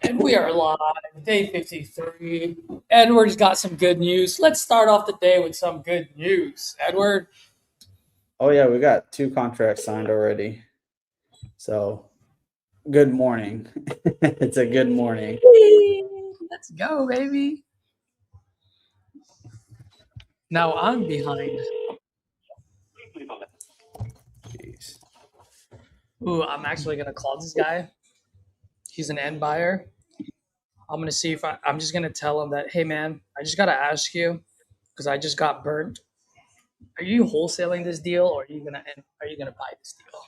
And we are live, day 53. Edward's got some good news. Let's start off the day with some good news. Edward, Oh yeah, we got 2 contracts signed already. So good morning. It's a good morning. let's go, baby. Now I'm behind. Jeez. Ooh, I'm actually going to call this guy. He's an end buyer. I'm going to see if I'm just going to tell him that, hey, man, I just got to ask you because I just got burnt. Are you wholesaling this deal or are you gonna buy this deal?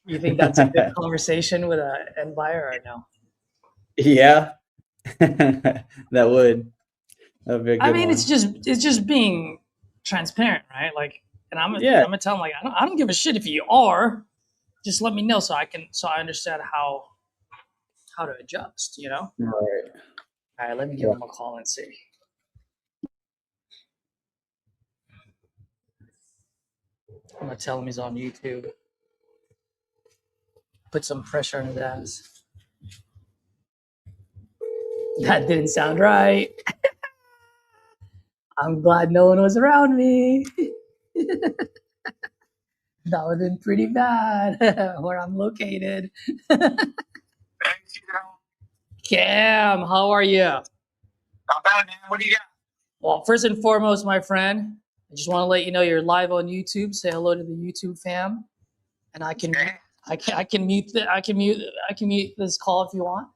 You think that's a good conversation with an end buyer or no? Yeah. That would. That'd be a I good mean, one. it's just being transparent, right? Like, and I'm Yeah. gonna tell him like I don't give a shit if you are. Just let me know so I understand how to adjust. You know. Right. All right, let me give Yeah. him a call and see. I'm gonna tell him he's on YouTube. Put some pressure on his ass. That didn't sound right. I'm glad no one was around me. That would have been pretty bad where I'm located. Cam, how are you? Not bad, man. What do you got? Well, first and foremost, my friend, I just want to let you know you're live on YouTube. Say hello to the YouTube fam, and I can mute this call if you want.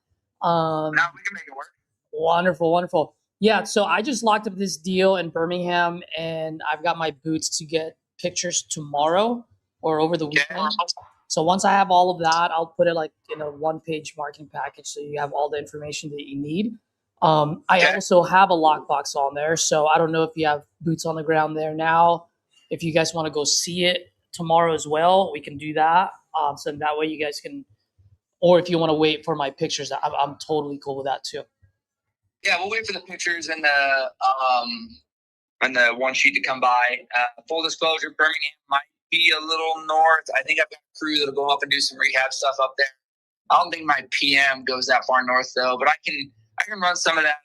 No, we can make it work. Wonderful. Yeah, so I just locked up this deal in Birmingham, and I've got my boots to get pictures tomorrow or over the weekend. So once I have all of that, I'll put it like in a one-page marketing package, so you have all the information that you need. I also have a lockbox on there, so I don't know if you have boots on the ground there now. If you guys want to go see it tomorrow as well, we can do that. So that way you guys can, or if you want to wait for my pictures, I'm totally cool with that too. Yeah, we'll wait for the pictures and the one sheet to come by. Full disclosure, Birmingham might be a little north. I think I've got a crew that'll go up and do some rehab stuff up there. I don't think my PM goes that far north though, but I can run some of that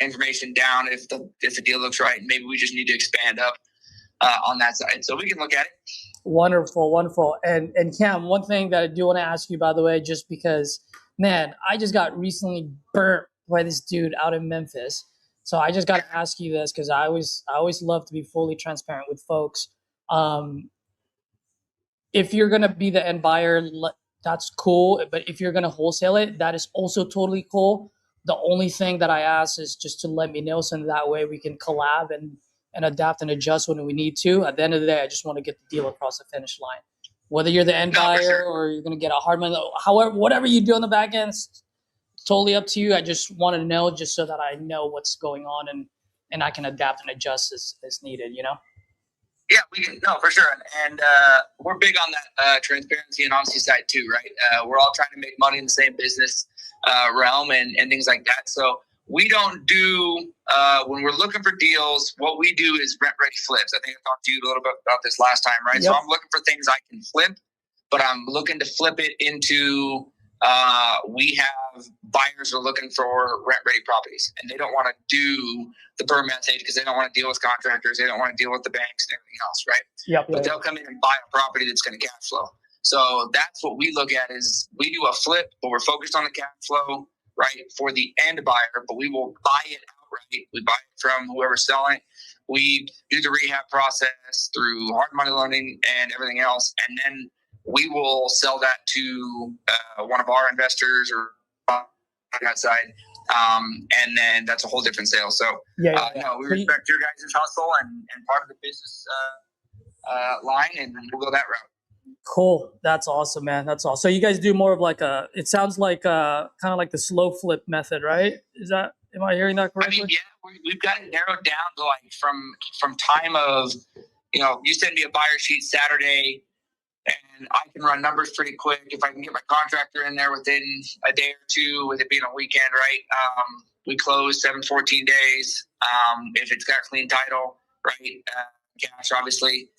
information down if the deal looks right. Maybe we just need to expand up on that side, so we can look at it. Wonderful. And Cam, one thing that I do want to ask you, by the way, just because, man, I just got recently burnt by this dude out in Memphis. So I just got to ask you this because I always love to be fully transparent with folks. If you're gonna be the end buyer, that's cool. But if you're gonna wholesale it, that is also totally cool. The only thing that I ask is just to let me know, so that way we can collab and adapt and adjust when we need to. At the end of the day, I just want to get the deal across the finish line. Whether you're the end buyer or you're going to get a hard money, however, whatever you do on the back end, it's totally up to you. I just want to know just so that I know what's going on and I can adapt and adjust as needed, you know? Yeah, we can. No, for sure. And we're big on that transparency and honesty side too, right? We're all trying to make money in the same business realm and things like that. So we don't do, when we're looking for deals, what we do is rent ready flips. I think I talked to you a little bit about this last time, right? Yep. So I'm looking for things I can flip, but I'm looking to flip it into, we have buyers who are looking for rent ready properties and they don't want to do the burn method because they don't want to deal with contractors. They don't want to deal with the banks and everything else, right? Yep. But they'll come in and buy a property that's going to cash flow. So that's what we look at is we do a flip, but we're focused on the cash flow, right, for the end buyer, but we will buy it outright. We buy it from whoever's selling it. We do the rehab process through hard money loaning and everything else, and then we will sell that to one of our investors or on that side, and then that's a whole different sale. So, no, we respect your guys' hustle and part of the business line, and we'll go that route. Cool. That's awesome, man. That's awesome. So you guys do more of like it sounds like kind of like the slow flip method, right? Am I hearing that correctly? I mean, yeah, we've got it narrowed down to like from time of, you send me a buyer sheet Saturday and I can run numbers pretty quick. If I can get my contractor in there within a day or two, with it being a weekend, right? We close 14 days. If it's got clean title, right? Cash, obviously.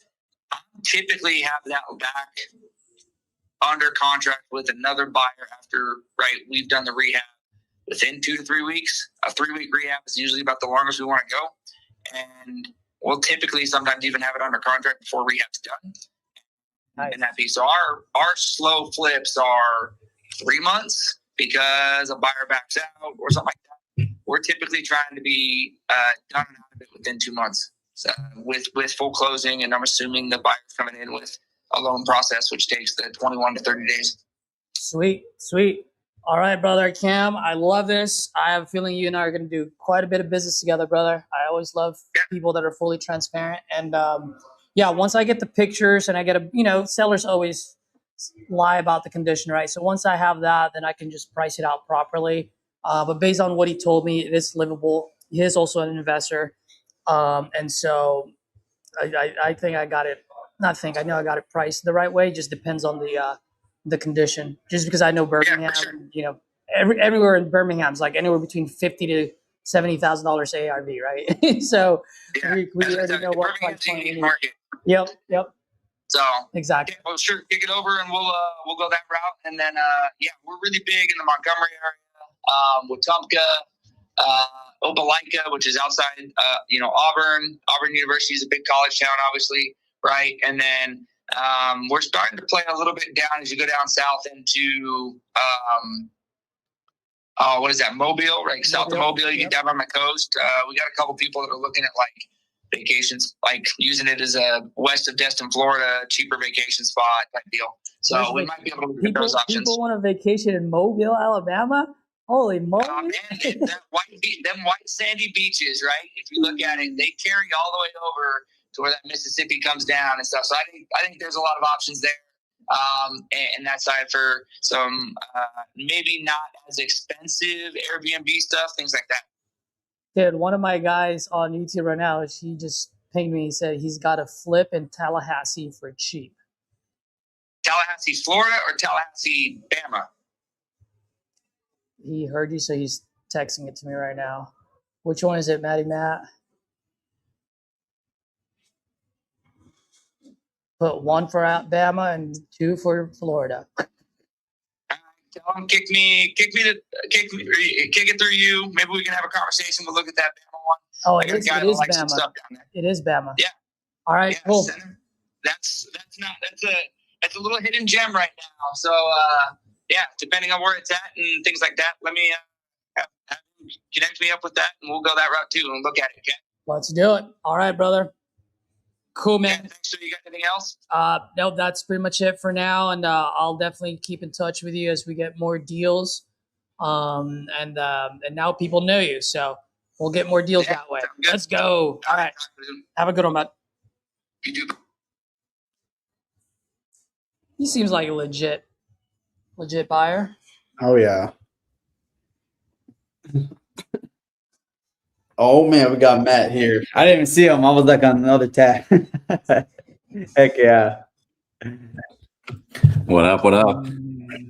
I typically have that back under contract with another buyer after, right, we've done the rehab within 2 to 3 weeks. A 3-week rehab is usually about the longest we want to go. And we'll typically sometimes even have it under contract before rehab's done. Nice. And that piece. So our slow flips are 3 months because a buyer backs out or something like that. We're typically trying to be done and out of it within 2 months. So with full closing, and I'm assuming the buyer's coming in with a loan process, which takes the 21 to 30 days. Sweet. All right, brother Cam, I love this. I have a feeling you and I are going to do quite a bit of business together, brother. I always love people that are fully transparent. And yeah, once I get the pictures and I get sellers always lie about the condition, right? So once I have that, then I can just price it out properly. But based on what he told me, it is livable. He is also an investor. And so I think I got it. I know I got it priced the right way. It just depends on the condition. Just because I know Birmingham, sure. Everywhere in Birmingham is like anywhere between $50,000 to $70,000 ARV, right? So we already know what price point we need. Market. Yep. So exactly. Well, sure, kick it over and we'll go that route. And then we're really big in the Montgomery area, Wetumpka, Opelika, which is outside Auburn. Auburn University is a big college town, obviously, right? And then we're starting to play a little bit down as you go down south into what is that, Mobile, right? South of Mobile, you get down on the coast. We got a couple people that are looking at like vacations, like using it as a west of Destin, Florida, cheaper vacation spot type deal. So we might be able to look at those options. People want a vacation in Mobile, Alabama? Holy moly. Man, them white sandy beaches, right? If you look at it, they carry all the way over to where that Mississippi comes down and stuff. So I think there's a lot of options there. And that side for some maybe not as expensive Airbnb stuff, things like that. Dude, one of my guys on YouTube right now, he just pinged me. He said he's got a flip in Tallahassee for cheap. Tallahassee, Florida, or Tallahassee, Bama? He heard you, so he's texting it to me right now. Which one is it, Matt? Put 1 for Bama and 2 for Florida. Tell him kick it through you. Maybe we can have a conversation. We'll look at that Bama one. Oh, it is Bama. It is Bama. Yeah. All right. Cool. That's a little hidden gem right now. So depending on where it's at and things like that, let me connect me up with that, and we'll go that route too and look at it. Okay. Let's do it. All right, brother. Cool, man. Yeah, thanks. So you got anything else? No, that's pretty much it for now, and I'll definitely keep in touch with you as we get more deals. And now people know you, so we'll get more deals that way. Let's go. All right. Have a good one, bud. You too. He seems like a legit buyer. Oh yeah. Oh man, we got Matt here. I didn't even see him. I was like on another tab. Heck yeah. What up?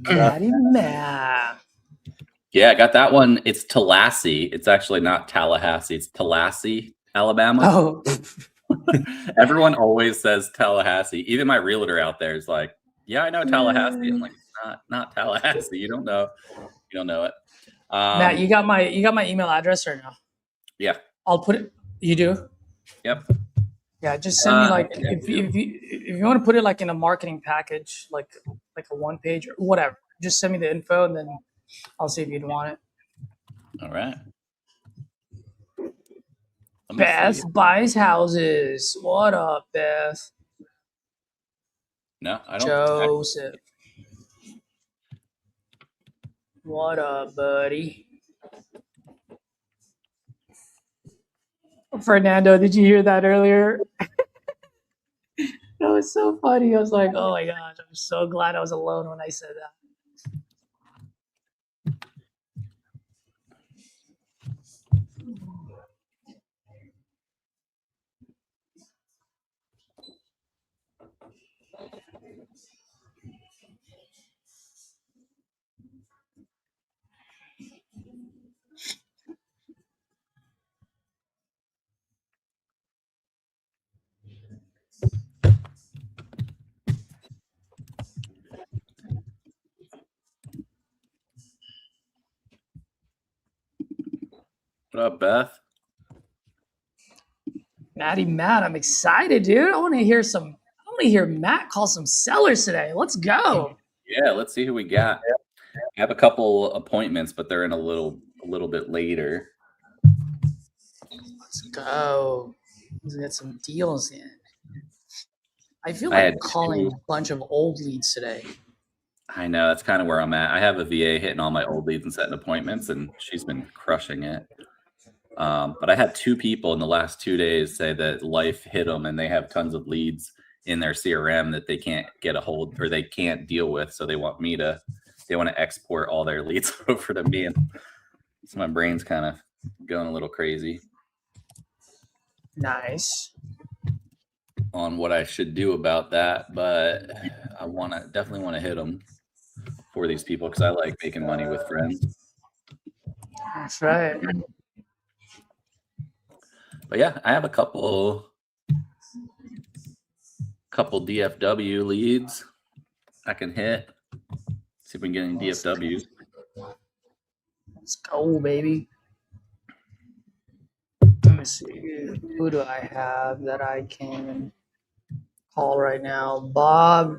Matt. Yeah, I got that one. It's Tallahassee. It's actually not Tallahassee. It's Tallahassee, Alabama. Oh. Everyone always says Tallahassee. Even my realtor out there is like, yeah, I know Tallahassee. I'm like, not Tallahassee. You don't know it. Matt, you got my email address or no? Yeah. I'll put it. You do? Yep. Yeah, just send me if you want to put it like in a marketing package, like a 1-page or whatever. Just send me the info and then I'll see if you'd want it. All right. Beth buys houses. What up, Beth? No, I don't. Joseph. What up, buddy? Fernando, did you hear that earlier? That was so funny. I was like, oh my gosh, I'm so glad I was alone when I said that. What up, Beth? Matt, I'm excited, dude. I want to hear Matt call some sellers today. Let's go. Yeah, let's see who we got. I have a couple appointments, but they're in a little bit later. Let's go. Let's get some deals in. I feel I like had calling two. a bunch of old leads today. I know, that's kind of where I'm at. I have a VA hitting all my old leads and setting appointments, and she's been crushing it. But I had 2 people in the last 2 days say that life hit them and they have tons of leads in their CRM that they can't get a hold or they can't deal with. So they want to export all their leads over to me. And so my brain's kind of going a little crazy Nice. on what I should do about that. But I definitely want to hit them for these people because I like making money with friends. That's right. But yeah, I have a couple DFW leads I can hit. See if we can get any DFWs. Let's go, baby. Let me see. Who do I have that I can call right now? Bob.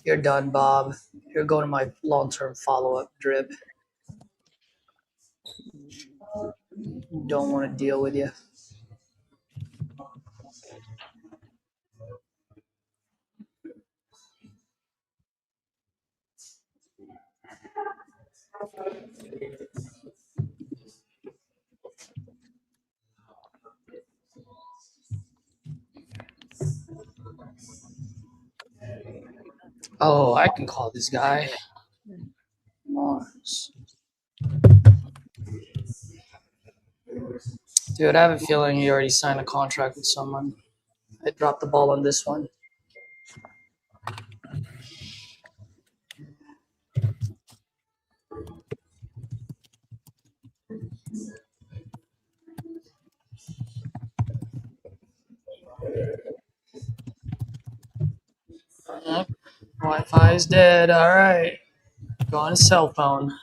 You're done, Bob. You're going to my long-term follow-up drip. Don't want to deal with you. Oh, I can call this guy. Mars. Dude, I have a feeling he already signed a contract with someone. I dropped the ball on this one. Yep. Wi-Fi is dead. All right. Go on his cell phone.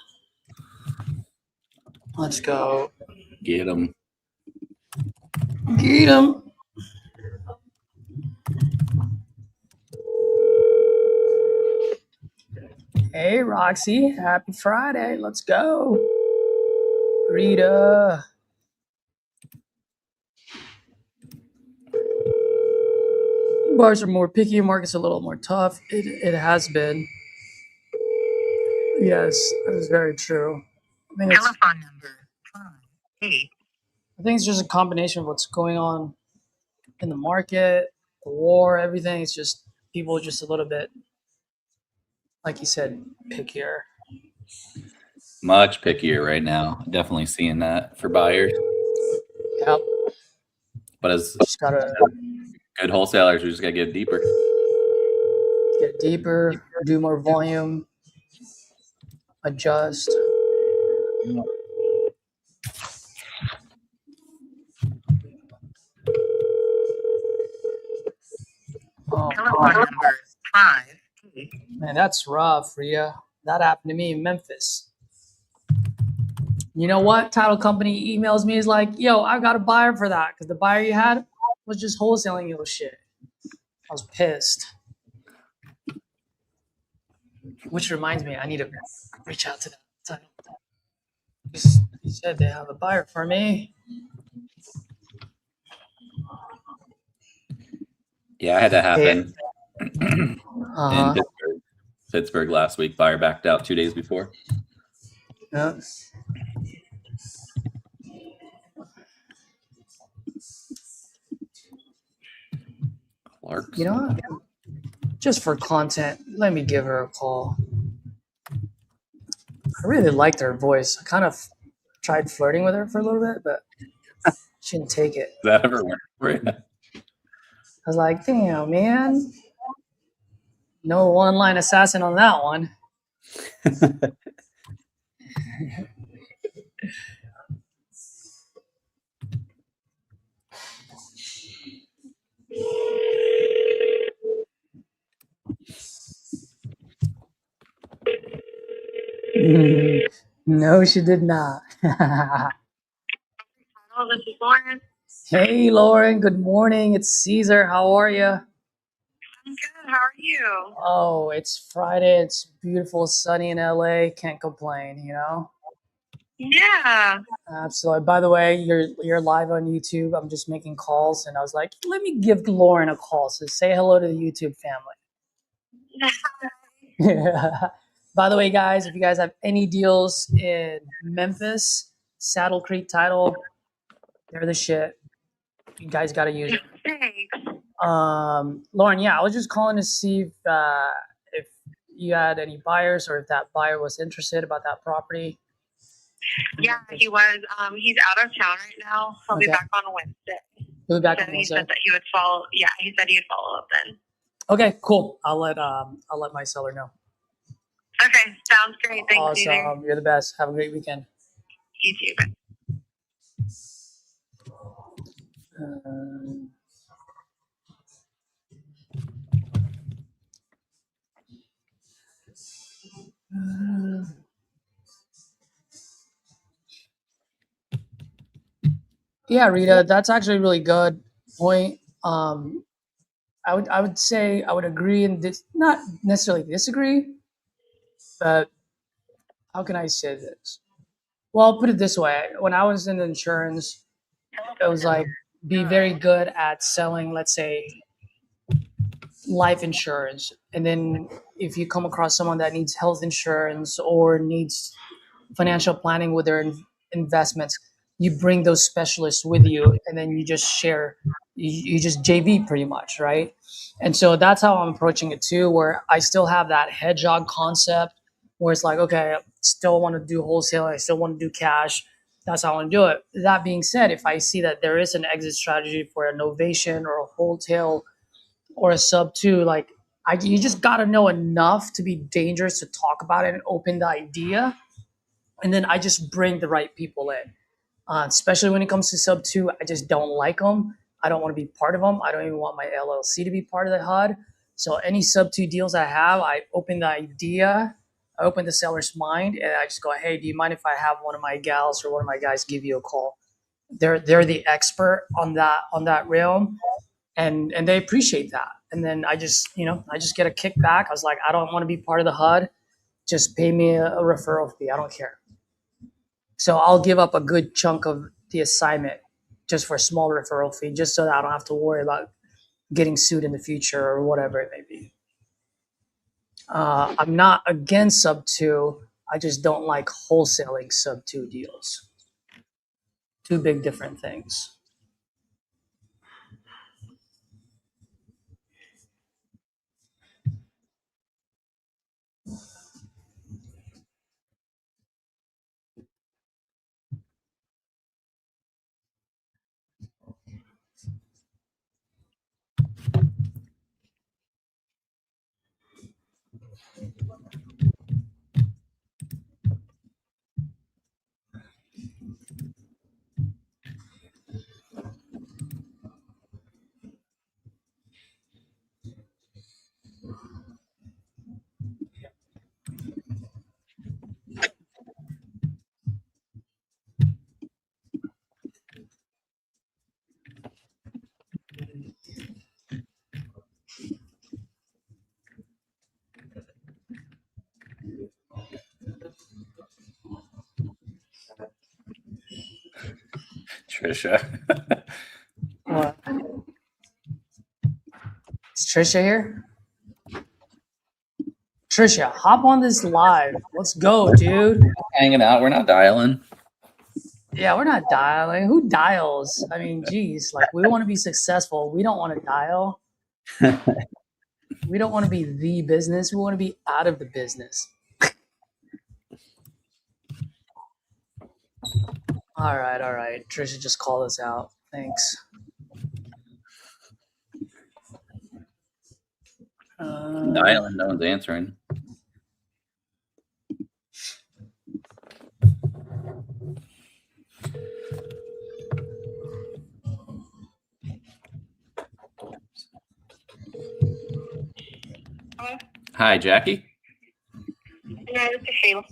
Let's go. Get them. Get him. Hey, Roxy. Happy Friday. Let's go. Rita. Bars are more picky. Market's a little more tough. It has been. Yes, that is very true. I think Telephone number 58. I think it's just a combination of what's going on in the market, the war, everything. It's just people are just a little bit, like you said, pickier. Much pickier right now. Definitely seeing that for buyers. Yep. But as Just gotta good wholesalers, we just gotta get deeper. get deeper, do more volume, adjust. Oh, Telephone number 5. man, that's rough, Rhea. That happened to me in Memphis. You know what? Title company emails me, is like, yo, I got a buyer for that because the buyer you had was just wholesaling your shit. I was pissed. Which reminds me, I need to reach out to that title. He said they have a buyer for me. Yeah, I had that happen Uh-huh. in Pittsburgh last week. Buyer backed out 2 days before. Yeah. Clarkson. You know what? Just for content, let me give her a call. I really liked her voice. I kind of tried flirting with her for a little bit, but she didn't take it. Does that ever work for you? I was like, damn, man. No one-line assassin on that one. No, she did not. Lauren. Hey, Lauren. Good morning. It's Caesar. How are you? I'm good. How are you? Oh, it's Friday. It's beautiful, sunny in LA. Can't complain, you know? Yeah. Absolutely. By the way, you're live on YouTube. I'm just making calls, and I was like, let me give Lauren a call. So say hello to the YouTube family. By the way, guys, if you guys have any deals in Memphis, Saddle Creek Title, they're the shit. You guys got to use it. Thanks. Lauren, yeah, I was just calling to see if you had any buyers or if that buyer was interested about that property. Yeah, he was. He's out of town right now. He'll be Okay. back on Wednesday. He'll be back So on he Wednesday. said that he would follow. Yeah, he said he would follow up then. Okay, cool. I'll let my seller know. Okay, sounds great. Thanks, Caesar. Awesome. You're the best. Have a great weekend. You too. Bye. Yeah, Rita, that's actually a really good point. I would say I would agree and not necessarily disagree, but how can I say this? Well, I'll put it this way. When I was in insurance, it was like be very good at selling, let's say, life insurance. And then if you come across someone that needs health insurance or needs financial planning with their investments, you bring those specialists with you and then you just share, you just JV pretty much, right? And so that's how I'm approaching it too, where I still have that hedgehog concept where it's like, okay, I still want to do wholesale, I still want to do cash. That's how I want to do it. That being said, if I see that there is an exit strategy for a novation or a wholesale or a sub two, like you just got to know enough to be dangerous to talk about it and open the idea. And then I just bring the right people in, especially when it comes to sub two. I just don't like them. I don't want to be part of them. I don't even want my LLC to be part of the HUD. So any sub two deals I have, I open the idea, I open the seller's mind, and I just go, hey, do you mind if I have one of my gals or one of my guys give you a call? They're the expert on that realm, and they appreciate that. And then I just get a kickback. I was like, I don't want to be part of the HUD. Just pay me a referral fee. I don't care. So I'll give up a good chunk of the assignment just for a small referral fee, just so that I don't have to worry about getting sued in the future or whatever it may be. I'm not against sub two. I just don't like wholesaling sub two deals. Two big different things. Trisha. What? Is Trisha here? Trisha, hop on this live. Let's go, dude. Hanging out. We're not dialing. Yeah, we're not dialing. Who dials? I mean, geez, like we want to be successful. We don't want to dial. We don't want to be the business. We want to be out of the business. All right. Trisha just called us out. Thanks. Dialing, no one's answering. Hello? Hi, Jackie. Yeah, this is Shayla.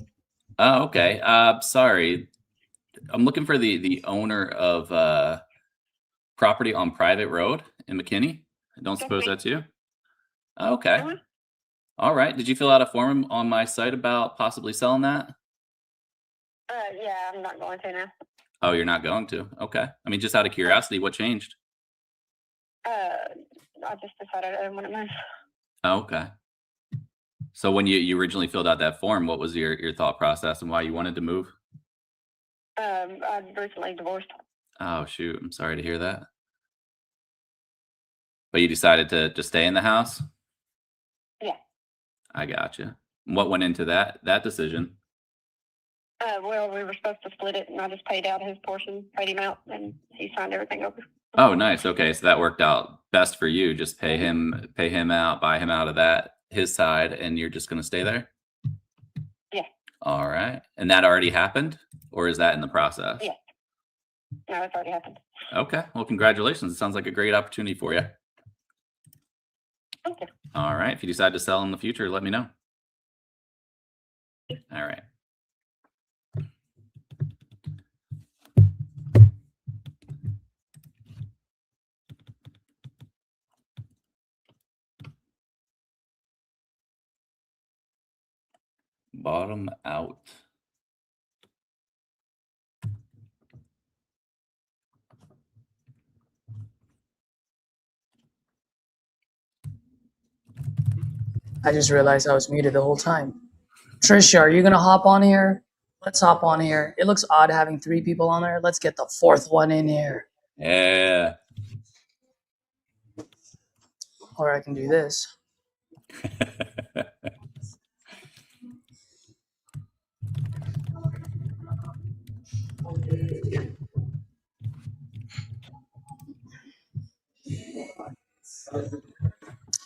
Oh, okay. Sorry. I'm looking for the owner of property on private road in McKinney? I don't suppose that's you. Okay. Mhm. All right. Did you fill out a form on my site about possibly selling that? Yeah, I'm not going to now. Oh, you're not going to. Okay. I mean, just out of curiosity, what changed? I just decided I didn't want to move. Oh, okay. So when you originally filled out that form, what was your thought process and why you wanted to move? I recently divorced. Oh, shoot. I'm sorry to hear that. But you decided to just stay in the house? Yeah. I gotcha. What went into that decision? Well, we were supposed to split it, and I just paid out his portion, paid him out, and he signed everything over. Oh, nice. Okay, so that worked out best for you. Just pay him out, buy him out of his side, and you're just going to stay there? Yeah. All right. And that already happened, or is that in the process? Yeah. No, it's already happened. Okay. Well, congratulations. It sounds like a great opportunity for you. Thank you. All right. If you decide to sell in the future, let me know. All right. Bottom out. I just realized I was muted the whole time. Trisha, are you gonna hop on here? Let's hop on here. It looks odd having 3 people on there. Let's get the 4th one in here. Yeah. Or I can do this.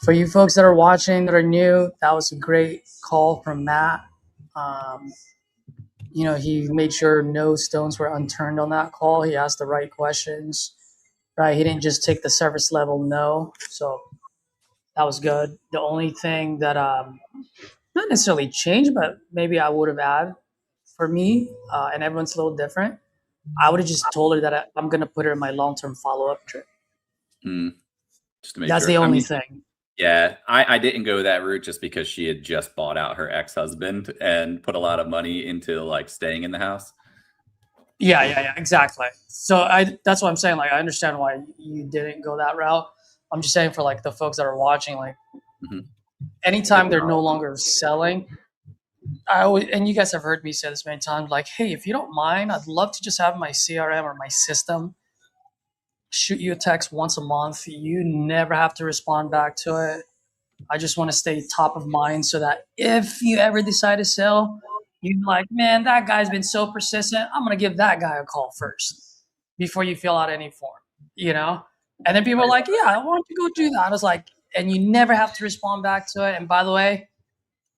For you folks that are watching that are new, that was a great call from Matt. He made sure no stones were unturned on that call. He asked the right questions, right? He didn't just take the surface level no. So that was good. The only thing that not necessarily changed, but maybe I would have added for me, and everyone's a little different. I would have just told her that I'm going to put her in my long-term follow-up trip. Just to make That's sure. the only thing. Yeah, I didn't go that route just because she had just bought out her ex-husband and put a lot of money into like staying in the house. Yeah, exactly. So that's what I'm saying. Like, I understand why you didn't go that route. I'm just saying for like the folks that are watching, like anytime they're no longer selling, and you guys have heard me say this many times, like, hey, if you don't mind, I'd love to just have my CRM or my system shoot you a text once a month. You never have to respond back to it. I just want to stay top of mind so that if you ever decide to sell, you're like, man, that guy's been so persistent. I'm going to give that guy a call first before you fill out any form, And then people are like, yeah, why don't you go do that? I was like, and you never have to respond back to it. And by the way,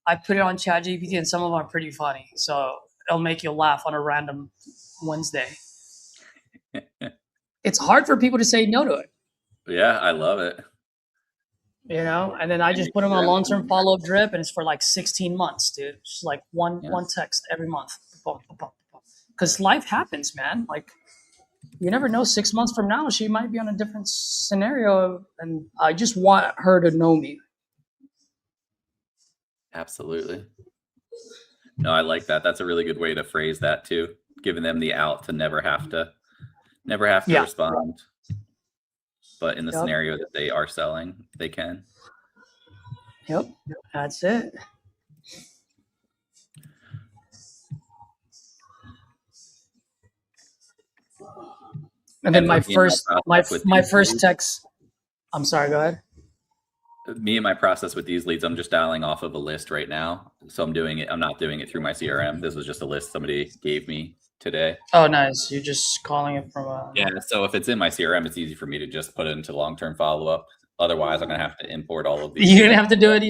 I put it on ChatGPT and some of them are pretty funny. So it'll make you laugh on a random Wednesday. It's hard for people to say no to it. Yeah, I love it. And then I just put them on a long-term follow-up drip, and it's for like 16 months, dude. It's like one text every month. Because life happens, man. Like, you never know. 6 months from now, she might be on a different scenario, and I just want her to know me. Absolutely. No, I like that. That's a really good way to phrase that too. Giving them the out to never have to respond. But in the scenario that they are selling, they can. Yep, that's it. And then my first text. I'm sorry. Go ahead. Me and my process with these leads, I'm just dialing off of a list right now. So I'm not doing it through my CRM. This was just a list somebody gave me today. Oh, nice. You're just calling it from a... Yeah, so if it's in my CRM, it's easy for me to just put it into long-term follow-up. Otherwise, I'm going to have to import all of these. You're going to have to do it.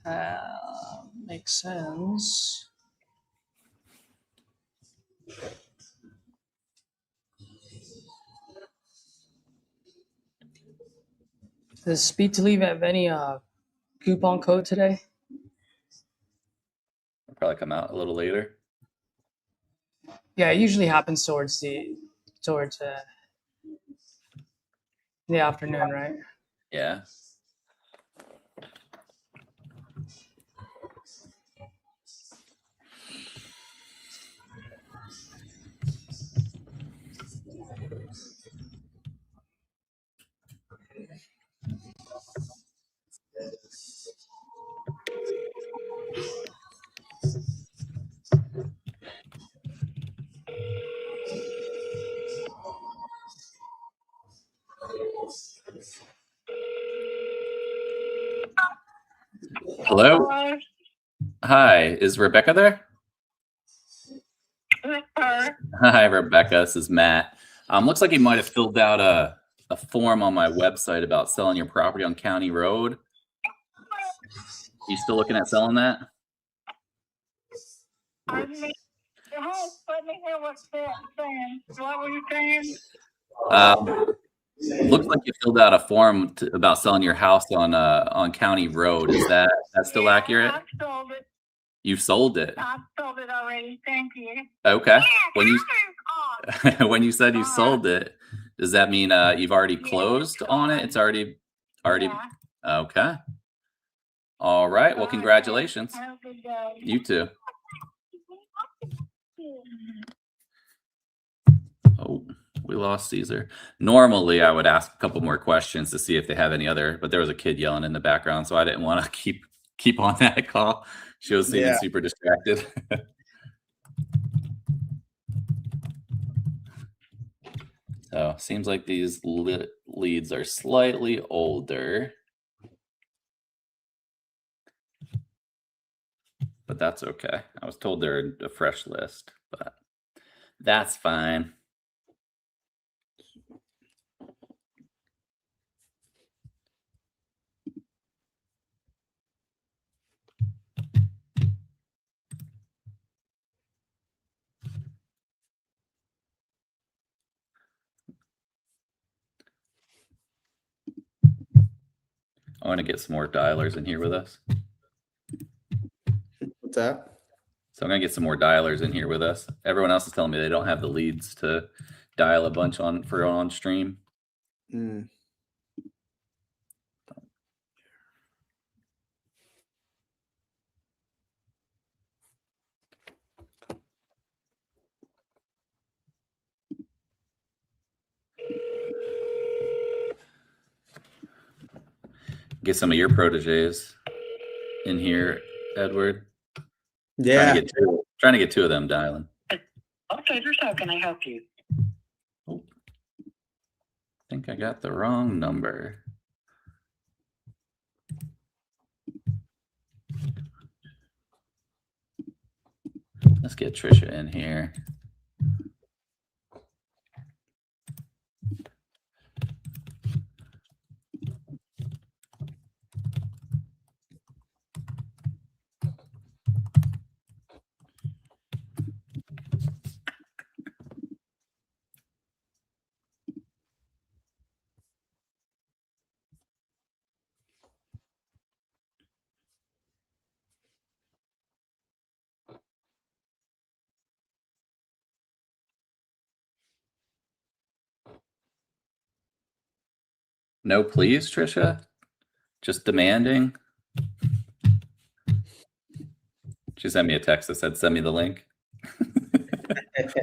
Yeah. Makes sense. Does Speed to Leave have any coupon code today? It'll probably come out a little later. Yeah, it usually happens towards the afternoon, right? Yeah. Hello. Hello, Hi. Is Rebecca there? this is her. Hi, Rebecca. This is Matt. Looks like you might have filled out a form on my website about selling your property on County Road. You still looking at selling that? I mean, let me hear what's that saying. What were you saying? Looks like you filled out a form about selling your house on County Road. Is that still accurate? I sold it. You've sold it. I sold it already. Thank you. Okay. When you Oh, when you said you sold it, does that mean you've already closed on it? It's already yeah. okay. All right. Well, congratulations. Have a good day. You too. Oh, we lost Caesar. Normally, I would ask a couple more questions to see if they have any other, but there was a kid yelling in the background, so I didn't want to keep on that call. She was seeming super distracted. So seems like these leads are slightly older, but that's okay. I was told they're a fresh list, but that's fine. I want to get some more dialers in here with us. What's that? So I'm going to get some more dialers in here with us. Everyone else is telling me they don't have the leads to dial a bunch on stream. Mm. Get some of your proteges in here, Edward. Yeah. Trying to get two of them dialing. Okay, how can I help you? Oh, I think I got the wrong number. Let's get Trisha in here. No, please, Trisha. Just demanding. She sent me a text that said, "Send me the link."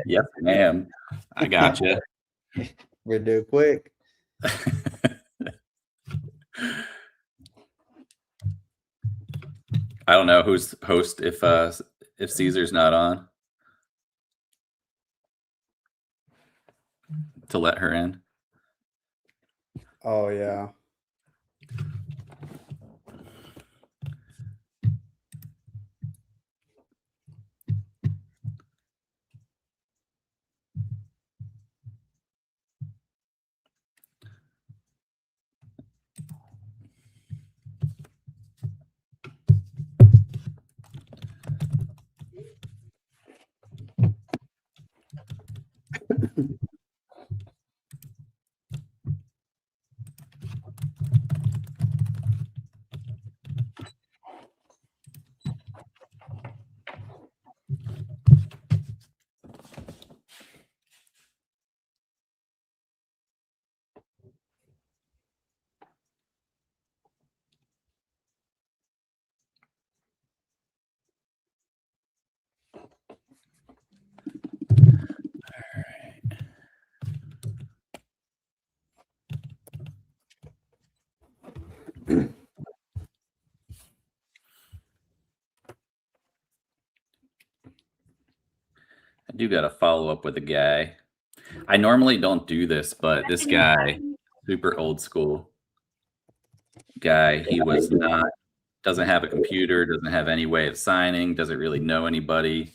Yes, ma'am. I got you. We're due quick. I don't know who's host if Caesar's not on to let her in. Oh yeah. do got to follow up with a guy. I normally don't do this, but this guy, super old school guy, he was not, doesn't have a computer, doesn't have any way of signing, doesn't really know anybody,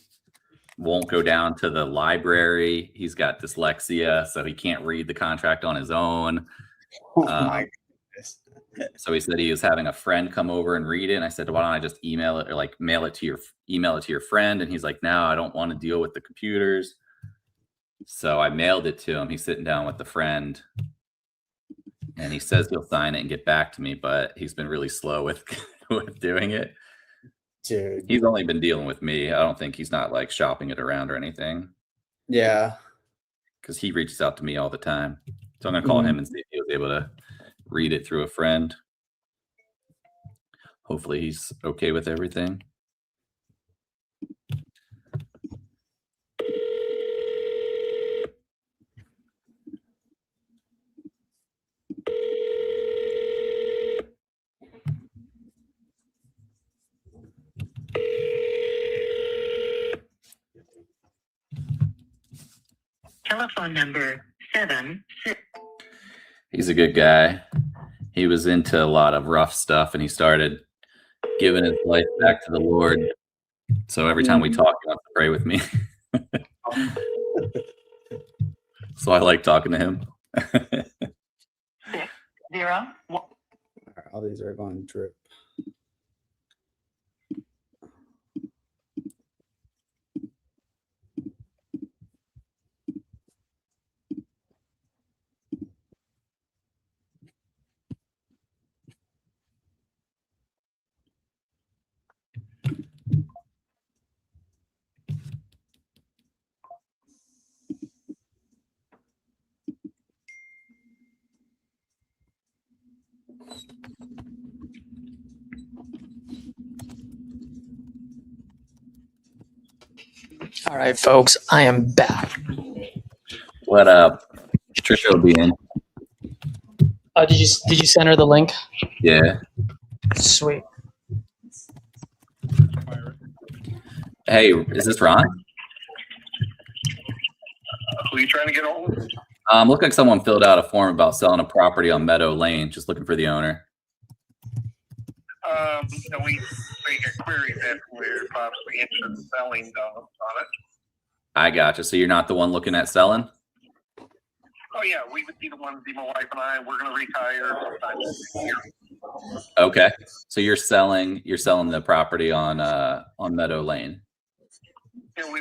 won't go down to the library. He's got dyslexia, so he can't read the contract on his own. Oh my goodness. So he said he was having a friend come over and read it. And I said, why don't I just email it or like email it to your friend? And he's like, no, I don't want to deal with the computers. So I mailed it to him. He's sitting down with the friend and he says he'll sign it and get back to me, but he's been really slow with doing it. Dude. He's only been dealing with me. I don't think he's not like shopping it around or anything. Yeah. Because he reaches out to me all the time. So I'm going to call him and see if he was able to read it through a friend. Hopefully he's okay with everything. Telephone number 7. He's a good guy. He was into a lot of rough stuff and he started giving his life back to the Lord. So every time we talk, he wants to pray with me. So I like talking to him. 6 0 1. All these are going drip. All right, folks, I am back. What up? Trisha will be in. Did you send her the link? Yeah. Sweet. Hey, is this Ron? Who are you trying to get hold of? Looked like someone filled out a form about selling a property on Meadow Lane. Just looking for the owner. We get queries that we're possibly interested in selling on it. I gotcha. So you're not the one looking at selling? Oh yeah, we would be the one, my wife and I. We're going to retire sometime this year. Okay. So you're selling the property on Meadow Lane. Yeah, we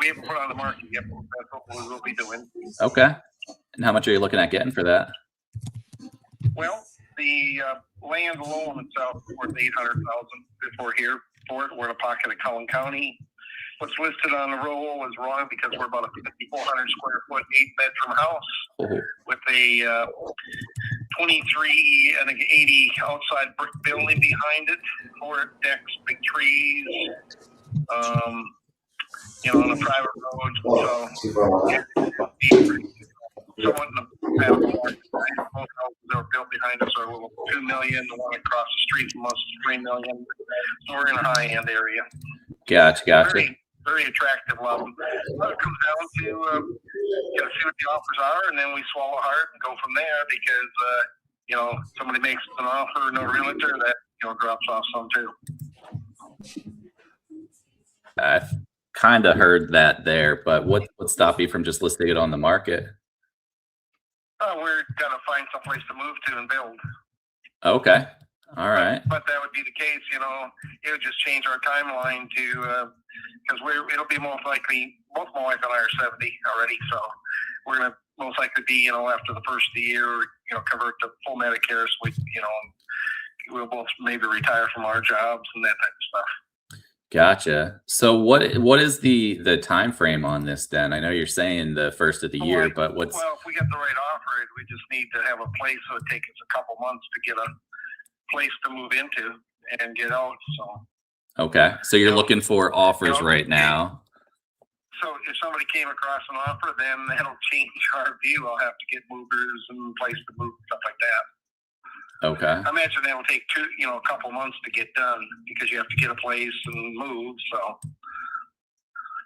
haven't put it on the market yet. But that's what we will be doing. Okay. And how much are you looking at getting for that? Well, the land alone itself is worth $800,000 if we're here for it. We're in a pocket of Cullen County. What's listed on the roll is wrong because we're about a 5,400 square foot, 8-bedroom house with a 23 and an 80 outside brick building behind it, 4 decks, big trees, on a private road. So, someone in the both houses that were built behind us are a little $2 million. The one across the street from us is $3 million. So we're in a high end area. Gotcha. Very, very attractive lot. But it comes down to see what the offers are, and then we swallow hard and go from there because somebody makes an offer, no realtor, that drops off some too. I've kind of heard that there, but what would stop you from just listing it on the market? We're gonna find some place to move to and build. Okay. All right. But that would be the case, it would just change our timeline to, because it'll be most likely, both my wife and I are 70 already, so we're going to most likely be, after the first of the year, convert to full Medicare, so we'll both maybe retire from our jobs and that type of stuff. Gotcha. So what is the time frame on this then? I know you're saying the first of the year, but what's... Well, if we get the right offer, we just need to have a place, so it takes us a couple months to get a place to move into and get out. So okay, so you're looking for offers right now. So if somebody came across an offer, then that'll change our view. I'll have to get movers and place to move, stuff like that. Okay. I imagine that will take a couple months to get done because you have to get a place and move. So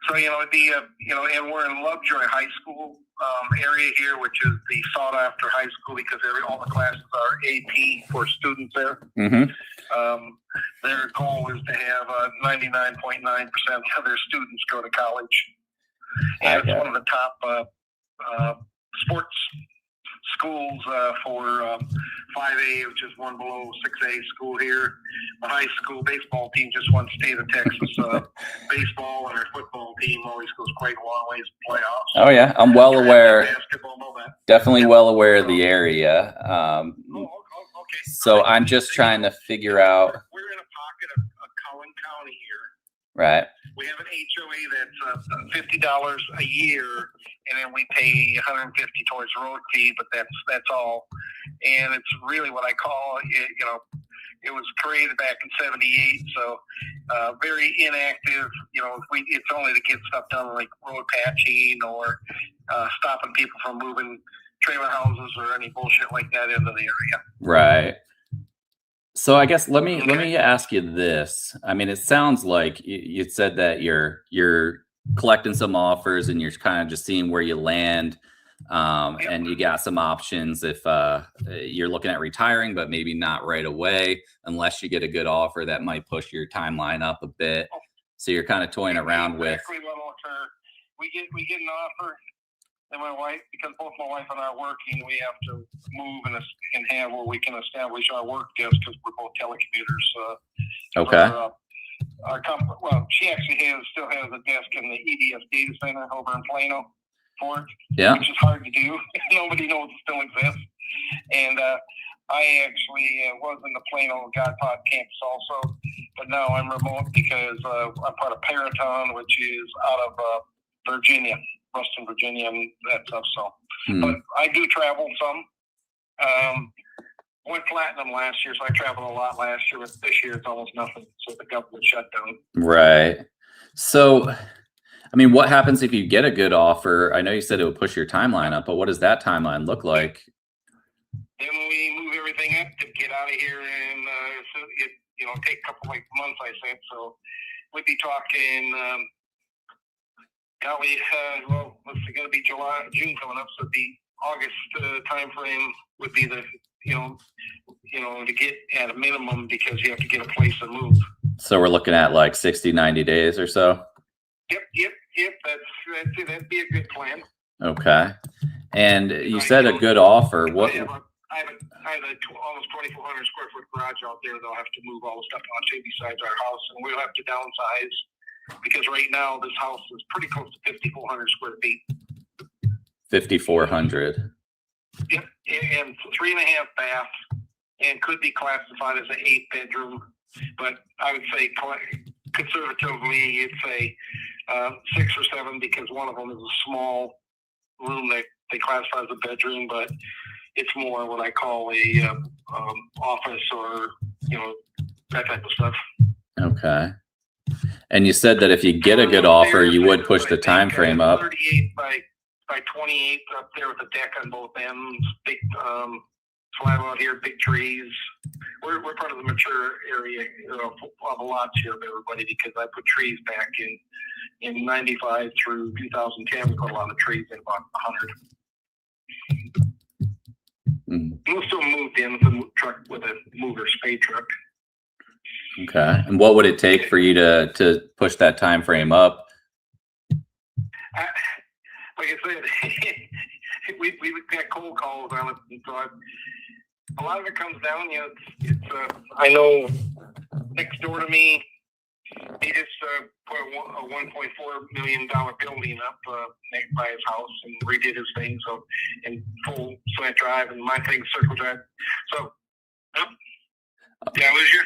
So, and we're in Lovejoy High School area here, which is the sought after high school because all the classes are AP for students there. Mm-hmm. Their goal is to have 99.9% of their students go to college. And it's one of the top sports schools for 5A, which is one below 6A school here. The high school baseball team just won state of Texas baseball, and our football team always goes quite a long ways in playoffs. Oh yeah, I'm well aware. Basketball, know that. Definitely well aware of the area. Okay. So I'm just trying to figure out. We're in a pocket of Cullen County here. Right. We have an HOA that's $50 a year, and then we pay $150 towards road fee, but that's all. And it's really what I call it. It was created back in '78, so very inactive. It's only to get stuff done like road patching or stopping people from moving trailer houses or any bullshit like that into the area. Right. So I guess let me ask you this. I mean, it sounds like you said that you're collecting some offers and you're kind of just seeing where you land, and you got some options if you're looking at retiring, but maybe not right away unless you get a good offer that might push your timeline up a bit. So you're kind of toying around with. Exactly what will occur. We get an offer. And my wife, because both my wife and I are working, we have to move and have where we can establish our work desk because we're both telecommuters. Okay. Our company, well, she actually still has a desk in the EDS data center over in Plano for it, which is hard to do. Nobody knows it still exists. And I actually was in the Plano Godpod campus also, but now I'm remote because I'm part of Paraton, which is out of Virginia. Ruston, Virginia, and that stuff. So, but I do travel some. Went platinum last year, so I traveled a lot last year. But this year, it's almost nothing. So the government shut down. Right. So, I mean, what happens if you get a good offer? I know you said it would push your timeline up, but what does that timeline look like? Then we move everything up to get out of here, and take a couple months. I said so. We'd be talking. Well, it's going to be June coming up, so the August time frame would be the, to get at a minimum because you have to get a place to move. So we're looking at like 60, 90 days or so? Yep. That'd be a good plan. Okay. And you said a good offer. What? I have a almost 2,400 square foot garage out there. They'll have to move all the stuff onto besides our house, and we'll have to downsize. Because right now this house is pretty close to 5,400 square feet. 5,400. Yep, and 3.5 baths, and could be classified as an 8-bedroom. But I would say conservatively, it's a 6 or 7 because one of them is a small room that they classify as a bedroom, but it's more what I call a office or that type of stuff. Okay. And you said that if you get a good offer, you would push the time frame up. 38 by 28 up there with a deck on both ends. Big slab out here, big trees. We're part of the mature area of the lots here of everybody because I put trees back in 95 through 2010. We put a lot of trees in, about 100. Most of them moved in with a truck, with a mover spade truck. Okay. And what would it take for you to push that time frame up? Like I said, we got cold calls on it, and so a lot of it comes down. It's I know next door to me, he just put a $1.4 million building up by his house and redid his thing. So in full slant drive, and my thing's circle drive. So. Did I lose you?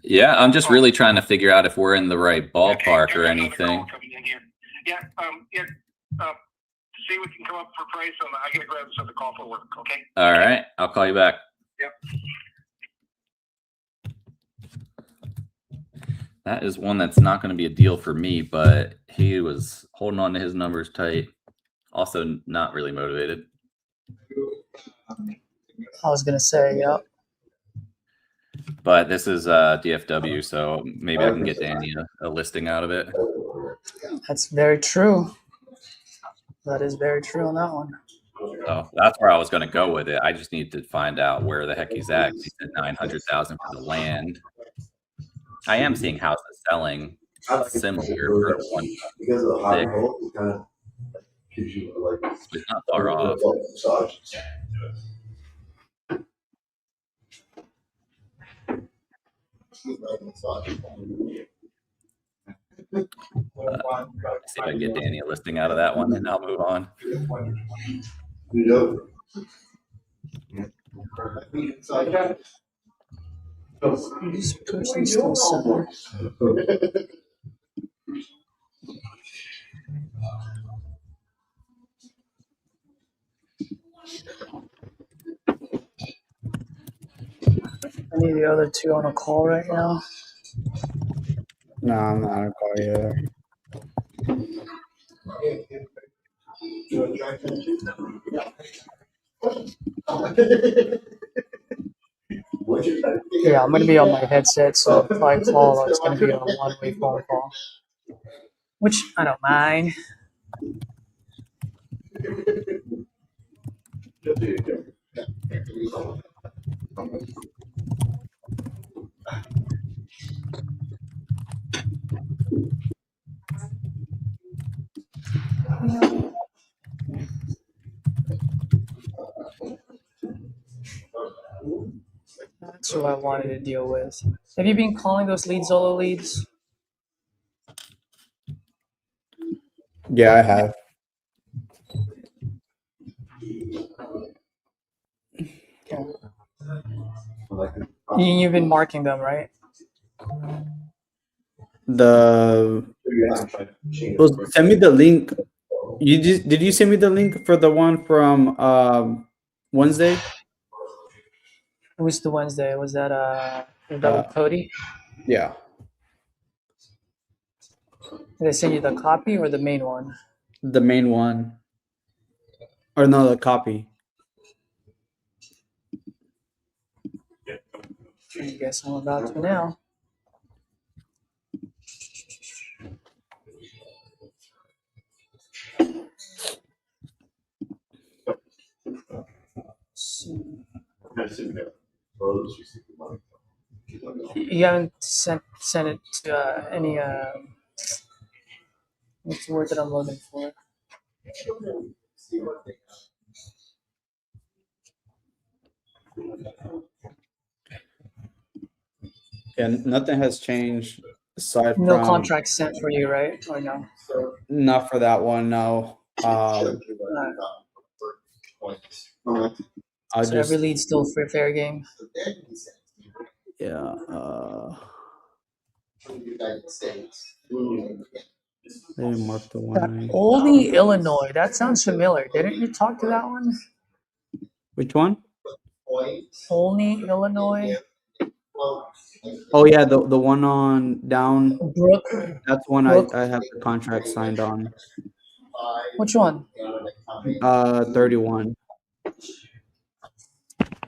Yeah, I'm just really trying to figure out if we're in the right ballpark or anything. Yeah, see what we can come up for price. I gotta grab this other call for work. Okay. All right, I'll call you back. Yep. That is one that's not going to be a deal for me, but he was holding on to his numbers tight. Also, not really motivated. I was gonna say, yeah. But this is DFW, so maybe I can get Danny a listing out of it. That's very true. That is very true on that one. So that's where I was going to go with it. I just need to find out where the heck he's at. He said 900,000 for the land. I am seeing houses selling similar for one. Because of the high roll, it kind of gives you like. It's not far off. See if I can get Danny a listing out of that one, then I'll move on. This person's still selling. I need the other two on a call right now. No, I'm not gonna call you there. Yeah, I'm gonna be on my headset, so if I call, it's gonna be a one-way phone call, which I don't mind. That's what I wanted to deal with. Have you been calling those lead Zolo leads? Yeah, I have. You've been marking them, right? Send me the link. Did you send me the link for the one from Wednesday? It was the Wednesday. Was that with Cody? Yeah. Did I send you the copy or the main one? The main one. Or no, the copy. I guess I'm about to now. You haven't sent it to any what's the word that I'm looking for? Yeah, nothing has changed aside No from contract sent for you, right? Or no? not for that one. No. So every lead's still fair game. Yeah. They didn't mark the one. Olney, Illinois. That sounds familiar. Didn't you talk to that one? Which one? Olney, Illinois. Oh yeah, the one on down. Brook. That's one I have the contract signed on. Which one? 31.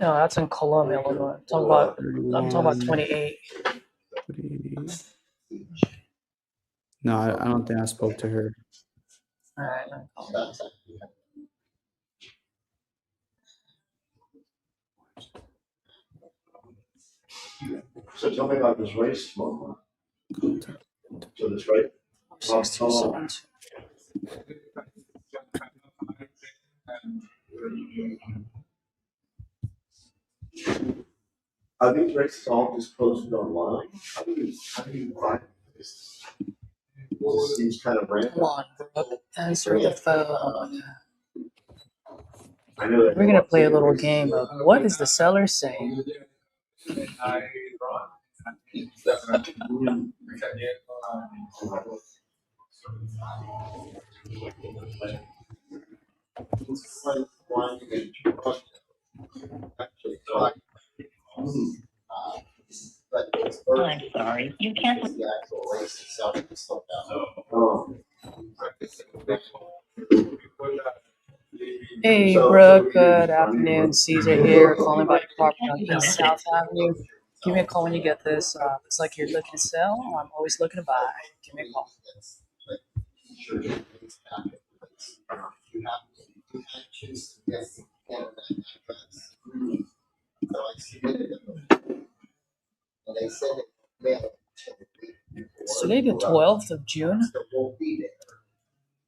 No, that's in Columbia, Illinois. I'm talking about 28. No, I don't think I spoke to her. All right. So tell me about this race, Mom. So this race. 6272. Are these races all just posted online? How do you find this? This seems kind of random. Come on, Brooke. Answer the phone. I know that We're gonna play a little game of what is the seller saying? I'm sorry, you can't. Hey, Brooke. Good afternoon. Caesar here, calling about your property on East South Avenue. Give me a call when you get this. Looks like you're looking to sell. I'm always looking to buy. Give me a call. sure it's back. You have to choose yes, Canada address. So I submitted them, and they said it mailed it. It's today the 12th of June. So it won't be there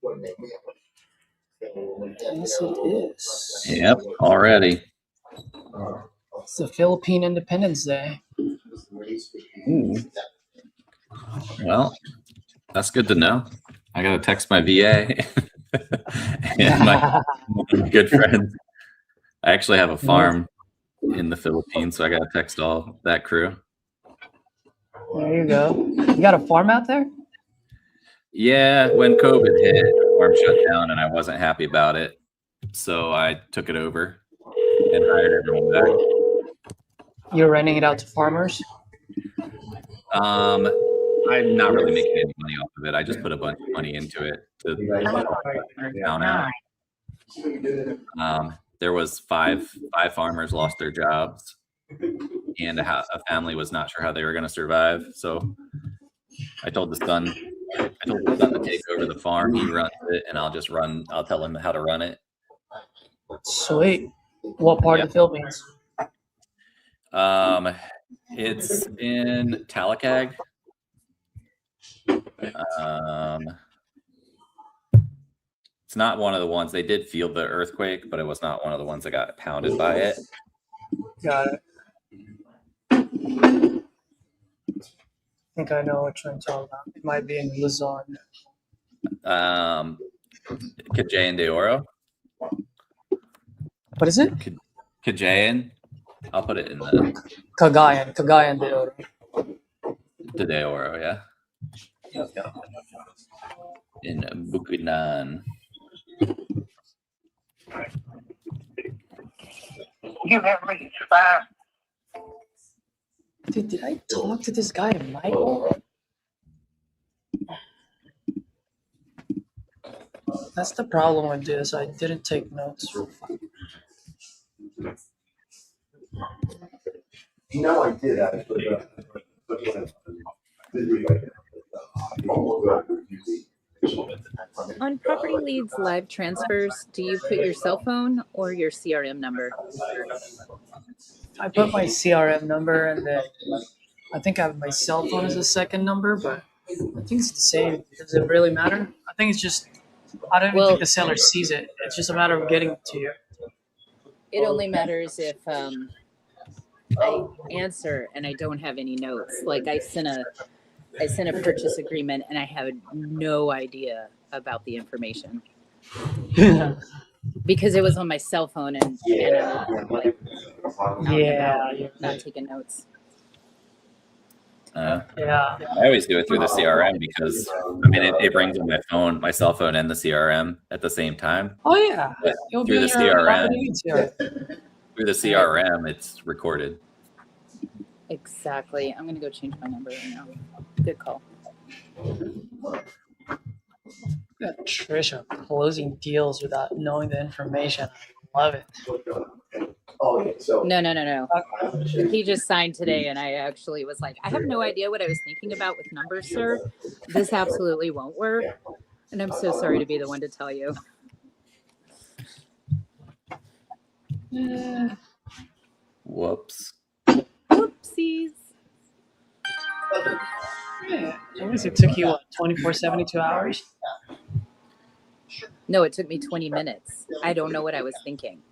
when they mail it. Yes, it is. Yep, already. It's the Philippine Independence Day. Ooh. Well, that's good to know. I gotta text my VA and my good friends. I actually have a farm in the Philippines, so I gotta text all that crew. There you go. You got a farm out there? Yeah, when COVID hit, the farm shut down, and I wasn't happy about it, so I took it over and hired everyone back. You're renting it out to farmers? I'm not really making any money off of it. I just put a bunch of money into it to down out. There was five farmers lost their jobs, and a family was not sure how they were going to survive. So I told the son to take over the farm. He runs it, and I'll tell him how to run it. Sweet. What part of the Philippines? It's in Talakag. It's not one of the ones they did feel the earthquake, but it was not one of the ones that got pounded by it. Got it. I think I know what you're talking about. It might be in Luzon. Cagayan de Oro. What is it? Cagayan. I'll put it in the Cagayan de Oro. de Oro, yeah. Yep. In Bukidnon. You have me survived. Dude, did I talk to this guy, Michael? That's the problem with this. I didn't take notes. No, I did actually. On property leads live transfers, do you put your cell phone or your CRM number? I put my CRM number and then I think I have my cell phone as a second number, but I think it's the same. Does it really matter? I think it's just, I don't even think the seller sees it. It's just a matter of getting it to you. It only matters if I answer and I don't have any notes. Like I sent a purchase agreement and I have no idea about the information because it was on my cell phone and I was like, not taking notes. I always do it through the CRM because it brings on my phone, my cell phone, and the CRM at the same time. Oh yeah, Through the CRM, it's recorded. Exactly. I'm gonna go change my number right now. Good call. Got Trisha closing deals without knowing the information. I love it. No. He just signed today, and I actually was like, I have no idea what I was thinking about with numbers, sir. This absolutely won't work. And I'm so sorry to be the one to tell you. Whoops. Whoopsies. Yeah. At least it took you, what, 24, 72 hours? No, it took me 20 minutes. I don't know what I was thinking.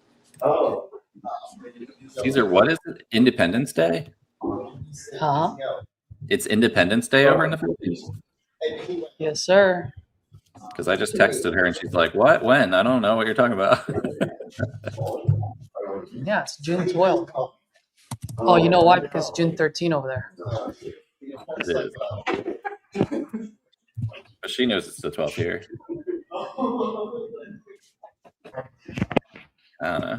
Caesar, what is it? Independence Day? Huh? It's Independence Day over in the Philippines? Yes, sir. Because I just texted her and she's like, what? When? I don't know what you're talking about. Yeah, it's June 12th. Oh, you know why? Because it's June 13 over there. It is. But she knows it's the 12th here. I don't know.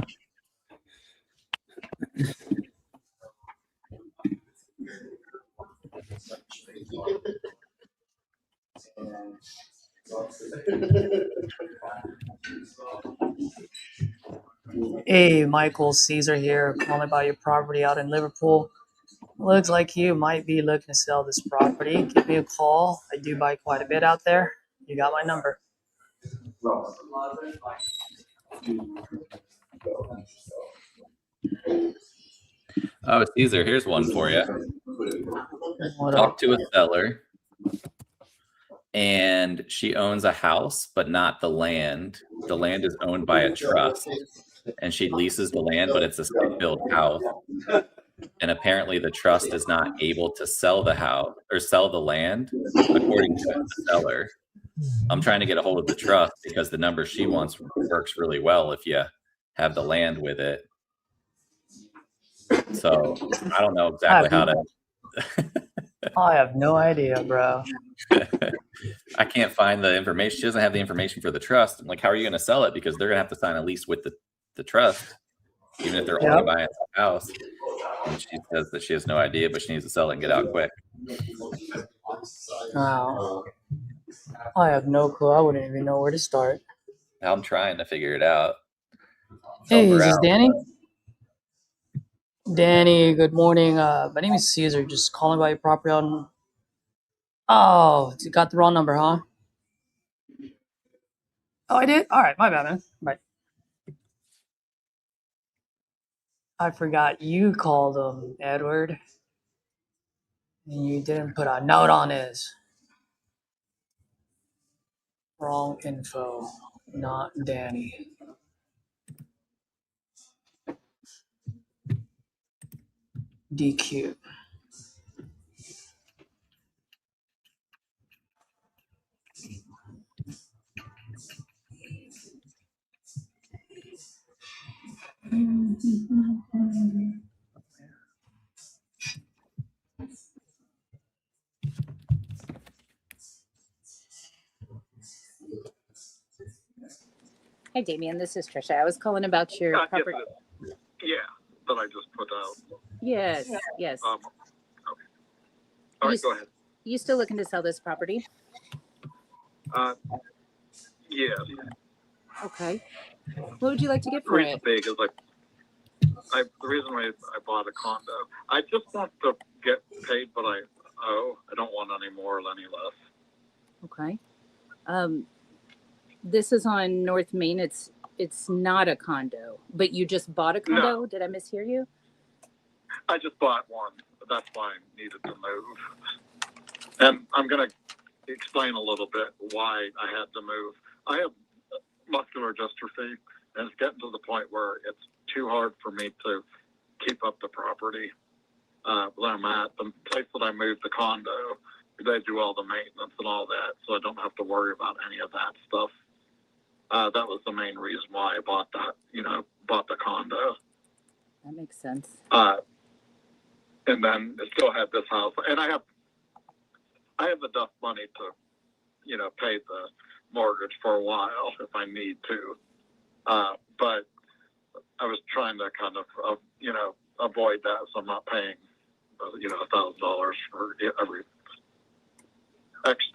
Hey, Michael, Caesar here, calling about your property out in Liverpool. Looks like you might be looking to sell this property. Give me a call. I do buy quite a bit out there. You got my number. Oh, Caesar, here's one for you. What Talk up? to a seller, and she owns a house, but not the land. The land is owned by a trust, and she leases the land, but it's a stick-built house. And apparently the trust is not able to sell the house or sell the land, according to the seller. I'm trying to get a hold of the trust because the number she wants works really well if you have the land with it. So I don't know exactly how to. I have no idea, bro. I can't find the information. She doesn't have the information for the trust. I'm like, how are you going to sell it? Because they're going to have to sign a lease with the trust, even if they're only buying the house. And she says that she has no idea, but she needs to sell it and get out quick. Wow. I have no clue. I wouldn't even know where to start. I'm trying to figure it out. Hey, is this Danny? Danny, good morning. My name is Caesar. Just calling about your property on. Oh, you got the wrong number, huh? Oh, I did? All right, my bad, man. Bye. I forgot you called him, Edward. And you didn't put a note on his. Wrong info, not Danny. DQ. Hi, Damien. This is Trisha. I was calling about your property. Yeah, that I just put out. Yes. Okay. All right, go ahead. You still looking to sell this property? Yeah. Okay. What would you like to get for it? Big is the reason why I bought a condo. I just want to get paid what I owe. I don't want any more or any less. Okay. This is on North Main. It's not a condo, but you just bought a condo? No. Did I mishear you? I just bought one. That's why I needed to move. And I'm going to explain a little bit why I had to move. I have muscular dystrophy, and it's getting to the point where it's too hard for me to keep up the property where I'm at. The place that I moved, the condo, they do all the maintenance and all that, so I don't have to worry about any of that stuff. That was the main reason why I bought that, bought the condo. That makes sense. And then I still have this house, and I have enough money to, pay the mortgage for a while if I need to. But I was trying to kind of, avoid that, so I'm not paying, $1,000 for every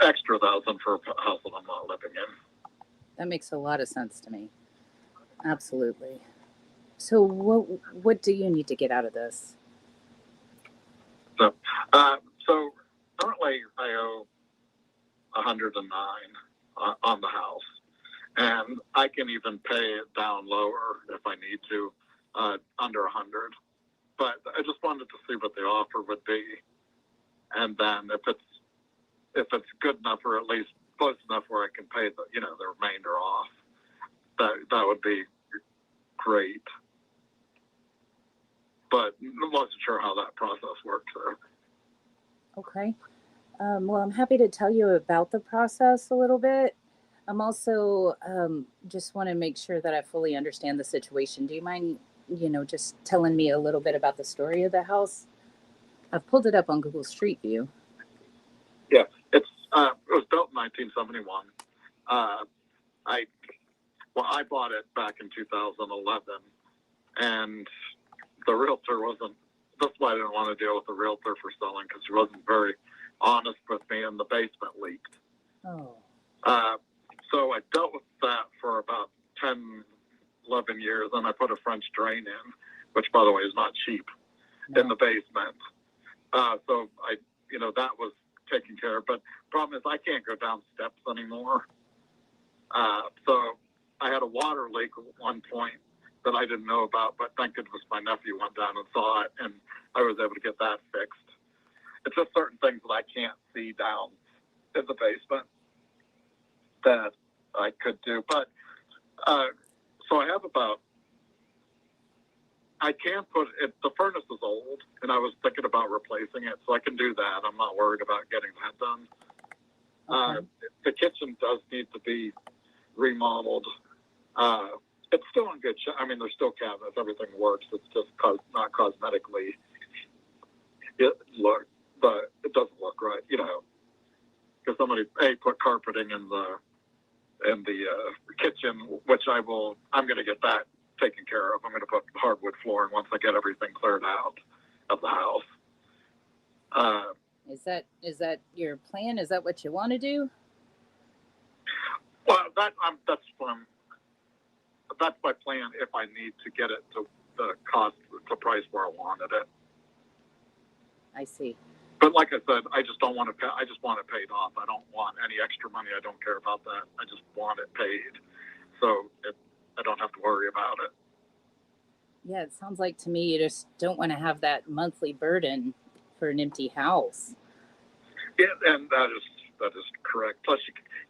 extra $1,000 for a house that I'm not living in. That makes a lot of sense to me. Absolutely. So what do you need to get out of this? So currently I owe $109 on the house, and I can even pay it down lower if I need to, under 100. But I just wanted to see what the offer would be, and then if it's good enough, or at least close enough where I can pay the remainder off, that would be great. But I wasn't sure how that process worked there. Okay. Well, I'm happy to tell you about the process a little bit. I'm also just want to make sure that I fully understand the situation. Do you mind, just telling me a little bit about the story of the house? I've pulled it up on Google Street View. Yeah, it was built in 1971. I bought it back in 2011, and the realtor wasn't. That's why I didn't want to deal with the realtor for selling, because he wasn't very honest with me, and the basement leaked. Oh. So I dealt with that for about 10, 11 years, and I put a French drain in, which, by the way, is not cheap, in the basement. So that was taken care of. But problem is, I can't go down steps anymore. So I had a water leak at one point that I didn't know about, but thank goodness my nephew went down and saw it, and I was able to get that fixed. It's just certain things that I can't see down in the basement that I could do. But so I have about, I can put it, the furnace is old, and I was thinking about replacing it, so I can do that. I'm not worried about getting that done. Okay. The kitchen does need to be remodeled. It's still in good shape. I mean, there's still cabinets, everything works. It's just not cosmetically. It doesn't look right, you know, because somebody put carpeting in the kitchen, which I'm going to get that taken care of. I'm going to put hardwood flooring once I get everything cleared out of the house. Is that your plan? Is that what you want to do? Well, that's my plan if I need to get it to the price where I wanted it. I see. But like I said, I just don't want to pay. I just want it paid off. I don't want any extra money. I don't care about that. I just want it paid, so I don't have to worry about it. Yeah, it sounds like to me you just don't want to have that monthly burden for an empty house. Yeah, and that is correct. Plus,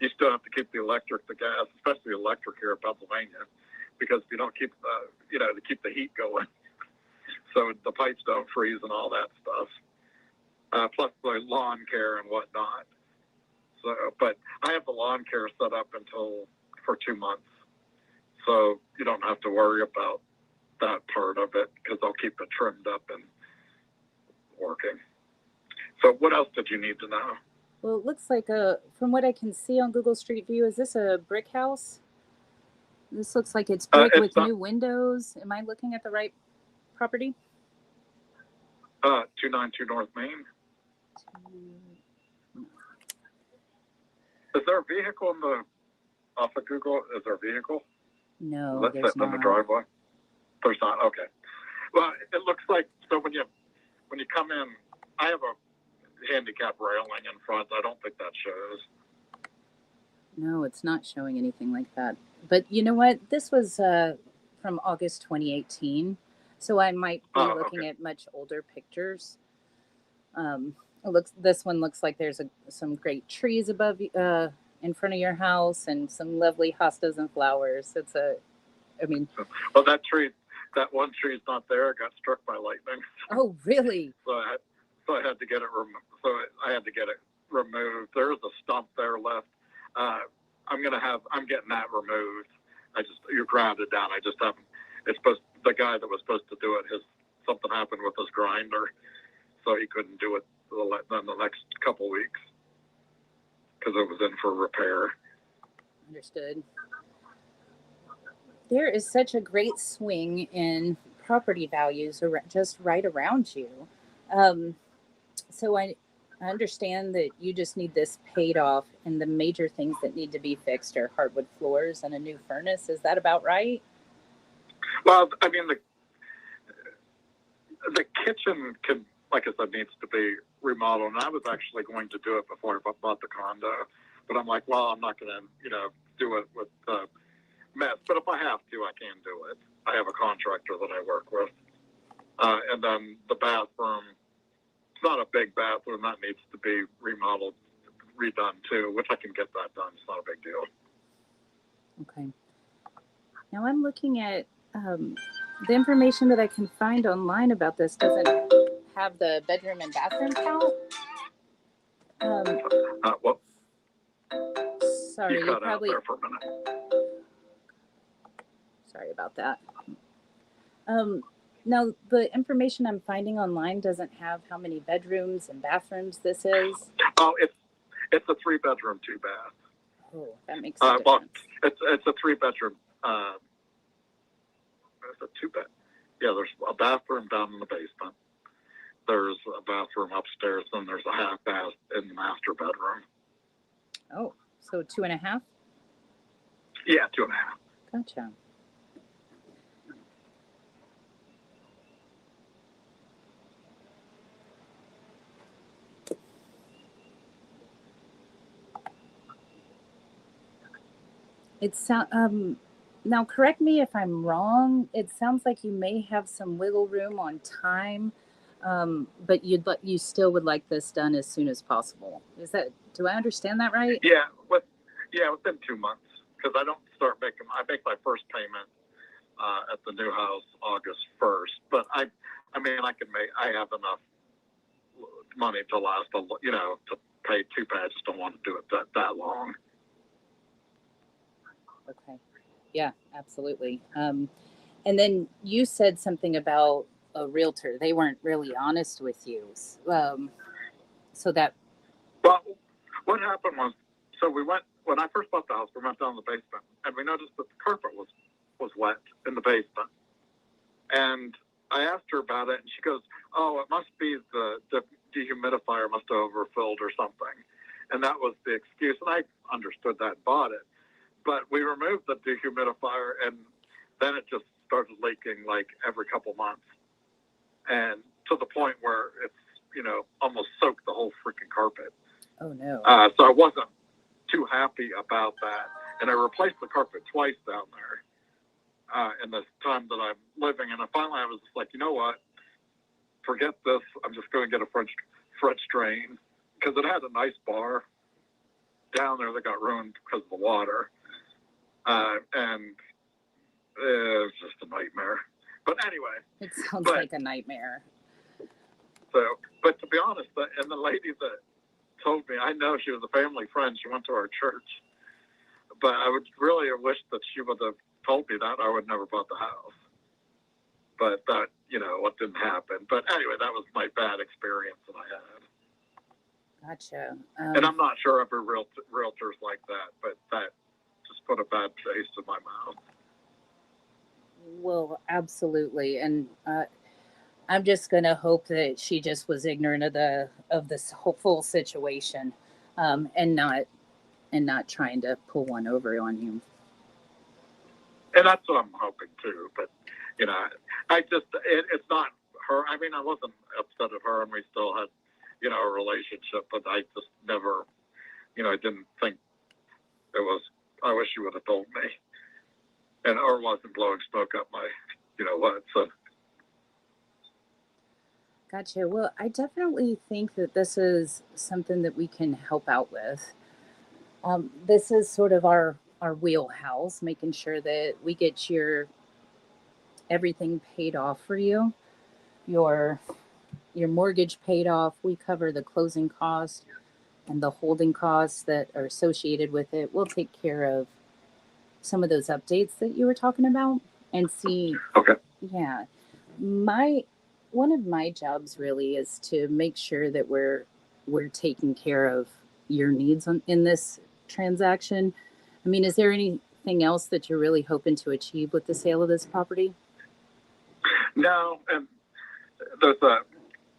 you still have to keep the electric, the gas, especially electric here in Pennsylvania, because if you don't keep to keep the heat going, so the pipes don't freeze and all that stuff. Plus the lawn care and whatnot. So, but I have the lawn care set up for 2 months, so you don't have to worry about that part of it because I'll keep it trimmed up and working. So, what else did you need to know? Well, it looks like from what I can see on Google Street View, is this a brick house? This looks like it's brick with new windows. Am I looking at the right property? 292 North Main. Is there a vehicle off of Google? Is there a vehicle? No, there's not. In the driveway? There's not. Okay. Well, it looks like, so when you come in, I have a handicap railing in front. I don't think that shows. No, it's not showing anything like that. But you know what? This was from August 2018, so I might be looking at much older pictures. This one looks like there's some great trees above in front of your house and some lovely hostas and flowers. Well, that one tree is not there. It got struck by lightning. Oh, really? So I had to get it removed. There is a stump there left. I'm getting that removed. You're grounded down. I just haven't. The guy that was supposed to do it, something happened with his grinder, so he couldn't do it in the next couple weeks because it was in for repair. Understood. There is such a great swing in property values just right around you. So I understand that you just need this paid off, and the major things that need to be fixed are hardwood floors and a new furnace. Is that about right? Well, I mean, the kitchen like I said, needs to be remodeled. And I was actually going to do it before I bought the condo, but I'm like, well, I'm not going to, do it with mess. But if I have to, I can do it. I have a contractor that I work with. And then the bathroom, it's not a big bathroom. That needs to be remodeled, redone too, which I can get that done. It's not a big deal. Okay. Now I'm looking at the information that I can find online about this doesn't have the bedroom and bathroom count. Well, sorry, you cut out there for a minute. Sorry about that. Now, the information I'm finding online doesn't have how many bedrooms and bathrooms this is. Oh, it's a 3-bedroom, 2-bath. Oh, that makes a difference. Well, it's a 3-bedroom. It's a 2-bed. Yeah, there's a bathroom down in the basement. There's a bathroom upstairs, and there's a half bath in the master bedroom. Oh, so 2.5? Yeah, 2.5. Gotcha. Now correct me if I'm wrong. It sounds like you may have some wiggle room on time, but you still would like this done as soon as possible. Do I understand that right? Yeah, within 2 months, because I make my first payment at the new house August 1st, but I have enough money to last, to pay 2 pay. I just don't want to do it that long. Okay. Yeah, absolutely. And then you said something about a realtor. They weren't really honest with you. So that. Well, what happened was, when I first bought the house, we went down the basement, and we noticed that the carpet was wet in the basement. And I asked her about it, and she goes, "Oh, it must be the dehumidifier must have overfilled or something." And that was the excuse. And I understood that and bought it. But we removed the dehumidifier, and then it just started leaking like every couple months. And to the point where it's, almost soaked the whole freaking carpet. Oh, no. So I wasn't too happy about that. And I replaced the carpet twice down there in the time that I'm living. And finally I was just like, you know what? Forget this. I'm just going to get a French drain, because it had a nice bar down there that got ruined because of the water. And it was just a nightmare. But anyway. It sounds like a nightmare. So, but to be honest, and the lady that told me, I know she was a family friend. She went to our church. But I would really have wished that she would have told me that. I would never bought the house. But that, what didn't happen. But anyway, that was my bad experience that I had. Gotcha. And I'm not sure every realtor's like that, but that just put a bad taste in my mouth. Well, absolutely. And I'm just going to hope that she just was ignorant of this whole full situation, and not trying to pull one over on you. And that's what I'm hoping too. But, it's not her. I mean, I wasn't upset at her, and we still had, a relationship, but I just never, I didn't think it was, I wish she would have told me, or wasn't blowing smoke up my, so. Gotcha. Well, I definitely think that this is something that we can help out with. This is sort of our wheelhouse, making sure that we get everything paid off for you, your mortgage paid off. We cover the closing costs and the holding costs that are associated with it. We'll take care of some of those updates that you were talking about and see. Okay. Yeah. One of my jobs really is to make sure that we're taking care of your needs in this transaction. I mean, is there anything else that you're really hoping to achieve with the sale of this property? No, and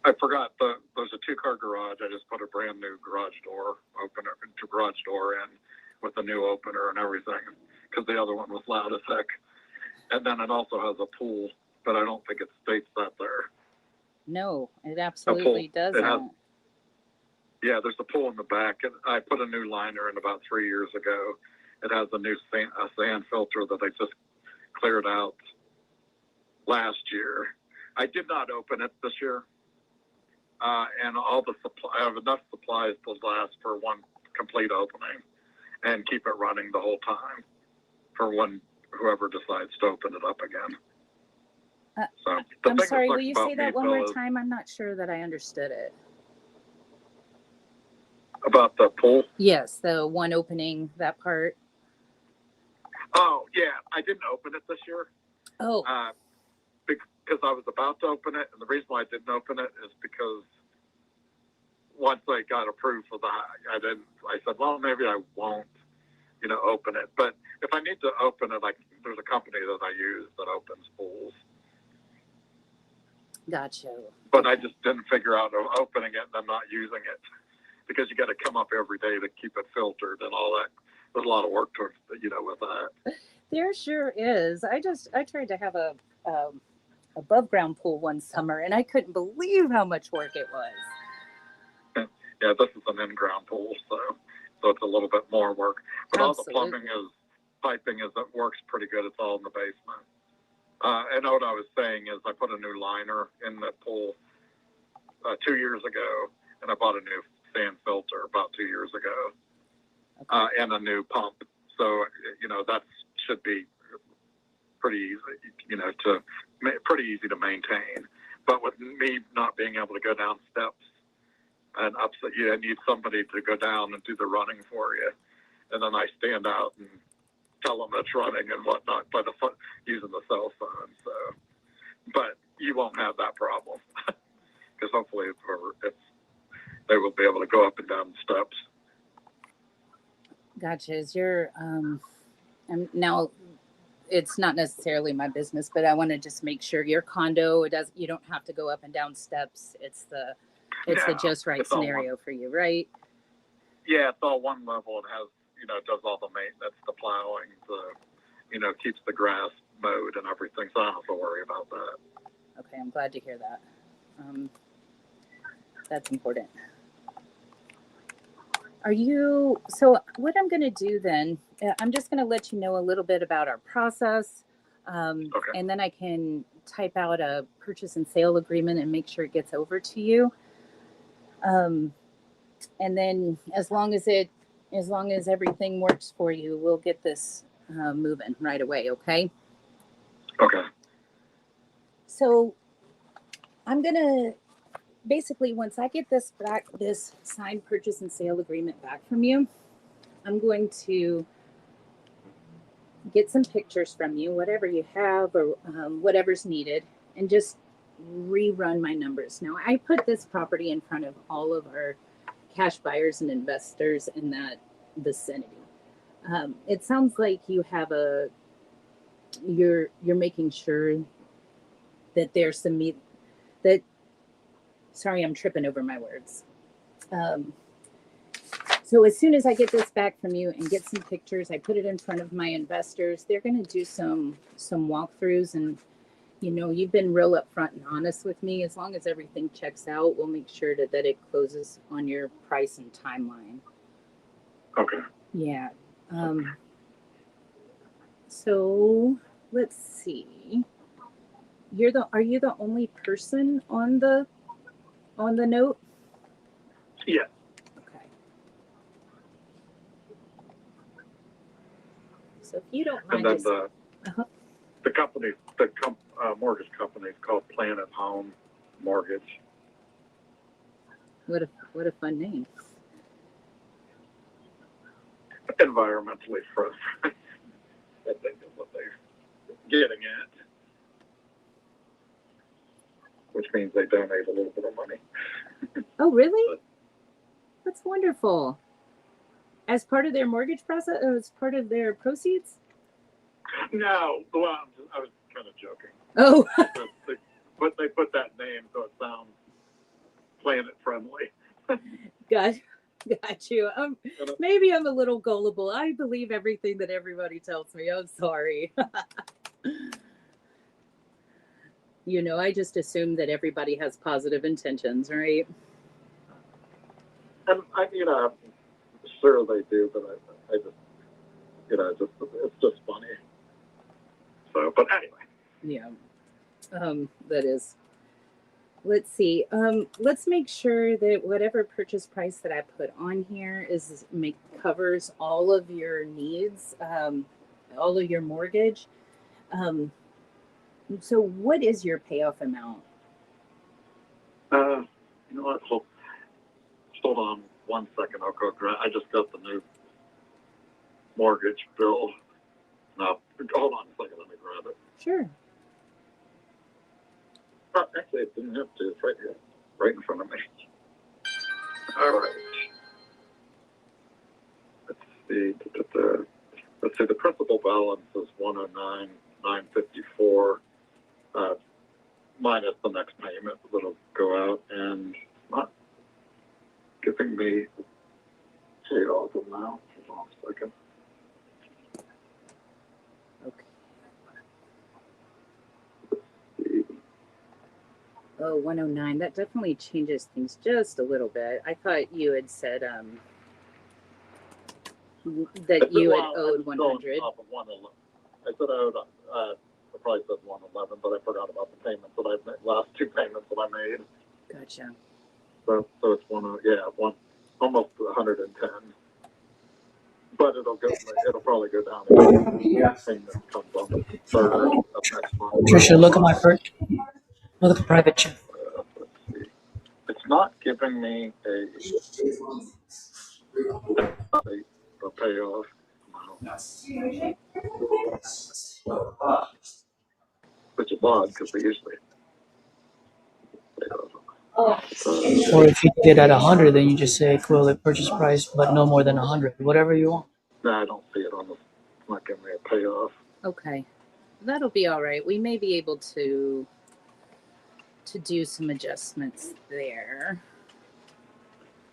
I forgot, there's a 2-car garage. I just put a brand new garage door in with a new opener and everything, because the other one was loud as heck. And then it also has a pool, but I don't think it states that there. No, it absolutely doesn't. There's a pool in the back, and I put a new liner in about 3 years ago. It has a new sand filter that I just cleared out last year. I did not open it this year, and I have enough supplies to last for one complete opening and keep it running the whole time for when whoever decides to open it up again. I'm sorry, will you say that one more time? I'm not sure that I understood it. About the pool? Yes, the one opening, that part. Oh, yeah. I didn't open it this year. Oh. Because I was about to open it, and the reason why I didn't open it is because once I got approved for I said, well, maybe I won't, open it. But if I need to open it, there's a company that I use that opens pools. Gotcha. But I just didn't figure out opening it and I'm not using it, because you got to come up every day to keep it filtered and all that. There's a lot of work to, with that. There sure is. I tried to have a above ground pool one summer, and I couldn't believe how much work it was. Yeah, this is an in-ground pool, so it's a little bit more work. But Absolutely. All the plumbing piping is it works pretty good. It's all in the basement. And what I was saying is I put a new liner in the pool 2 years ago, and I bought a new sand filter about 2 years ago, and a new pump. So, that should be pretty easy, pretty easy to maintain. But with me not being able to go down steps and up, you need somebody to go down and do the running for you. And then I stand out and tell them it's running and whatnot using the cell phone. So, but you won't have that problem because hopefully they will be able to go up and down the steps. Gotcha. Is your now it's not necessarily my business, but I want to just make sure your condo you don't have to go up and down steps. It's the just right scenario for you, right? Yeah, it's all one level. It has, it does all the maintenance, the plowing, keeps the grass mowed and everything. So I don't have to worry about that. Okay, I'm glad to hear that. That's important. So what I'm going to do then, I'm just going to let you know a little bit about our process. And then I can type out a purchase and sale agreement and make sure it gets over to you. And then as long as everything works for you, we'll get this moving right away. Okay. Okay. So I'm going to basically, once I get this signed purchase and sale agreement back from you, I'm going to get some pictures from you, whatever you have or whatever's needed, and just rerun my numbers. Now, I put this property in front of all of our cash buyers and investors in that vicinity. It sounds like you have you're making sure that there's sorry, I'm tripping over my words. So as soon as I get this back from you and get some pictures, I put it in front of my investors. They're going to do some walkthroughs, and you've been real upfront and honest with me. As long as everything checks out, we'll make sure that it closes on your price and timeline. Okay. Yeah. So let's see. Are you the only person on the note? Yeah. Okay. So if you don't mind, and then the company, mortgage company is called Planet Home Mortgage. What a fun name. Environmentally friendly. I think is what they're getting at. Which means they donate a little bit of money. Oh, really? That's wonderful. As part of their mortgage process, or as part of their proceeds? No, well, I was kind of joking. Oh. But they put that name so it sounds planet friendly. Got you. Maybe I'm a little gullible. I believe everything that everybody tells me. I'm sorry. I just assume that everybody has positive intentions, right? And I'm sure they do, but I just, it's just funny. So, but anyway. Yeah. That is. Let's see. Let's make sure that whatever purchase price that I put on here covers all of your needs, all of your mortgage. So what is your payoff amount? You know what? Hold on 1 second. I'll go grab. I just got the new mortgage bill. No, hold on a second. Let me grab it. Sure. Oh, actually, it didn't have to. It's right here, right in front of me. All right. Let's see. The principal balance is $109,954. Minus the next payment that'll go out, and not giving me pay off of now. Hold on a second. Okay. Oh, 109. That definitely changes things just a little bit. I thought you had said that you had owed 100. I said I owed, the price said 111, but I forgot about the payments that I made, last two payments that I made. Gotcha. So it's almost 110. But it'll probably go down again. Payment comes on the 3rd of next month. Trisha, look at my first. Look at the private chat. Let's see. It's not giving me a payoff. Which is odd because they usually pay off. Or if you did at 100, then you just say equivalent purchase price, but no more than 100. Whatever you want. No, I don't see it on the. It's not giving me a payoff. Okay, that'll be all right. We may be able to do some adjustments there.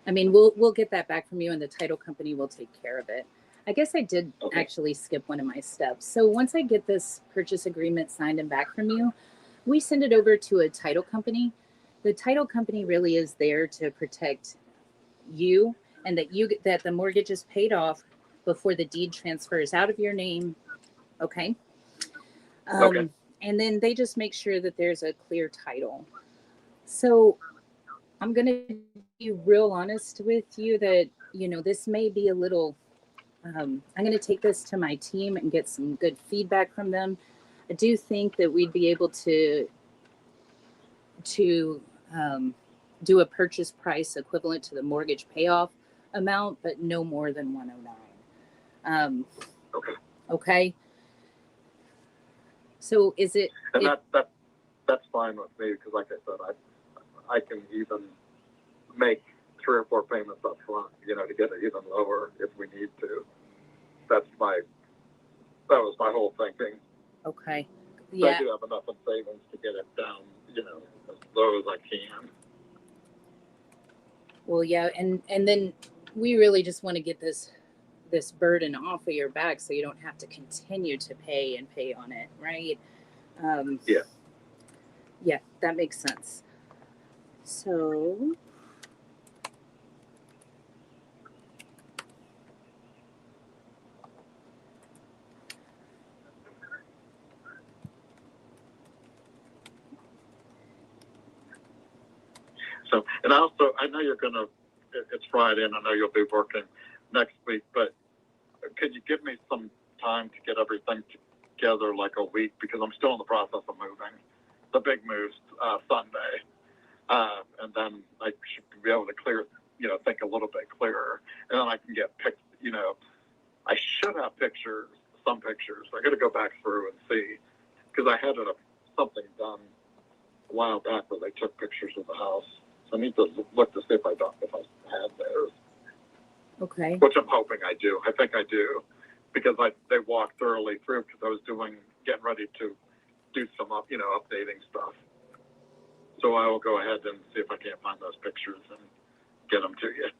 I mean, we'll get that back from you, and the title company will take care of it. I guess I did actually skip one of my steps. So once I get this purchase agreement signed and back from you, we send it over to a title company. The title company really is there to protect you, and that the mortgage is paid off before the deed transfers out of your name. Okay. And then they just make sure that there's a clear title. So I'm going to be real honest with you that, this may be a little, I'm going to take this to my team and get some good feedback from them. I do think that we'd be able to do a purchase price equivalent to the mortgage payoff amount, but no more than 109. Okay. So is it? And that's fine with me because, like I said, I can even make 3 or 4 payments up front, to get it even lower if we need to. That was my whole thinking. Okay. Yeah. I do have enough in savings to get it down, as low as I can. Well, yeah, and then we really just want to get this burden off of your back so you don't have to continue to pay on it, right? Yeah. Yeah, that makes sense. So and I know you're it's Friday and I know you'll be working next week, but could you give me some time to get everything together, like a week, because I'm still in the process of moving. The big move's Sunday. And then I should be able to think a little bit clearer. And then I can get I should have some pictures. I got to go back through and see, because I had something done a while back where they took pictures of the house. So I need to look to see if I had theirs. Okay. Which I'm hoping I do. I think I do, because they walked thoroughly through because I was getting ready to do some updating stuff. So I will go ahead and see if I can't find those pictures and get them to you.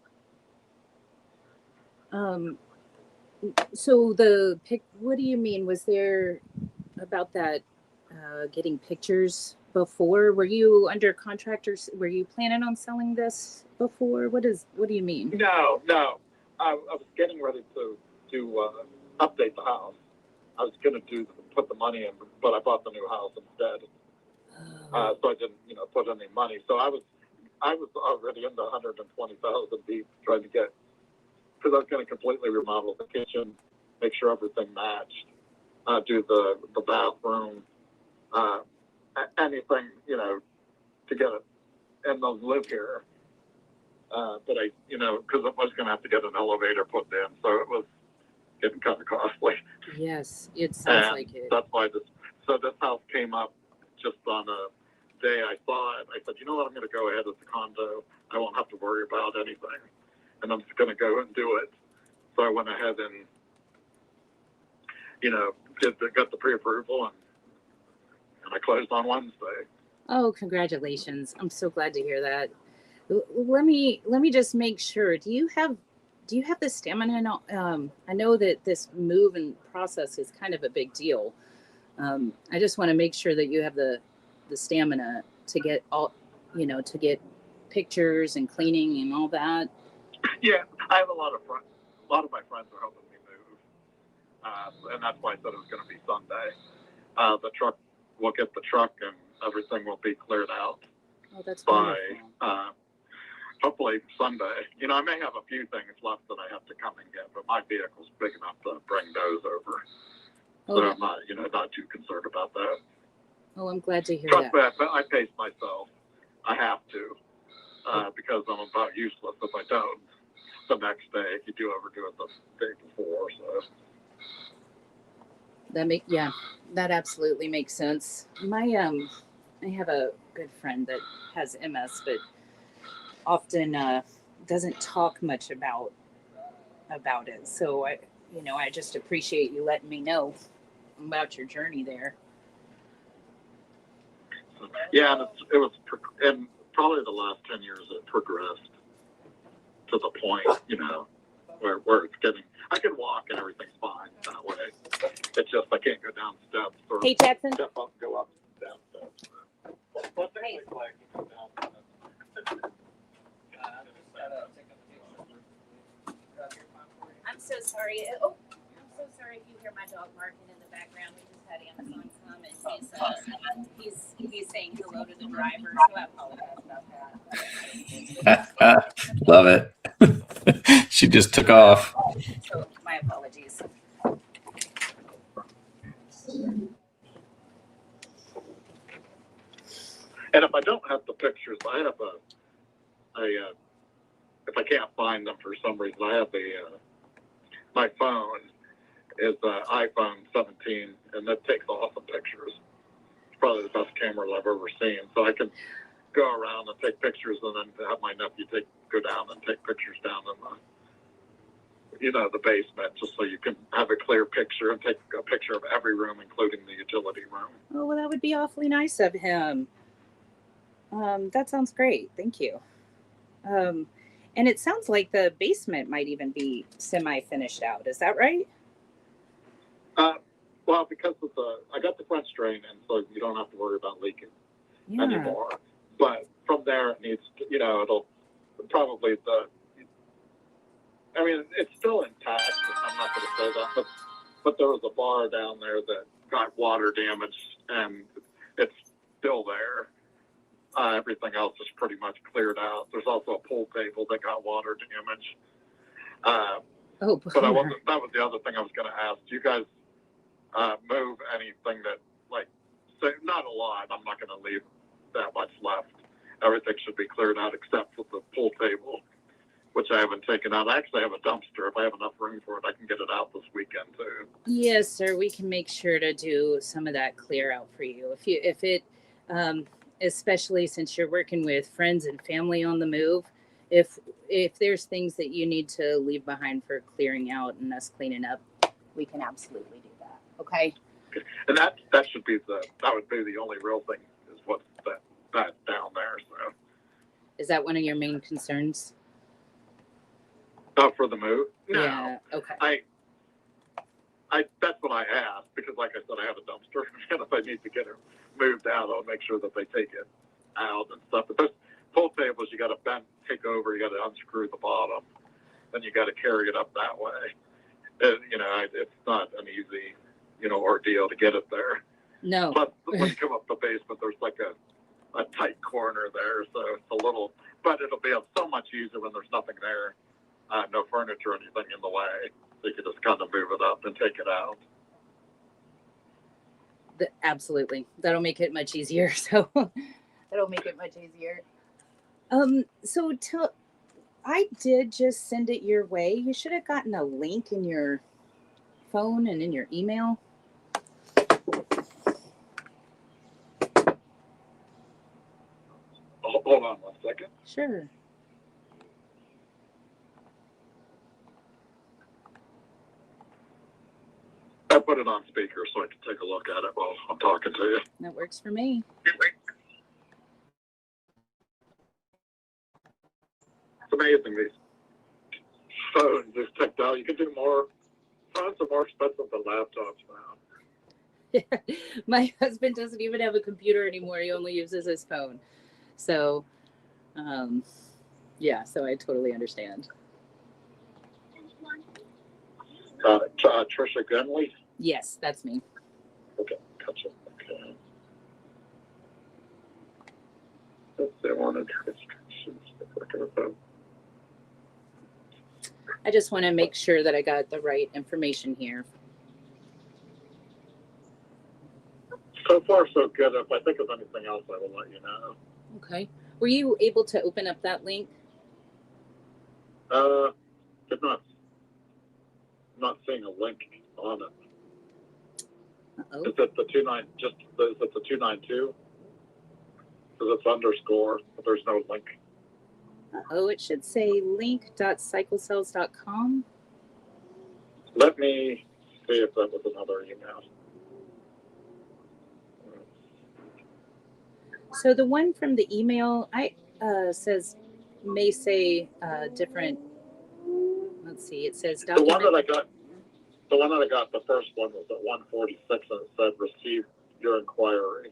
So what do you mean? Was there about that getting pictures before? Were you under contract, or were you planning on selling this before? What do you mean? No. I was getting ready to update the house. I was going to put the money in, but I bought the new house instead. So I didn't, put any money. So I was already in the 120,000 deep trying to get, because I was going to completely remodel the kitchen, make sure everything matched, do the bathroom, anything, to get it, and they'll live here. But because I was going to have to get an elevator put in, so it was getting kind of costly. Yes, it sounds like it. That's why this house came up just on a day I saw it. I said, you know what, I'm going to go ahead as a condo. I won't have to worry about anything, and I'm just going to go and do it. So I went ahead and, got the pre-approval, and I closed on Wednesday. Oh, congratulations! I'm so glad to hear that. Let me just make sure. Do you have the stamina? I know that this move and process is kind of a big deal. I just want to make sure that you have the stamina to get to get pictures and cleaning and all that. Yeah, I have a lot of friends. lot of my friends are helping me move, and that's why I said it was going to be Sunday. The truck, we'll get the truck, and everything will be cleared out by hopefully Sunday. You know, I may have a few things left that I have to come and get, but my vehicle's big enough to bring those over. So I'm not, you know, not too concerned about that. Oh, I'm glad to hear Trust that. me, I pace myself. I have to, because I'm about useless if I don't the next day, if you do overdo it the day before. So that absolutely makes sense. I have a good friend that has MS, but often doesn't talk much about it. So I just appreciate you letting me know about your journey there. Yeah, and and probably the last 10 years it progressed to the point, you know, where it's getting, I can walk and everything's fine that way. It's just I can't go down steps or Hey, Jackson. step up, go up, down steps. Hey. I'm so sorry. Oh, I'm so sorry if you hear my dog barking in the background. We just had Amazon come and he's saying hello to the driver, so I apologize about that. Love it. She just took off. So my apologies. And if I don't have the pictures, I have if I can't find them for some reason, I have my phone is an iPhone 17, and that takes awesome pictures. It's probably the best camera I've ever seen. So I can go around and take pictures, and then have my nephew go down and take pictures down in the basement, just so you can have a clear picture and take a picture of every room, including the utility room. Oh, well, that would be awfully nice of him. That sounds great. Thank you. And it sounds like the basement might even be semi-finished out. Is that right? Well, because I got the French drain in, so you don't have to worry about leaking anymore. But from there, it needs to, it'll probably it's still intact. I'm not going to say that, but there was a bar down there that got water damage, and it's still there. Everything else is pretty much cleared out. There's also a pool table that got water damage. But that was the other thing I was going to ask. Do you guys move anything that, say, not a lot? I'm not going to leave that much left. Everything should be cleared out except for the pool table, which I haven't taken out. I actually have a dumpster. If I have enough room for it, I can get it out this weekend too. Yes, sir. We can make sure to do some of that clear out for you. If it especially since you're working with friends and family on the move, if there's things that you need to leave behind for clearing out and us cleaning up, we can absolutely do that. Okay. And that would be the only real thing is what's that down there. So is that one of your main concerns? For the move? No. Yeah. Okay. I that's what I asked, because like I said, I have a dumpster, and if I need to get it moved out, I'll make sure that they take it out and stuff. But those pool tables, you got to take over, you got to unscrew the bottom, then you got to carry it up that way. And, it's not an easy, ordeal to get it there. No. Plus, when you come up the basement, there's like a tight corner there, so it's a little, but it'll be so much easier when there's nothing there, no furniture or anything in the way. So you can just kind of move it up and take it out. Absolutely. That'll make it much easier. So that'll make it much easier. So I did just send it your way. You should have gotten a link in your phone and in your email. Hold on 1 second. Sure. I put it on speaker so I can take a look at it while I'm talking to you. That works for me. It's amazing, these phones, this technology. You can do more. Phones are more expensive than laptops now. My husband doesn't even have a computer anymore. He only uses his phone. So, so I totally understand. Trisha Gunley. Yes, that's me. Okay, gotcha. Okay. That's the one of restrictions. I just want to make sure that I got the right information here. So far, so good. If I think of anything else, I will let you know. Okay. Were you able to open up that link? Did not seeing a link on it. Uh-oh. Is it the 29? Is it the 292? Because it's underscore, but there's no link. Oh, it should say link.cyclecells.com. Let me see if that was another email. So the one from the email, says may say different. Let's see. It says The one document. that I got, the first one was at 146, and it said receive your inquiry.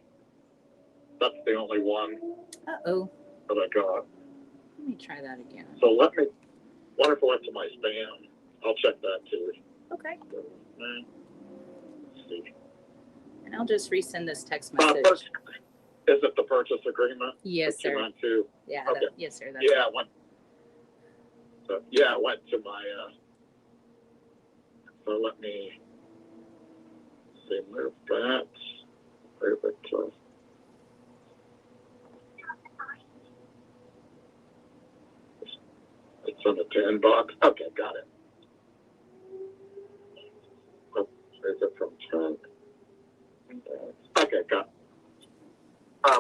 That's the only one Uh-oh. that I got. Let me try that again. So wonder if it went to my spam. I'll check that too. Okay. Let's see. And I'll just resend this text message. Is it the purchase agreement? Yes, sir. 292? Yeah. Okay. Yes, sir. That's Yeah, it went. So, yeah, it went to my. So let me see. Move that. Move it to. It's on the 10 box. Okay, got it. Oh, is it from 10? Okay, got it.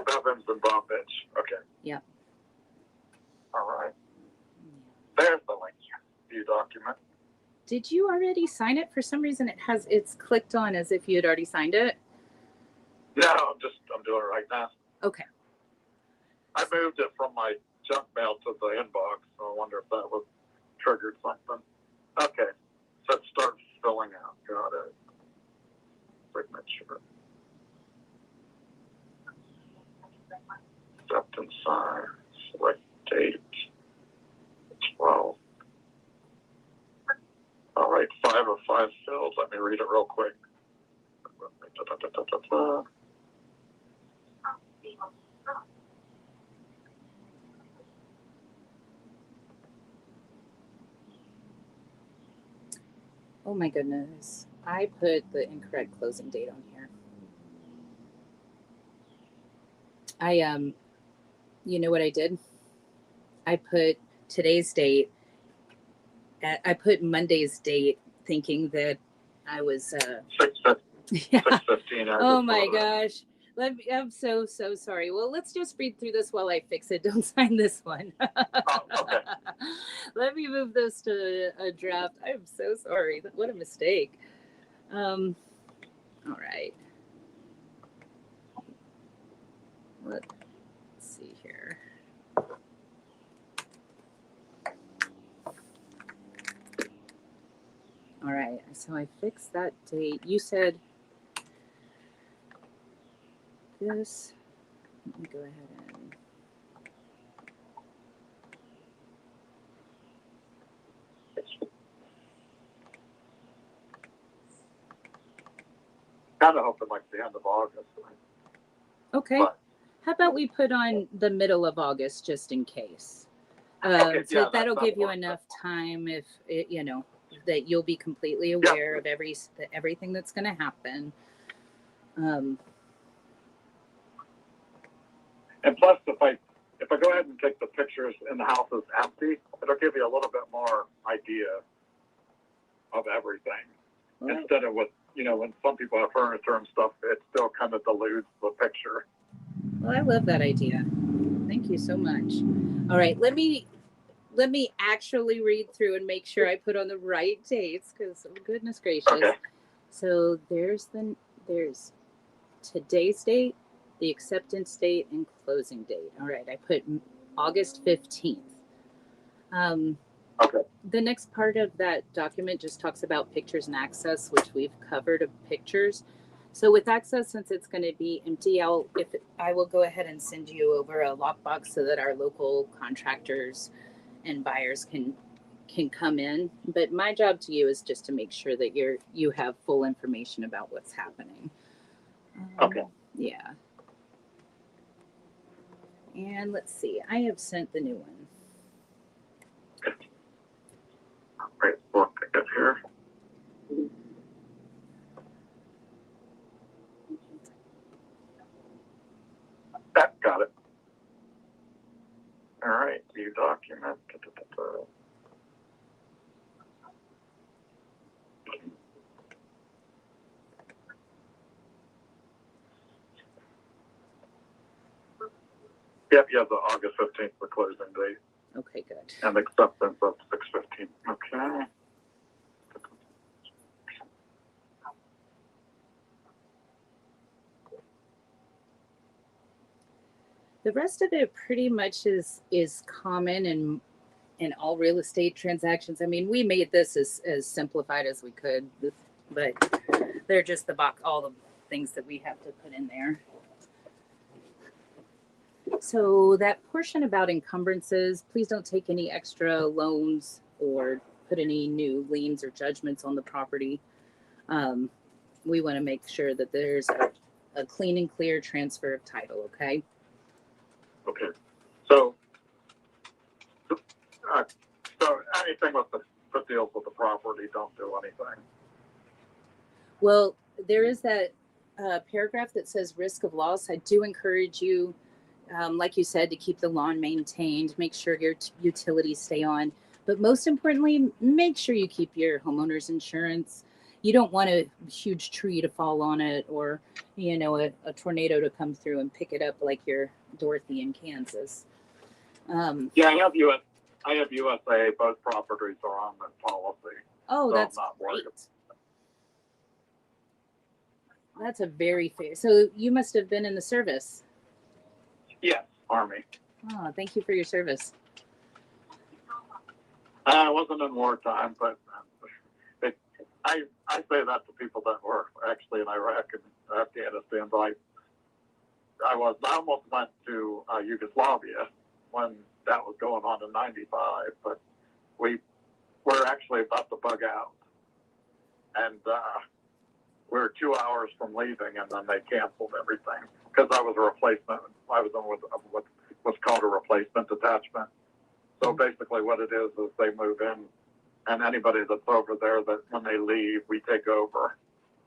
Bevins and Bombich. Okay. Yep. All right. There's the link. View document. Did you already sign it? For some reason, it's clicked on as if you had already signed it. No, I'm doing it right now. Okay. I moved it from my junk mail to the inbox, so I wonder if that was triggered something. Okay, so it starts filling out. Got it. Signature. Accept and sign. Select date. 12. All right, 5 of 5 filled. Let me read it real quick. Oh my goodness. I put the incorrect closing date on here. You know what I did? I put today's date. I put Monday's date thinking that I was 6:15. Oh my gosh. I'm so sorry. Well, let's just read through this while I fix it. Don't sign this one. Okay. Let me move this to a draft. I'm so sorry. What a mistake. All right. Let's see here. All right. So I fixed that date. You said this. Let me go ahead and. Kind of hoping like the end of August. Okay. But, how about we put on the middle of August just in case? Okay, So yeah, that'll give you work. enough time if it, that you'll be completely aware of everything that's going to happen. And plus, if I go ahead and take the pictures and the house is empty, it'll give you a little bit more idea of everything. Well, Instead of with, when some people have furniture and stuff, it still kind of dilutes the picture. well, I love that idea. Thank you so much. All right, let me actually read through and make sure I put on the right dates because goodness gracious. Okay. So there's today's date, the acceptance date, and closing date. All right, I put August 15th. Okay. The next part of that document just talks about pictures and access, which we've covered of pictures. So with access, since it's going to be empty, I will go ahead and send you over a lockbox so that our local contractors and buyers can can come in, but my job to you is just to make sure that you have full information about what's happening. Okay. Yeah. And let's see, I have sent the new one. Great. We'll pick it here. Got it. All right. View document. Yep, you have the August 15th, the closing date. Okay, good. And acceptance of 6/15. Okay. The rest of it pretty much is common in all real estate transactions. I mean, we made this as simplified as we could, but they're just all the things that we have to put in there. So that portion about encumbrances, please don't take any extra loans or put any new liens or judgments on the property. We want to make sure that there's a clean and clear transfer of title, okay? Okay. So anything with the deals with the property, don't do anything. Well, there is that paragraph that says risk of loss. I do encourage you, like you said, to keep the lawn maintained, make sure your utilities stay on. But most importantly, make sure you keep your homeowner's insurance. You don't want a huge tree to fall on it or, a tornado to come through and pick it up like you're Dorothy in Kansas. Yeah, I have USA. Both properties are on that policy. Oh, so that's great. That's a very fair. So you must have been in the service. Yes, Army. Oh, thank you for your service. I wasn't in wartime, but I say that to people that were actually in Iraq and Afghanistan. But I almost went to Yugoslavia when that was going on in '95, but we were actually about to bug out, and we were 2 hours from leaving, and then they canceled everything because I was a replacement. I was on what's called a replacement detachment. So basically, what it is they move in, and anybody that's over there, that when they leave, we take over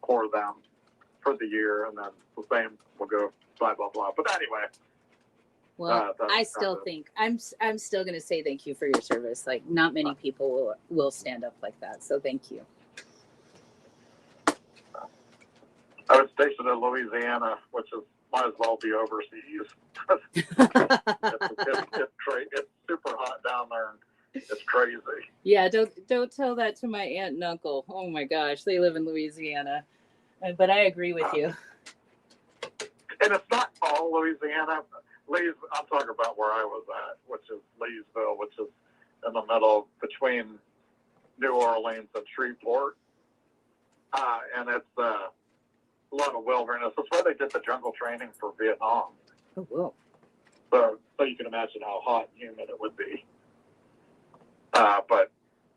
for them for the year, and then the same will go blah blah blah. But anyway. Well, I still think I'm still going to say thank you for your service. Like, not many people will stand up like that. So thank you. I was stationed in Louisiana, which might as well be overseas. It's super hot down there. And it's crazy. Yeah, don't tell that to my aunt and uncle. Oh my gosh, they live in Louisiana. But I agree with you. And it's not all Louisiana. I'm talking about where I was at, which is Leesville, which is in the middle between New Orleans and Shreveport. And it's a lot of wilderness. That's where they did the jungle training for Vietnam. Oh, whoa. So you can imagine how hot and humid it would be. But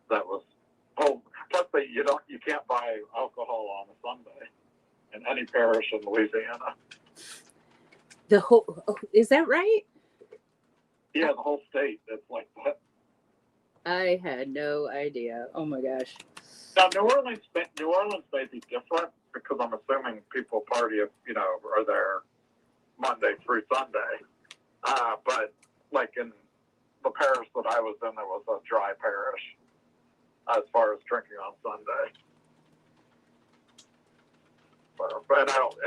that was, plus you can't buy alcohol on a Sunday in any parish in Louisiana. Is that right? Yeah, the whole state. It's like that. I had no idea. Oh my gosh. Now New Orleans may be different because I'm assuming people party, are there Monday through Sunday. But like in the parish that I was in, there was a dry parish as far as drinking on Sunday.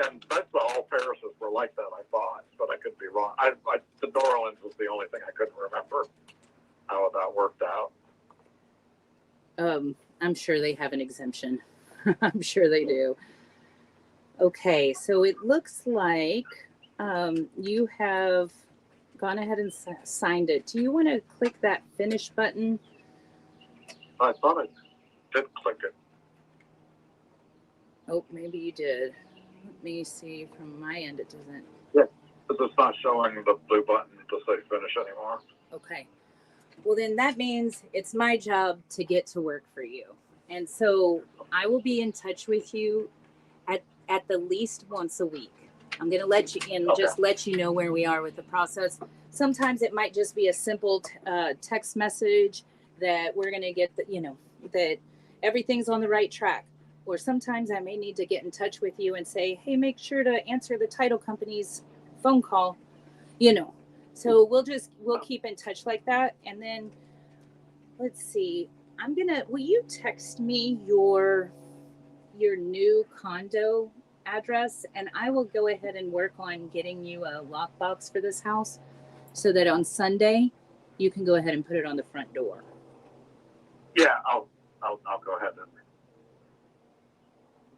And that's all parishes were like that, I thought, but I could be wrong. The New Orleans was the only thing I couldn't remember how that worked out. I'm sure they have an exemption. I'm sure they do. Okay, so it looks like you have gone ahead and signed it. Do you want to click that finish button? I thought I did click it. Oh, maybe you did. Let me see. From my end, it doesn't. Yeah, it's not showing the blue button to say finish anymore. Okay. Well, then that means it's my job to get to work for you. And so I will be in touch with you at the least once a week. I'm going to let you in, just let you know where we are with the process. Sometimes it might just be a simple text message that we're going to get, that everything's on the right track. Or sometimes I may need to get in touch with you and say, hey, make sure to answer the title company's phone call, So we'll keep in touch like that. And then let's see, will you text me your new condo address, and I will go ahead and work on getting you a lockbox for this house so that on Sunday you can go ahead and put it on the front door. Yeah, I'll go ahead and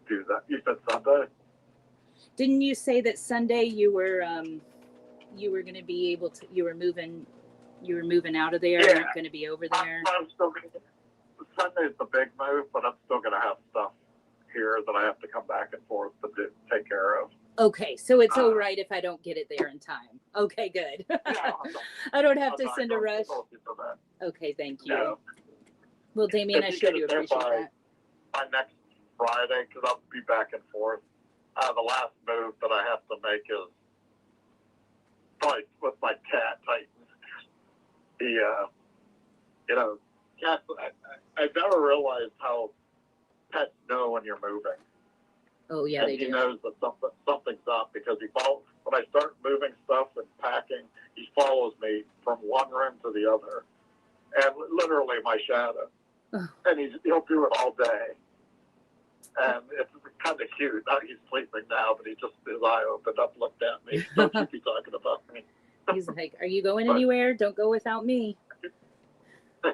do that. You said Sunday? Didn't you say that Sunday you were going to be able to, you were moving out of there? Yeah. You're going to be over there? I'm still going to, Sunday's the big move, but I'm still going to have stuff here that I have to come back and forth to take care of. Okay, so it's all right if I don't get it there in time. Okay, good. I don't have to send a rush. Okay, thank you. Yeah. Well, Damien, I sure do appreciate that. By next Friday, because I'll be back and forth. The last move that I have to make is like with my cat Titan. He, cats. I've never realized how pets know when you're moving. Oh yeah, and they do. He knows that something's up because he follows. When I start moving stuff and packing, he follows me from one room to the other, and literally my shadow. And he'll do it all day. And it's kind of cute. Now he's sleeping now, but his eye opened up, looked at me. Don't you be talking about me. He's like, are you going anywhere? Don't go without me. Yeah.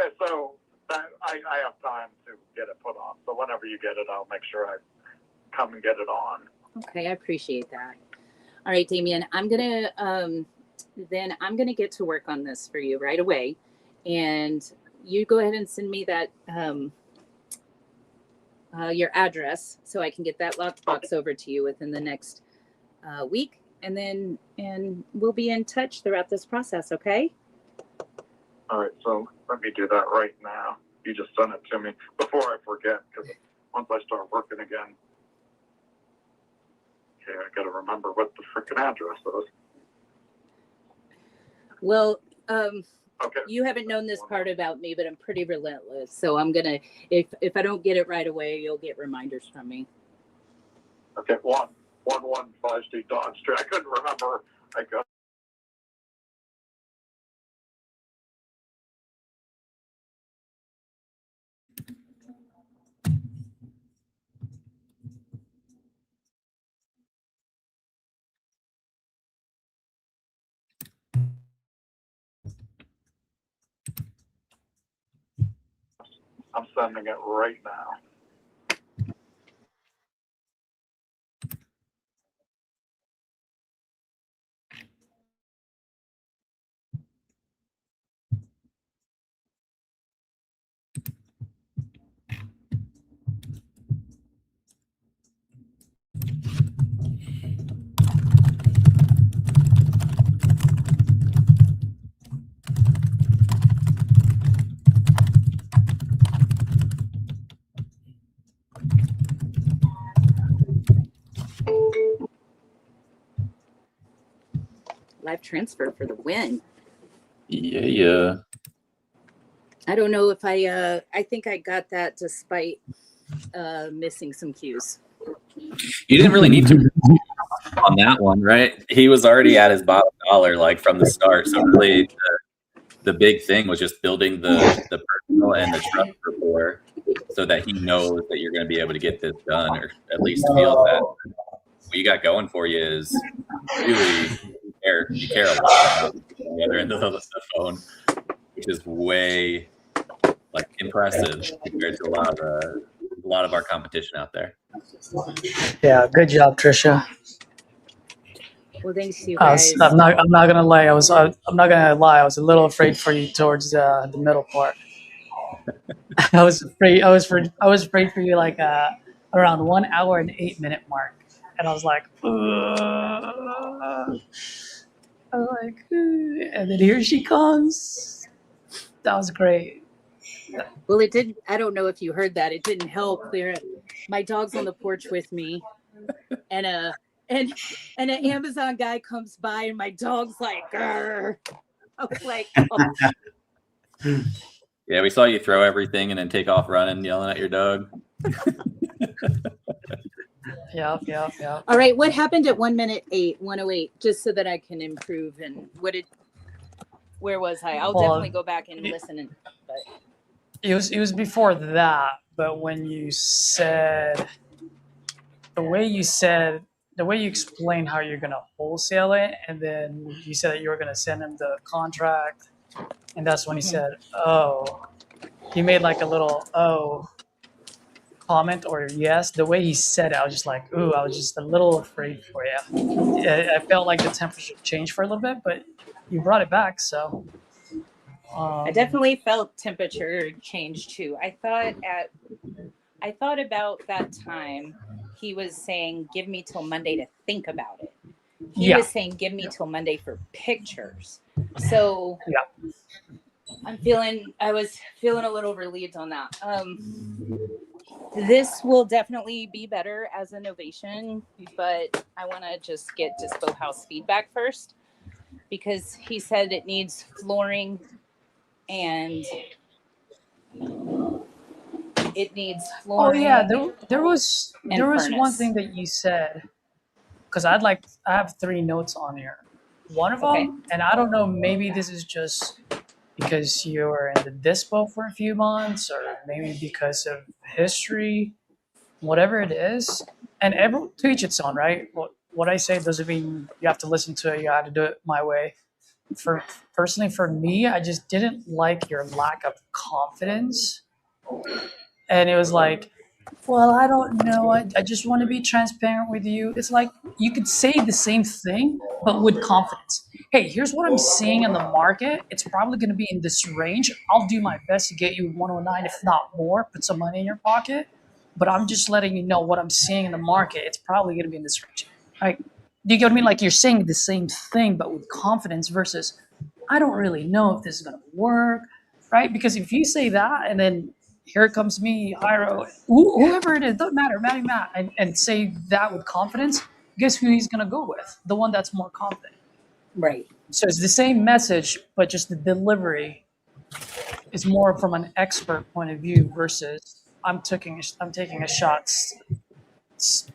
And so I have time to get it put on. So whenever you get it, I'll make sure I come and get it on. Okay, I appreciate that. All right, Damien, I'm gonna get to work on this for you right away, and you go ahead and send me that your address so I can get that lockbox over to you within the next week, and we'll be in touch throughout this process. Okay? All right, so let me do that right now. You just send it to me before I forget, because once I start working again, okay, I got to remember what the freaking address is. Well, okay. You haven't known this part about me, but I'm pretty relentless. So I'm gonna, if I don't get it right away, you'll get reminders from me. Okay, 115 Dodge Street. I couldn't remember. I got. I'm sending it right now. Live transfer for the win. Yeah. I don't know if I think I got that despite missing some cues. You didn't really need to on that one, right? He was already at his bottom dollar like from the start. So really the big thing was just building the personal and the trust rapport so that he knows that you're going to be able to get this done, or at least feel that what you got going for you is really you care a lot about the other end of the phone, which is way like impressive compared to a lot of our competition out there. Yeah, good job, Trisha. Well, thanks you guys. I'm not gonna lie. I'm not gonna lie. I was a little afraid for you towards the middle part. I was afraid for you like around 1 hour and 8 minute mark, and I was like, I was like, "Ooh," and then here she comes. That was great. Well, it didn't. I don't know if you heard that. It didn't help. My dog's on the porch with me, and an Amazon guy comes by, and my dog's like, "Grr." I was like, oh. Yeah, we saw you throw everything and then take off running, yelling at your dog. Yeah. All right, what happened at 1:08, just so that I can improve? And where was I? I'll definitely go back and listen. But it was before that. But when you said the way you explained how you're gonna wholesale it, and then you said that you were gonna send him the contract, and that's when he said, "Oh," he made like a little comment or yes. The way he said it, I was just like, "Ooh," I was just a little afraid for you. I felt like the temperature changed for a little bit, but you brought it back, so. I definitely felt temperature change too. I thought about that time. He was saying, "Give me till Monday to think about it." He was saying, "Give me till Monday for pictures." So I was feeling a little relieved on that. This will definitely be better as an ovation, but I want to just get Dispo House feedback first, because he said it needs flooring and it needs flooring. Oh yeah, there was furnace. one thing that you said, because I have 3 notes on here. One of them, and I don't know, maybe this is just because you were in the dispo for a few months, or maybe because of history, whatever it is. And to each its own, right? What I say doesn't mean you have to listen to it. You have to do it my way. Personally, for me, I just didn't like your lack of confidence. And it was like, well, I don't know. I just want to be transparent with you. It's like you could say the same thing, but with confidence. Hey, here's what I'm seeing in the market. It's probably going to be in this range. I'll do my best to get you 109, if not more. Put some money in your pocket. But I'm just letting you know what I'm seeing in the market. It's probably going to be in this range. Right? Do you get what I mean? Like you're saying the same thing, but with confidence versus, I don't really know if this is going to work. Right? Because if you say that and then here comes me, Hiro, whoever it is, doesn't matter, Matt, and say that with confidence, guess who he's going to go with? The one that's more confident. Right. So it's the same message, but just the delivery is more from an expert point of view versus I'm taking a shot,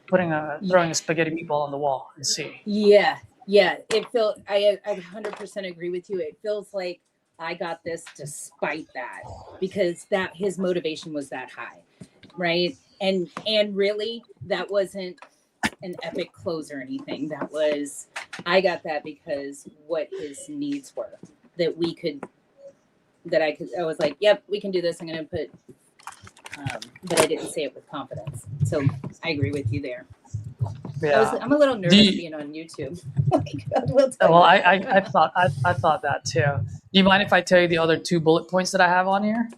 throwing a spaghetti meatball on the wall and see. Yeah. It feels. I 100% agree with you. It feels like I got this despite that, because his motivation was that high, right? And really, that wasn't an epic close or anything. I got that because what his needs were, I was like, yep, we can do this. I'm going to put, but I didn't say it with confidence. So I agree with you there. Yeah. I'm a little nervous being on YouTube. I thought that too. Do you mind if I tell you the other 2 bullet points that I have on here?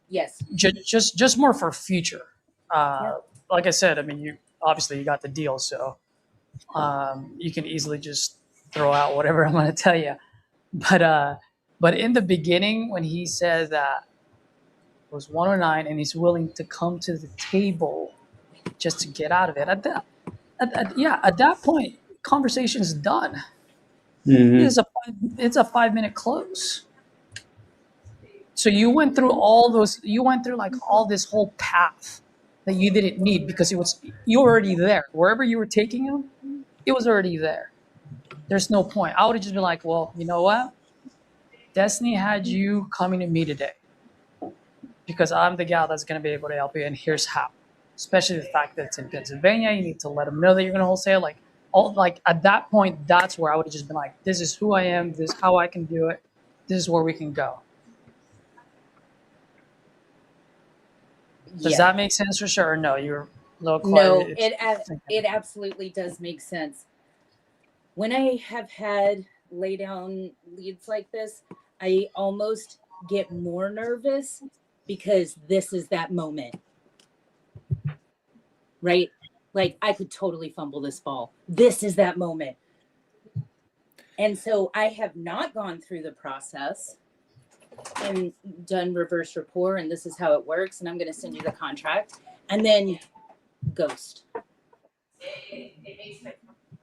Yes. Just more for future. Like I said, I mean, you got the deal, so you can easily just throw out whatever I'm going to tell you. But in the beginning, when he said that it was 109 and he's willing to come to the table just to get out of it, at that point, conversation's done. Mm-hmm. It's a 5-minute close. So you went through all this whole path that you didn't need because you were already there. Wherever you were taking him, it was already there. There's no point. I would have just been like, well, you know what? Destiny had you coming to me today because I'm the gal that's going to be able to help you, and here's how. Especially the fact that it's in Pennsylvania, you need to let them know that you're going to wholesale. Like at that point, that's where I would have just been like, this is who I am. This is how I can do it. This is where we can go. Does that make sense for sure? Or no, you're a little quiet. No, it absolutely does make sense. When I have had lay down leads like this, I almost get more nervous because this is that moment. Right? Like I could totally fumble this ball. This is that moment. And so I have not gone through the process and done reverse rapport, and this is how it works, and I'm going to send you the contract, and then ghost.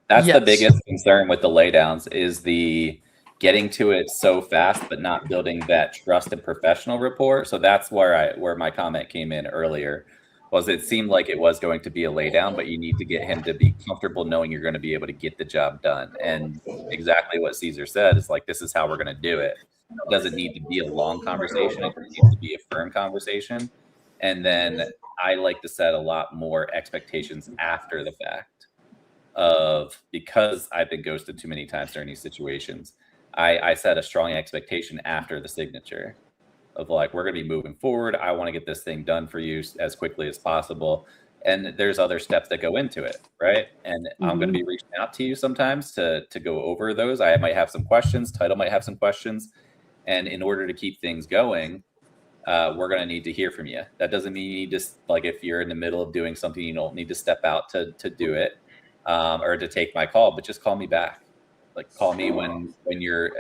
That's Yes. the biggest concern with the laydowns is the getting to it so fast, but not building that trust and professional rapport. So that's where my comment came in earlier, was it seemed like it was going to be a laydown, but you need to get him to be comfortable knowing you're going to be able to get the job done. And exactly what Caesar said is like, this is how we're going to do it. It doesn't need to be a long conversation. It needs to be a firm conversation. And then I like to set a lot more expectations after the fact of, because I've been ghosted too many times during these situations. I set a strong expectation after the signature of like, we're going to be moving forward. I want to get this thing done for you as quickly as possible. And there's other steps that go into it, right? And I'm going to be reaching out to you sometimes to go over those. I might have some questions. Title might have some questions. And in order to keep things going, we're going to need to hear from you. That doesn't mean you need to, like, if you're in the middle of doing something, you don't need to step out to do it or to take my call, but just call me back. Like, call me when you're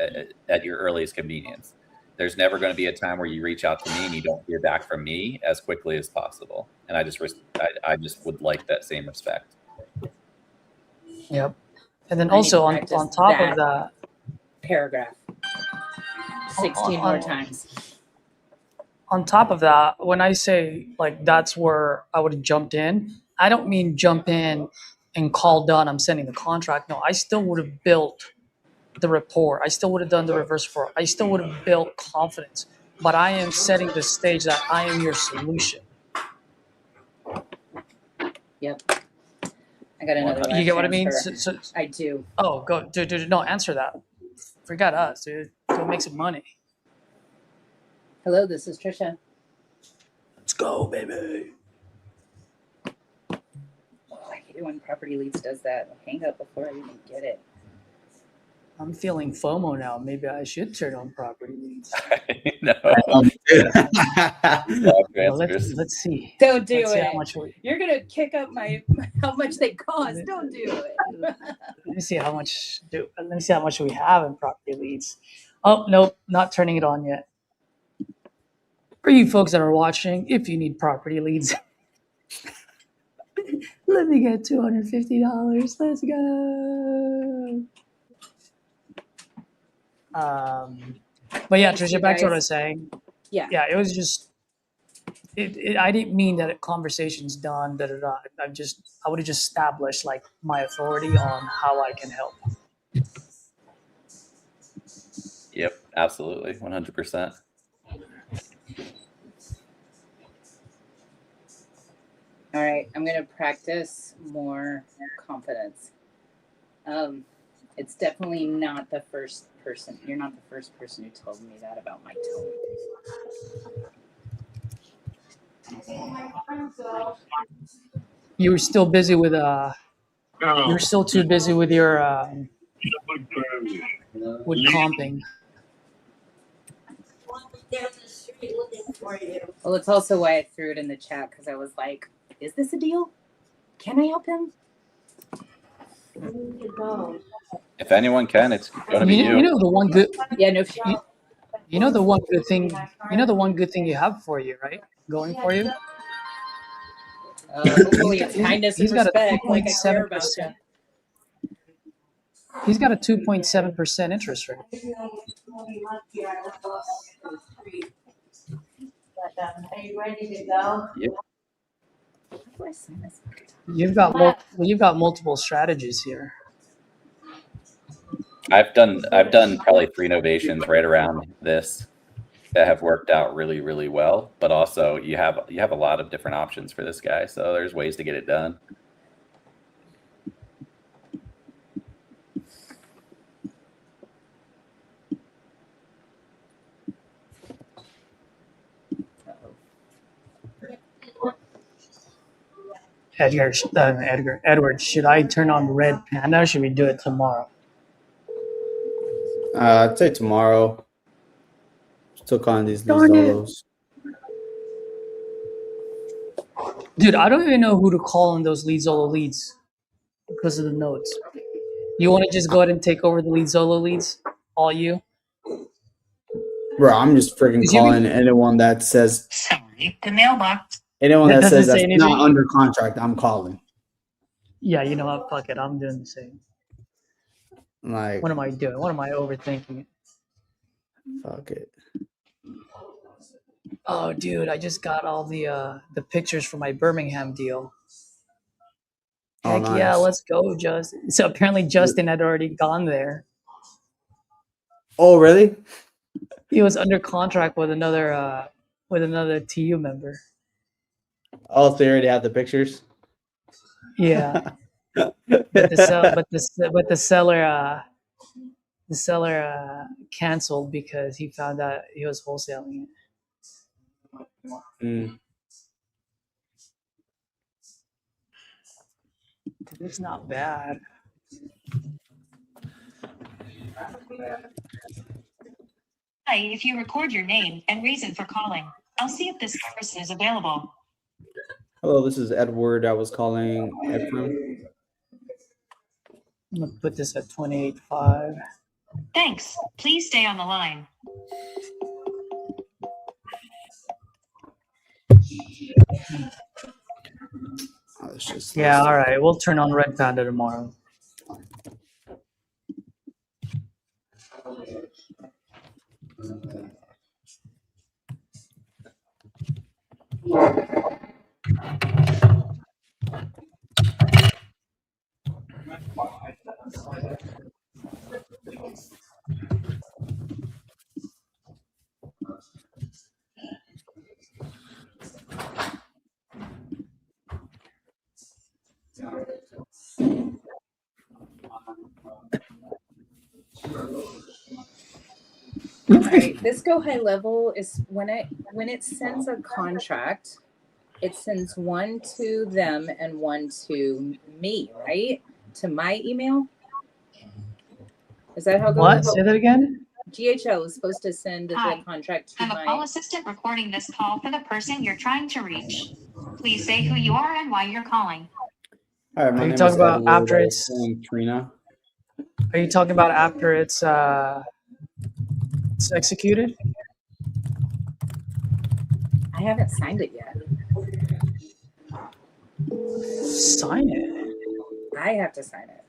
at your earliest convenience. There's never going to be a time where you reach out to me and you don't hear back from me as quickly as possible. And I just would like that same respect. Yep. And then also on top of that paragraph 16 more times. On top of that, when I say like that's where I would have jumped in, I don't mean jump in and call done, I'm sending the contract. No, I still would have built the rapport. I still would have done the reverse rapport. I still would have built confidence. But I am setting the stage that I am your solution. Yep. I got another one. You get what I mean? I do. Oh, go, dude, no, answer that. Forget us, dude. Go make some money. Hello, this is Trisha. Let's go, baby. I hate it when Property Leads does that. I'll hang up before I even get it. I'm feeling FOMO now. Maybe I should turn on Property Leads. No. Well, let's see. Don't do Let's see how it. much You're gonna kick up how much they cost. Don't do it. Let me see how much. Let me see how much we have in Property Leads. Oh nope, not turning it on yet. For you folks that are watching, if you need Property Leads, let me get $250. Let's go. But yeah, Trisha, back to what I was saying. Yeah, it was just. I didn't mean that conversation's done. I would have just established like my authority on how I can help. Yep, absolutely, 100%. All right, I'm going to practice more confidence. It's definitely not the first person. You're not the first person who told me that about my tone. You were still busy with you're still too busy with your with comping. Well, it's also why I threw it in the chat, because I was like, is this a deal? Can I help him? If anyone can, it's gonna be you. You know the one good. Yeah, no. You know the one good thing. You know the one good thing you have for you, right? Going for you. Hopefully, it's kindness and respect. Like I care about you. He's got a 2.7% interest rate. Are you ready to go? Yep. You've got multiple strategies here. I've done probably 3 novations right around this that have worked out really, really well. But also you have a lot of different options for this guy, so there's ways to get it done. Edward, should I turn on Red Panda or should we do it tomorrow? I'd say tomorrow. Still calling these solos. Dude, I don't even know who to call on those leads, all the leads, because of the notes. You want to just go ahead and take over the lead solo leads? All you? Bro, I'm just freaking 'Cause you calling anyone that says Sorry, the mailbox. anyone That that doesn't says say that's not anything? under contract. I'm calling. Yeah, you know what? Fuck it. I'm doing the same. Like, What am I doing? What am I overthinking it? fuck it. Oh, dude, I just got all the pictures for my Birmingham deal. Oh, Heck yeah, nice. let's go, Justin. So apparently Justin had already gone there. Oh, really? He was under contract with another TU member. Oh, so you already have the pictures? Yeah. But the seller canceled because he found out he was wholesaling it. Mm. It's not bad. Hi, if you record your name and reason for calling, I'll see if this person is available. Hello, this is Edward. I was calling Ephraim. I'm gonna put this at 28.5. Thanks. Please stay on the line. Oh, it's just Yeah, all right. We'll turn on Red Panda tomorrow. All right, this go high level is when it sends a contract, it sends one to them and one to me, right? To my email. Is that how it goes? What? Say that again? GHL is supposed to send Hi. the contract to I'm a call assistant recording this call for the person you're trying to reach. Please say who you are and why you're calling. All right, my Are you name talking is about Edward. after I was it's? calling Trina. Are you talking about after it's executed? I haven't signed it yet. Sign it. I have to sign it.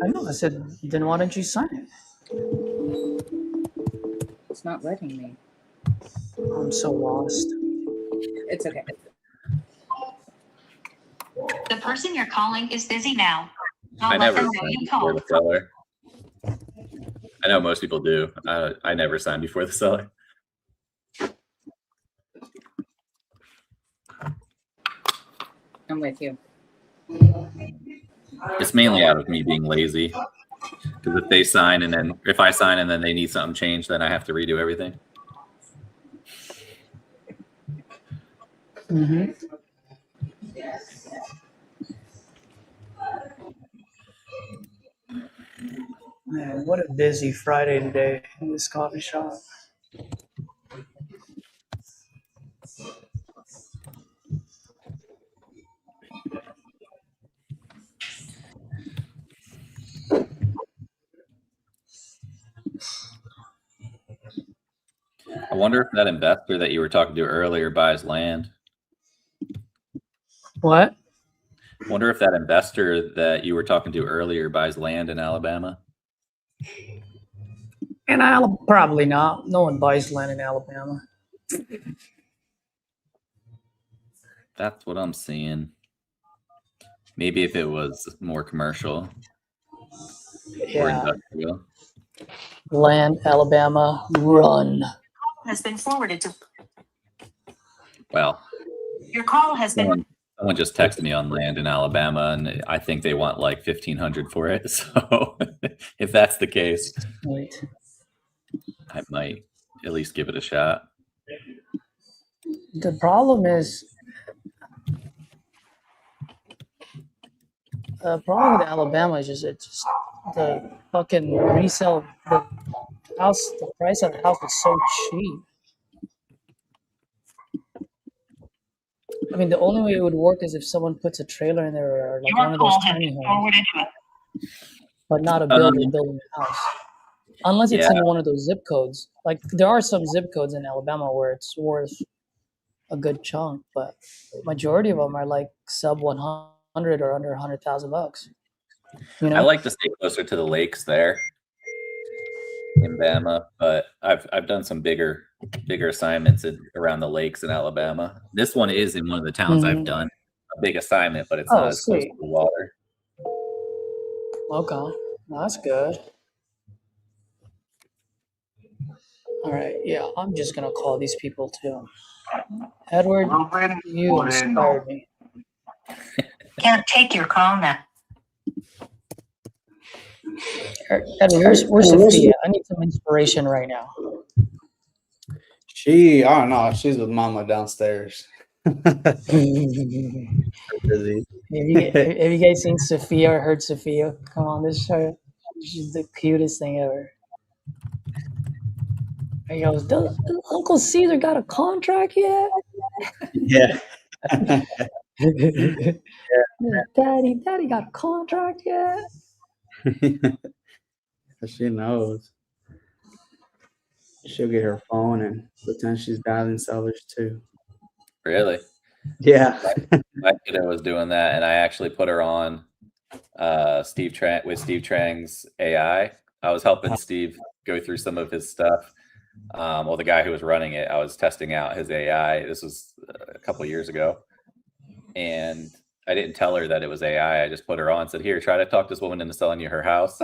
I know. I said, then why don't you sign it? It's not letting me. I'm so lost. It's okay. The person you're calling is busy now. I I'll let never them know sign you before called. the seller. I know most people do. I never sign before the seller. I'm with you. It's mainly out of me being lazy. Because if they sign and then if I sign and then they need something changed, then I have to redo everything. Mm-hmm. Man, what a busy Friday today in this coffee shop. I wonder if that investor that you were talking to earlier buys land. What? I wonder if that investor that you were talking to earlier buys land in Alabama. In Alabama, probably not. No one buys land in Alabama. That's what I'm seeing. Maybe if it was more commercial or Yeah. industrial. Land, Alabama, run. Has been forwarded to. Well, Your call has been. someone just texted me on land in Alabama, and I think they want like $1,500 for it. So if that's the case, Wait. I might at least give it a shot. The problem is, with Alabama is just the fucking resale. The price of the house is so cheap. I mean, the only way it would work is if someone puts a trailer in there or like one Your of those call has tiny been homes, forwarded to a but not a building building a house. Unless it's Yeah. in one of those zip codes. Like there are some zip codes in Alabama where it's worth a good chunk, but majority of them are like sub 100 or under $100,000. You know, I like to stay closer to the lakes there in Bama, but I've done some bigger assignments around the lakes in Alabama. This one is in one of the towns I've done a big assignment, but it's Oh, not as close sweet. to the water. Okay, that's good. All right, yeah, I'm just gonna call these people too. Edward, you inspired me. Can't take your call now. Edward, where's Sophia? I need some inspiration right now. I don't know. She's with Mama downstairs. Have you guys seen Sophia or heard Sophia? Come on, this show. She's the cutest thing ever. He goes, does Uncle Caesar got a contract yet? Yeah. Daddy got a contract yet? She knows. She'll get her phone and pretend she's dialing sellers too. Really? Yeah. My kiddo was doing that, and I actually put her on Steve Trang's AI. I was helping Steve go through some of his stuff. Well, the guy who was running it, I was testing out his AI. This was a couple of years ago, and I didn't tell her that it was AI. I just put her on and said, "Here, try to talk this woman into selling you her house."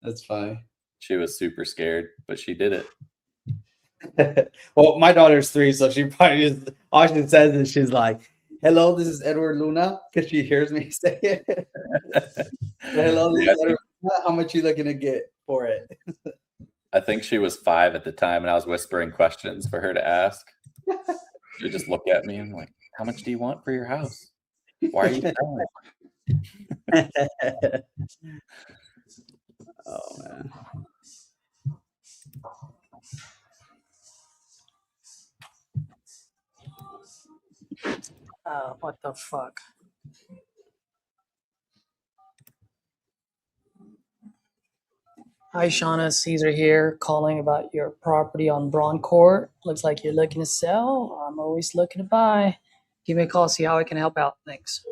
That's funny. She was super scared, but she did it. Well, my daughter's 3, so she probably just all she says is she's like, "Hello, this is Edward Luna," because she hears me say it. Hello, this is Edward Luna. How much you looking to get for it? I think she was 5 at the time, and I was whispering questions for her to ask. She just looked at me and like, "How much do you want for your house? Why are you selling?" Oh man. What the fuck? Hi, Shauna. Caesar here, calling about your property on Braun Court. Looks like you're looking to sell. I'm always looking to buy. Give me a call, see how I can help out. Thanks.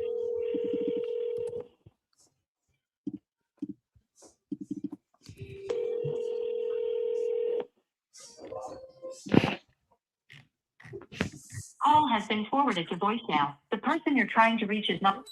Call has been forwarded to voicemail. The person you're trying to reach is not.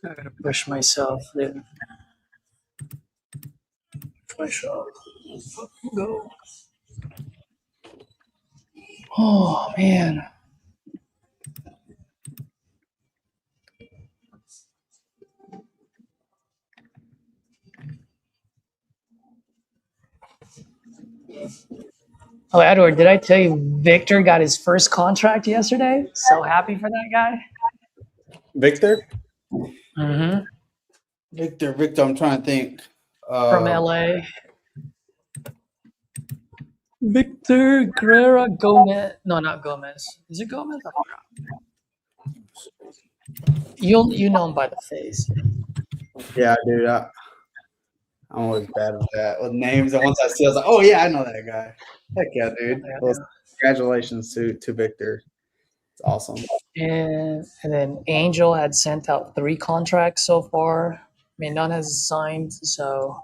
I gotta push myself, dude. Push up. Go. Oh, man. Oh, Edward, did I tell you Victor got his first contract yesterday? So happy for that guy. Victor? Mm-hmm. Victor, I'm trying to think. From LA. Victor Guerrera Gomez. No, not Gomez. Is it Gomez? I forgot. You know him by the face. Yeah, dude. I'm always bad with that with names. And once I see, I was like, "Oh yeah, I know that guy." Heck yeah, dude. Yeah. Well, congratulations to Victor. It's awesome. And then Angel had sent out 3 contracts so far. I mean, none has signed, so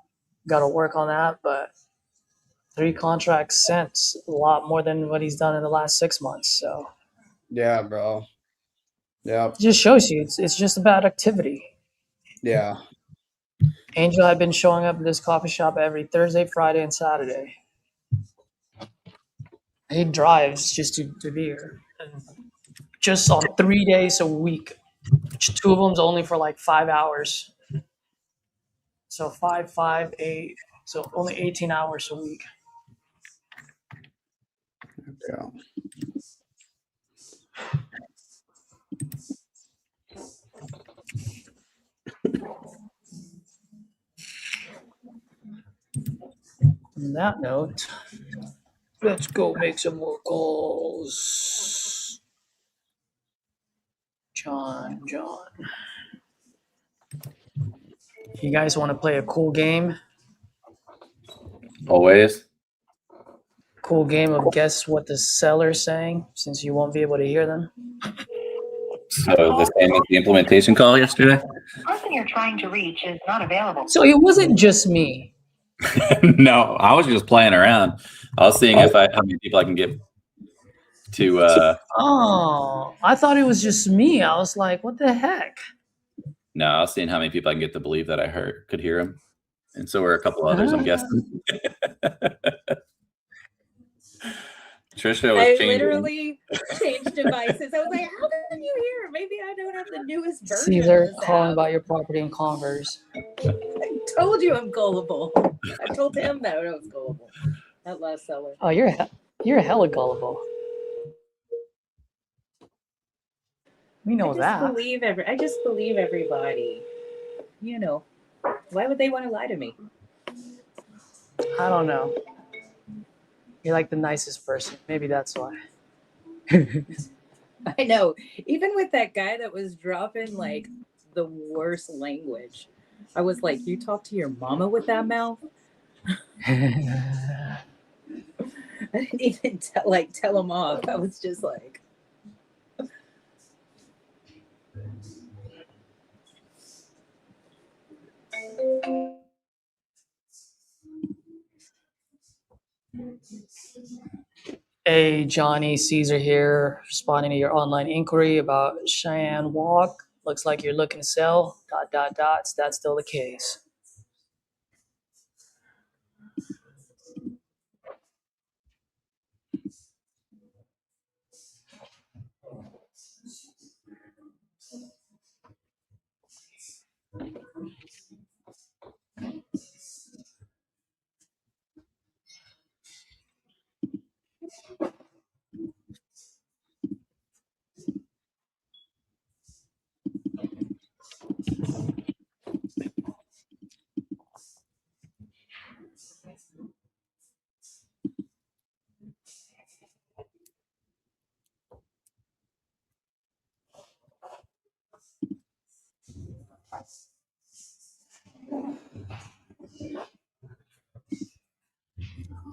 got to work on that. But 3 contracts sent, a lot more than what he's done in the last 6 months. So Yeah, bro. Yeah. it just shows you it's just about activity. Yeah. Angel had been showing up at this coffee shop every Thursday, Friday, and Saturday. He drives just to be here. And just on 3 days a week. 2 of them's only for like 5 hours. So 5, 5, 8. So only 18 hours a week. Yeah. On that note, let's go make some more calls. John. You guys want to play a cool game? Always. Cool game of guess what the seller's saying, since you won't be able to hear them. So the same as the implementation call yesterday? The person you're trying to reach is not available. So it wasn't just me. No, I was just playing around. I was seeing how many people I can get to. Oh, I thought it was just me. I was like, what the heck? No, I was seeing how many people I can get to believe that I could hear him, and so were a couple others. I'm guessing. Trisha was changing. Literally changed devices. I was like, how can you hear? Maybe I don't have the newest version. Caesar calling about your property in Converse. I told you I'm gullible. I told him that I was gullible. That last seller. Oh, you're hella gullible. We know that. I just believe everybody. You know, why would they want to lie to me? I don't know. You're like the nicest person. Maybe that's why. I know. Even with that guy that was dropping like the worst language, I was like, "You talk to your mama with that mouth?" I didn't even tell him off. I was just like, Hey, Johnny, Caesar here, responding to your online inquiry about Cheyenne Walk. Looks like you're looking to sell, ... Is that still the case?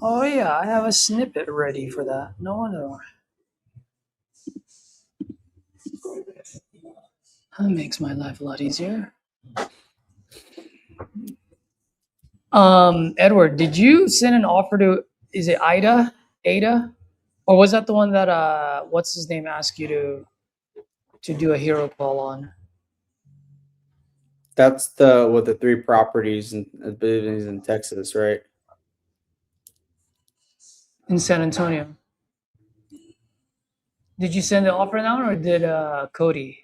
Oh yeah, I have a snippet ready for that. No wonder. That makes my life a lot easier. Edward, did you send an offer to, is it Ada? Or was that the one that what's his name asked you to do a hero call on? That's the 3 properties and buildings in Texas, right? In San Antonio. Did you send the offer out or did Cody?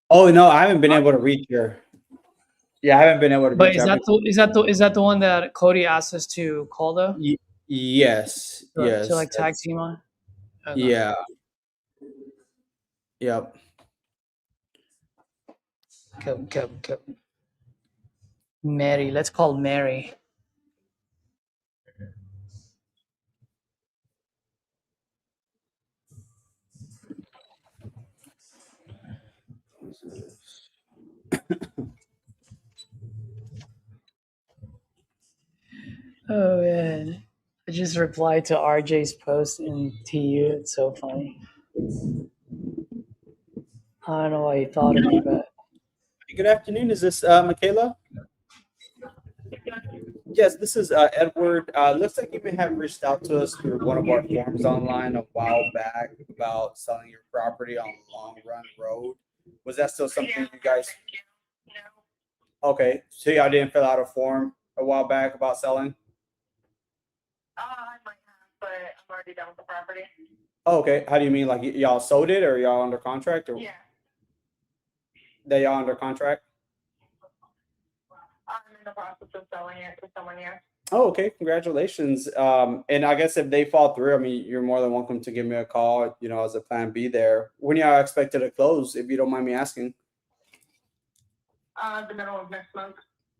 Oh no, I haven't been able to reach her. Yeah, I haven't been able to But reach is her. that the one that Cody asked us to call though? Yes. Yes. To like tag team on? Okay. Yeah. Yep. Go. Mary, let's call Mary. Oh man, I just replied to RJ's post in TU. It's so funny. I don't know why he thought of me, but Good afternoon. Is this Michaela? Yes, this is Edward. Looks like you may have reached out to us through one of our forums online a while back about selling your property on Long Run Road. Was that still something you guys? Okay, so y'all didn't fill out a form a while back about selling? I might have, but I'm already done with the property. Oh, okay. How do you mean? Like y'all sold it, or y'all under contract, or Yeah. that y'all under contract? I'm in the process of selling it to someone here. Oh, okay. Congratulations. And I guess if they fall through, I mean, you're more than welcome to give me a call, you know, as a plan B there. When y'all expected to close, if you don't mind me asking? The middle of next month.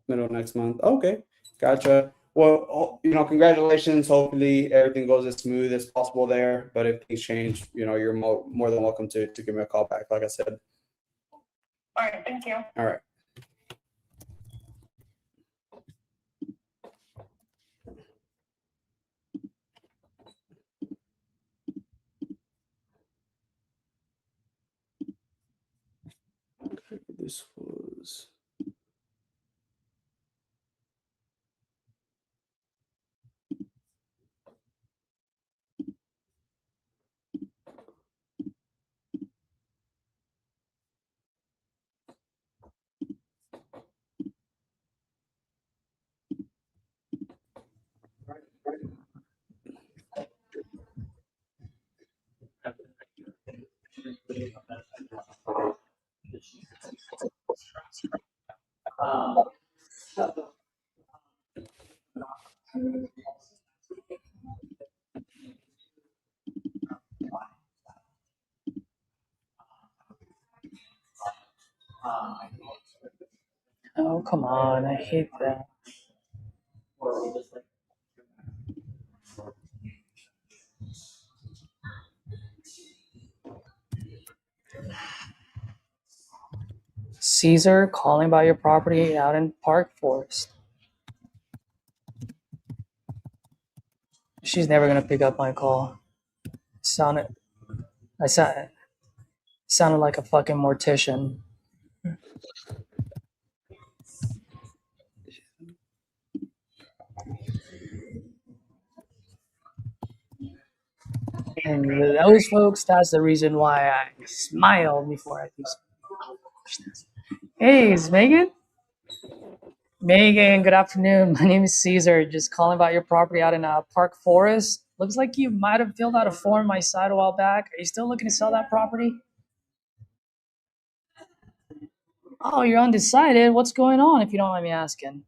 Middle of next month. Okay. Gotcha. Well, you know, congratulations. Hopefully everything goes as smooth as possible there. But if things change, you know, you're more than welcome to give me a call back, like I said. All right. Thank you. All right. This was. oh, come on. I hate that. Caesar calling about your property out in Park Forest. She's never gonna pick up my call. Sounded like a fucking mortician. And those folks, that's the reason why I smile before I do something. Hey, is Megan? Megan, good afternoon. My name is Caesar. Just calling about your property out in Park Forest. Looks like you might have filled out a form on my site a while back. Are you still looking to sell that property? Oh, you're undecided. What's going on, if you don't mind me asking?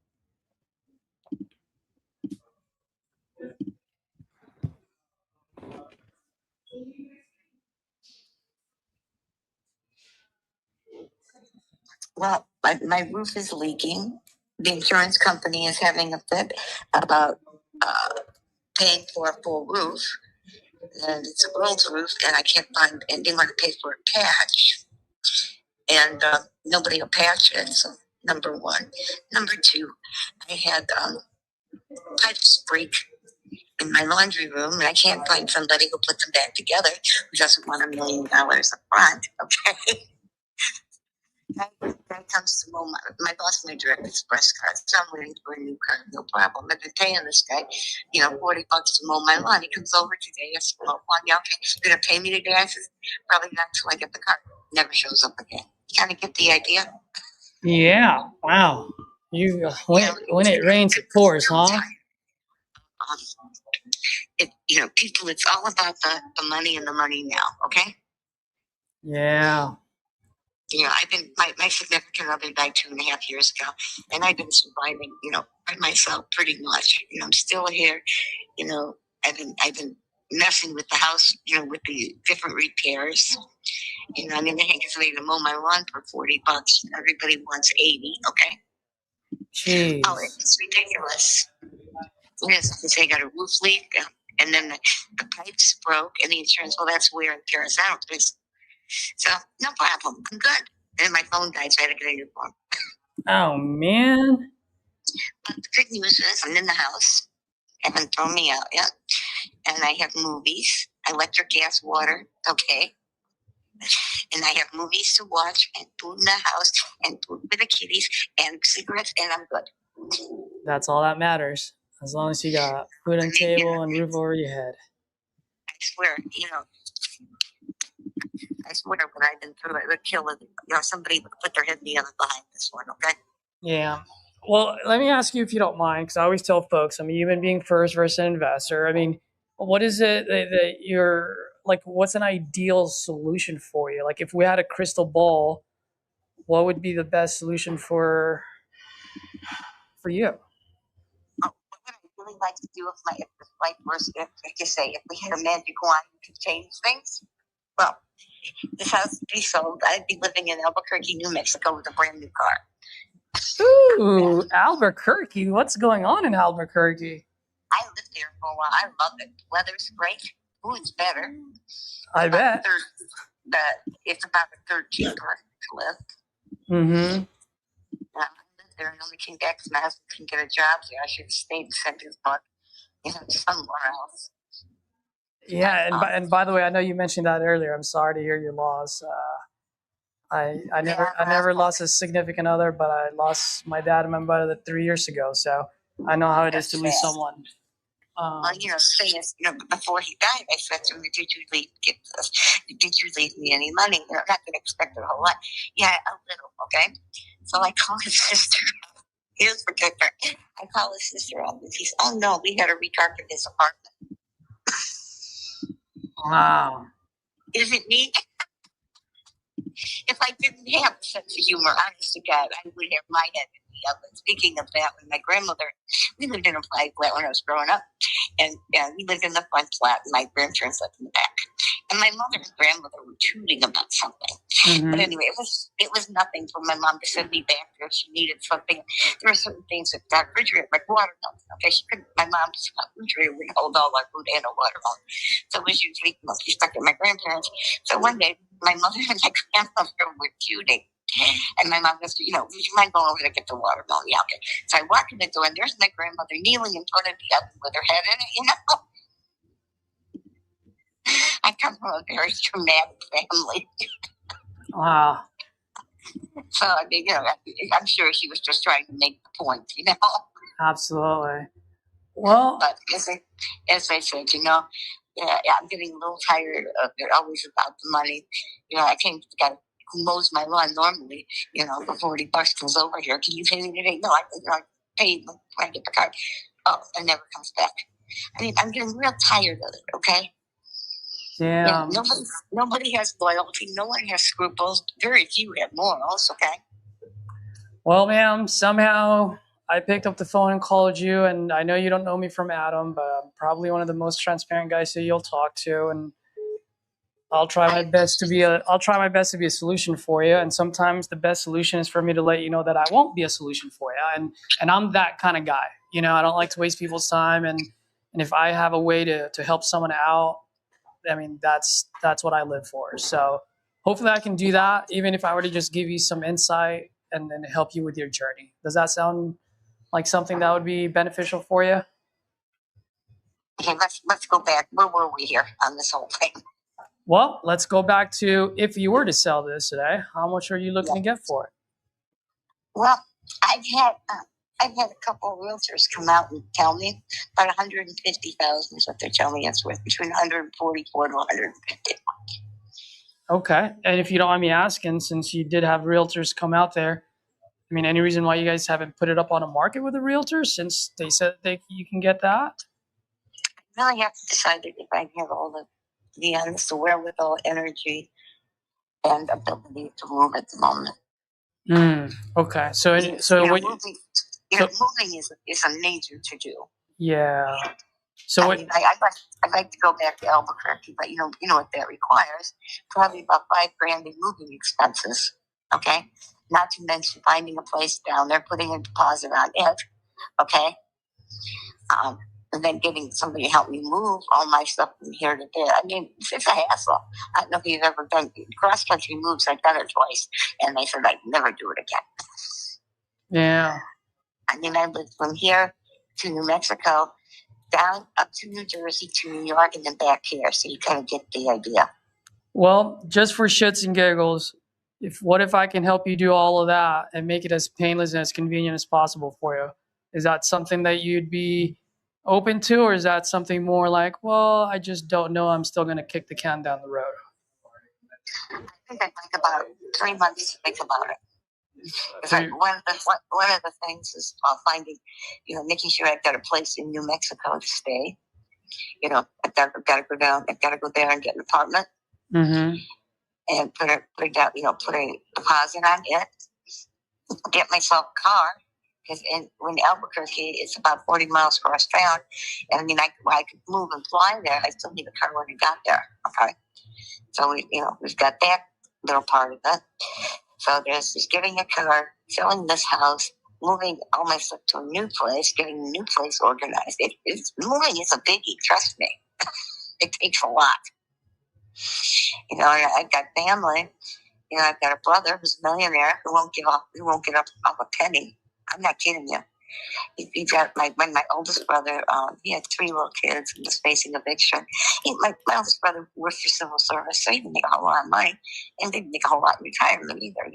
Well, my roof is leaking. The insurance company is having a fit about paying for a full roof. And it's a world's roof, and I can't find, and they want to pay for a patch. And nobody will patch it, so number one. Number two, I had pipes break in my laundry room, and I can't find somebody who'll put them back together who doesn't want $1 million up front, okay? Guy comes to mow my boss made direct express cards, so I'm waiting for a new card, no problem. I've been paying this guy, $40 to mow my lawn. He comes over today. I said, well, yeah, okay, you're gonna pay me today? I said, probably not until I get the card. Never shows up again. You kind of get the idea? Yeah. Wow. You when it rains, it pours, huh? People, it's all about the money and the money now, okay? Yeah. I've been, my significant other died 2.5 years ago, and I've been surviving, by myself pretty much. I'm still here, I've been messing with the house, with the different repairs. I'm in the hands of to mow my lawn for $40, and everybody wants 80, okay? Jeez. Oh, it's ridiculous. Yes, they say I got a roof leak, and then the pipes broke, and the insurance, well, that's wear and tear. I don't think so. So, no problem. I'm good. And my phone died, so I had to get a new phone. Oh, man. But the good news is I'm in the house. Haven't thrown me out yet. And I have movies, electric, gas, water. Okay. And I have movies to watch and food in the house and food with the kitties and cigarettes, and I'm good. That's all that matters. As long as you got food on the table and roof over your head. I swear, I swear when I've been through it would kill it. Somebody would put their head in the oven behind this one, okay? Yeah. Well, let me ask you if you don't mind, because I always tell folks, I'm a human being first versus an investor. I mean, what is it that you're like, what's an ideal solution for you? Like, if we had a crystal ball, what would be the best solution for you? What I really like to do if life was, if we had a magic wand to change things, well, this house would be sold. I'd be living in Albuquerque, New Mexico with a brand new car. Ooh, Albuquerque. What's going on in Albuquerque? I lived there for a while. I love it. Weather's great. Food's better. I bet. It's about a third cheaper to live. Mm-hmm. I lived there and only came back because my husband couldn't get a job there. I should have stayed and sent his butt, somewhere else. Yeah, and by the way, I know you mentioned that earlier. I'm sorry to hear your loss. I never lost a significant other, but I lost my dad and my mother 3 years ago. So I know how it is to lose someone. Well, before he died, I said to him, "Did you leave me any money? Not that I expected a whole lot. Yeah, a little, okay." So I call his sister. Here's protector. I call his sister up, and she's, "Oh no, we had to recarpet his apartment." Wow. Isn't neat? If I didn't have a sense of humor, honest to God, I would have my head in the oven. Speaking of that, when my grandmother, we lived in a flat when I was growing up, and we lived in the front flat, and my grandparents lived in the back. And my mother and grandmother were tooting about something. Mm-hmm. But anyway, it was nothing for my mom to send me back there if she needed something. There were certain things that got refrigerator, like watermelon. Okay, my mom's refrigerator would hold all our food and a watermelon. So it was usually mostly stuck at my grandparents. So one day, my mother and my grandmother were shooting. And my mom goes, would you mind going over there to get the watermelon? Yeah, okay. So I walk in the door, and there's my grandmother kneeling in front of the oven with her head in it, I come from a very dramatic family. Wow. So, I mean, I'm sure she was just trying to make the point, Absolutely. Well. But as I said, I'm getting a little tired of it, always about the money. I can't get who mows my lawn normally, the $40 comes over here. Can you pay me today? No, I paid when I get the card. Oh, it never comes back. I mean, I'm getting real tired of it, okay? Damn. Nobody has loyalty. No one has scruples. Very few have morals, okay? Well, ma'am, somehow I picked up the phone and called you, and I know you don't know me from Adam, but I'm probably one of the most transparent guys that you'll talk to, and I'll try my best to be a solution for you. And sometimes the best solution is for me to let you know that I won't be a solution for you. And I'm that kind of guy. I don't like to waste people's time, and if I have a way to help someone out, I mean, that's what I live for. So hopefully I can do that, even if I were to just give you some insight and then help you with your journey. Does that sound like something that would be beneficial for you? Okay, let's go back. Where were we here on this whole thing? Well, let's go back to, if you were to sell this today, how much are you looking to get for it? Well, I've had a couple of realtors come out and tell me about $150,000 is what they're telling me it's worth, between $144,000 to $150,000. Okay, and if you don't mind me asking, since you did have realtors come out there, I mean, any reason why you guys haven't put it up on a market with a realtor since they said you can get that? I really have to decide if I have all the wherewithal, energy, and ability to move at the moment. Okay, moving is a major to do. Yeah. So I'd like to go back to Albuquerque, but you know what that requires? Probably about $5,000 in moving expenses. Okay, not to mention finding a place down there, putting a deposit on it. Okay, and then getting somebody to help me move all my stuff from here to there. I mean, it's a hassle. I don't know if you've ever done cross country moves. I've done it twice, and they said I'd never do it again. Yeah. I mean, I lived from here to New Mexico, down up to New Jersey to New York, and then back here. So you kind of get the idea. Well, just for shits and giggles, what if I can help you do all of that and make it as painless and as convenient as possible for you? Is that something that you'd be open to, or is that something more like, well, I just don't know, I'm still going to kick the can down the road? I think I'd like about 3 months to think about it. Because one of the things is finding, making sure I've got a place in New Mexico to stay. I've got to go down. I've got to go there and get an apartment and put a deposit on it. Get myself a car, because when Albuquerque, it's about 40 miles across town. And I mean, I could move and fly there. I still need a car when I got there. Okay, so we've got that little part of it. So there's just getting a car, selling this house, moving all my stuff to a new place, getting a new place organized. Moving is a biggie, trust me. It takes a lot. I've got family. I've got a brother who's a millionaire who won't give up a penny. I'm not kidding you. He got my oldest brother. He had 3 little kids and was facing eviction. My oldest brother worked for civil service, so he didn't make a whole lot of money, and didn't make a whole lot in retirement either. And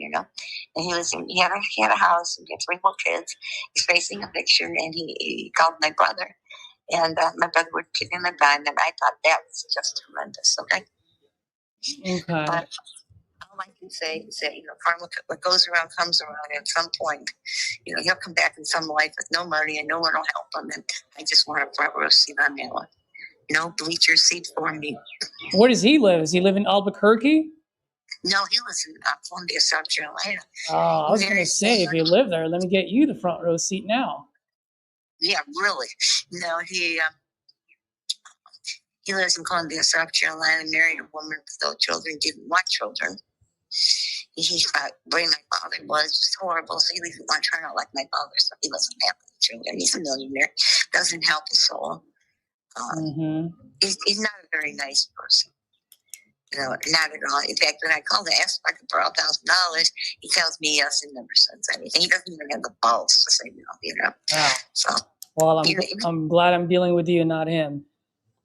he had a house and he had 3 little kids. He's facing eviction, and he called my brother, and my brother would give him a dime, and I thought that was just tremendous. Okay. But all I can say is that, karma, what goes around comes around. At some point, he'll come back in some life with no money and no one will help him. And I just want a front row seat on that one. Bleach your seat for me. Where does he live? Does he live in Albuquerque? No, he lives in Columbia, South Carolina. Oh, I was going to say, if you live there, let me get you the front row seat now. Yeah, really. No, he lives in Columbia, South Carolina, married a woman with no children, didn't want children. He thought the way my father was just horrible, so he didn't want to turn out like my father, so he wasn't happy with children. He's a millionaire, doesn't help his soul. He's not a very nice person. Not at all. In fact, when I called to ask if I could borrow $1,000, he tells me yes and never sends anything. He doesn't even have the balls to say no. Wow. So, well, I'm glad I'm dealing with you and not him.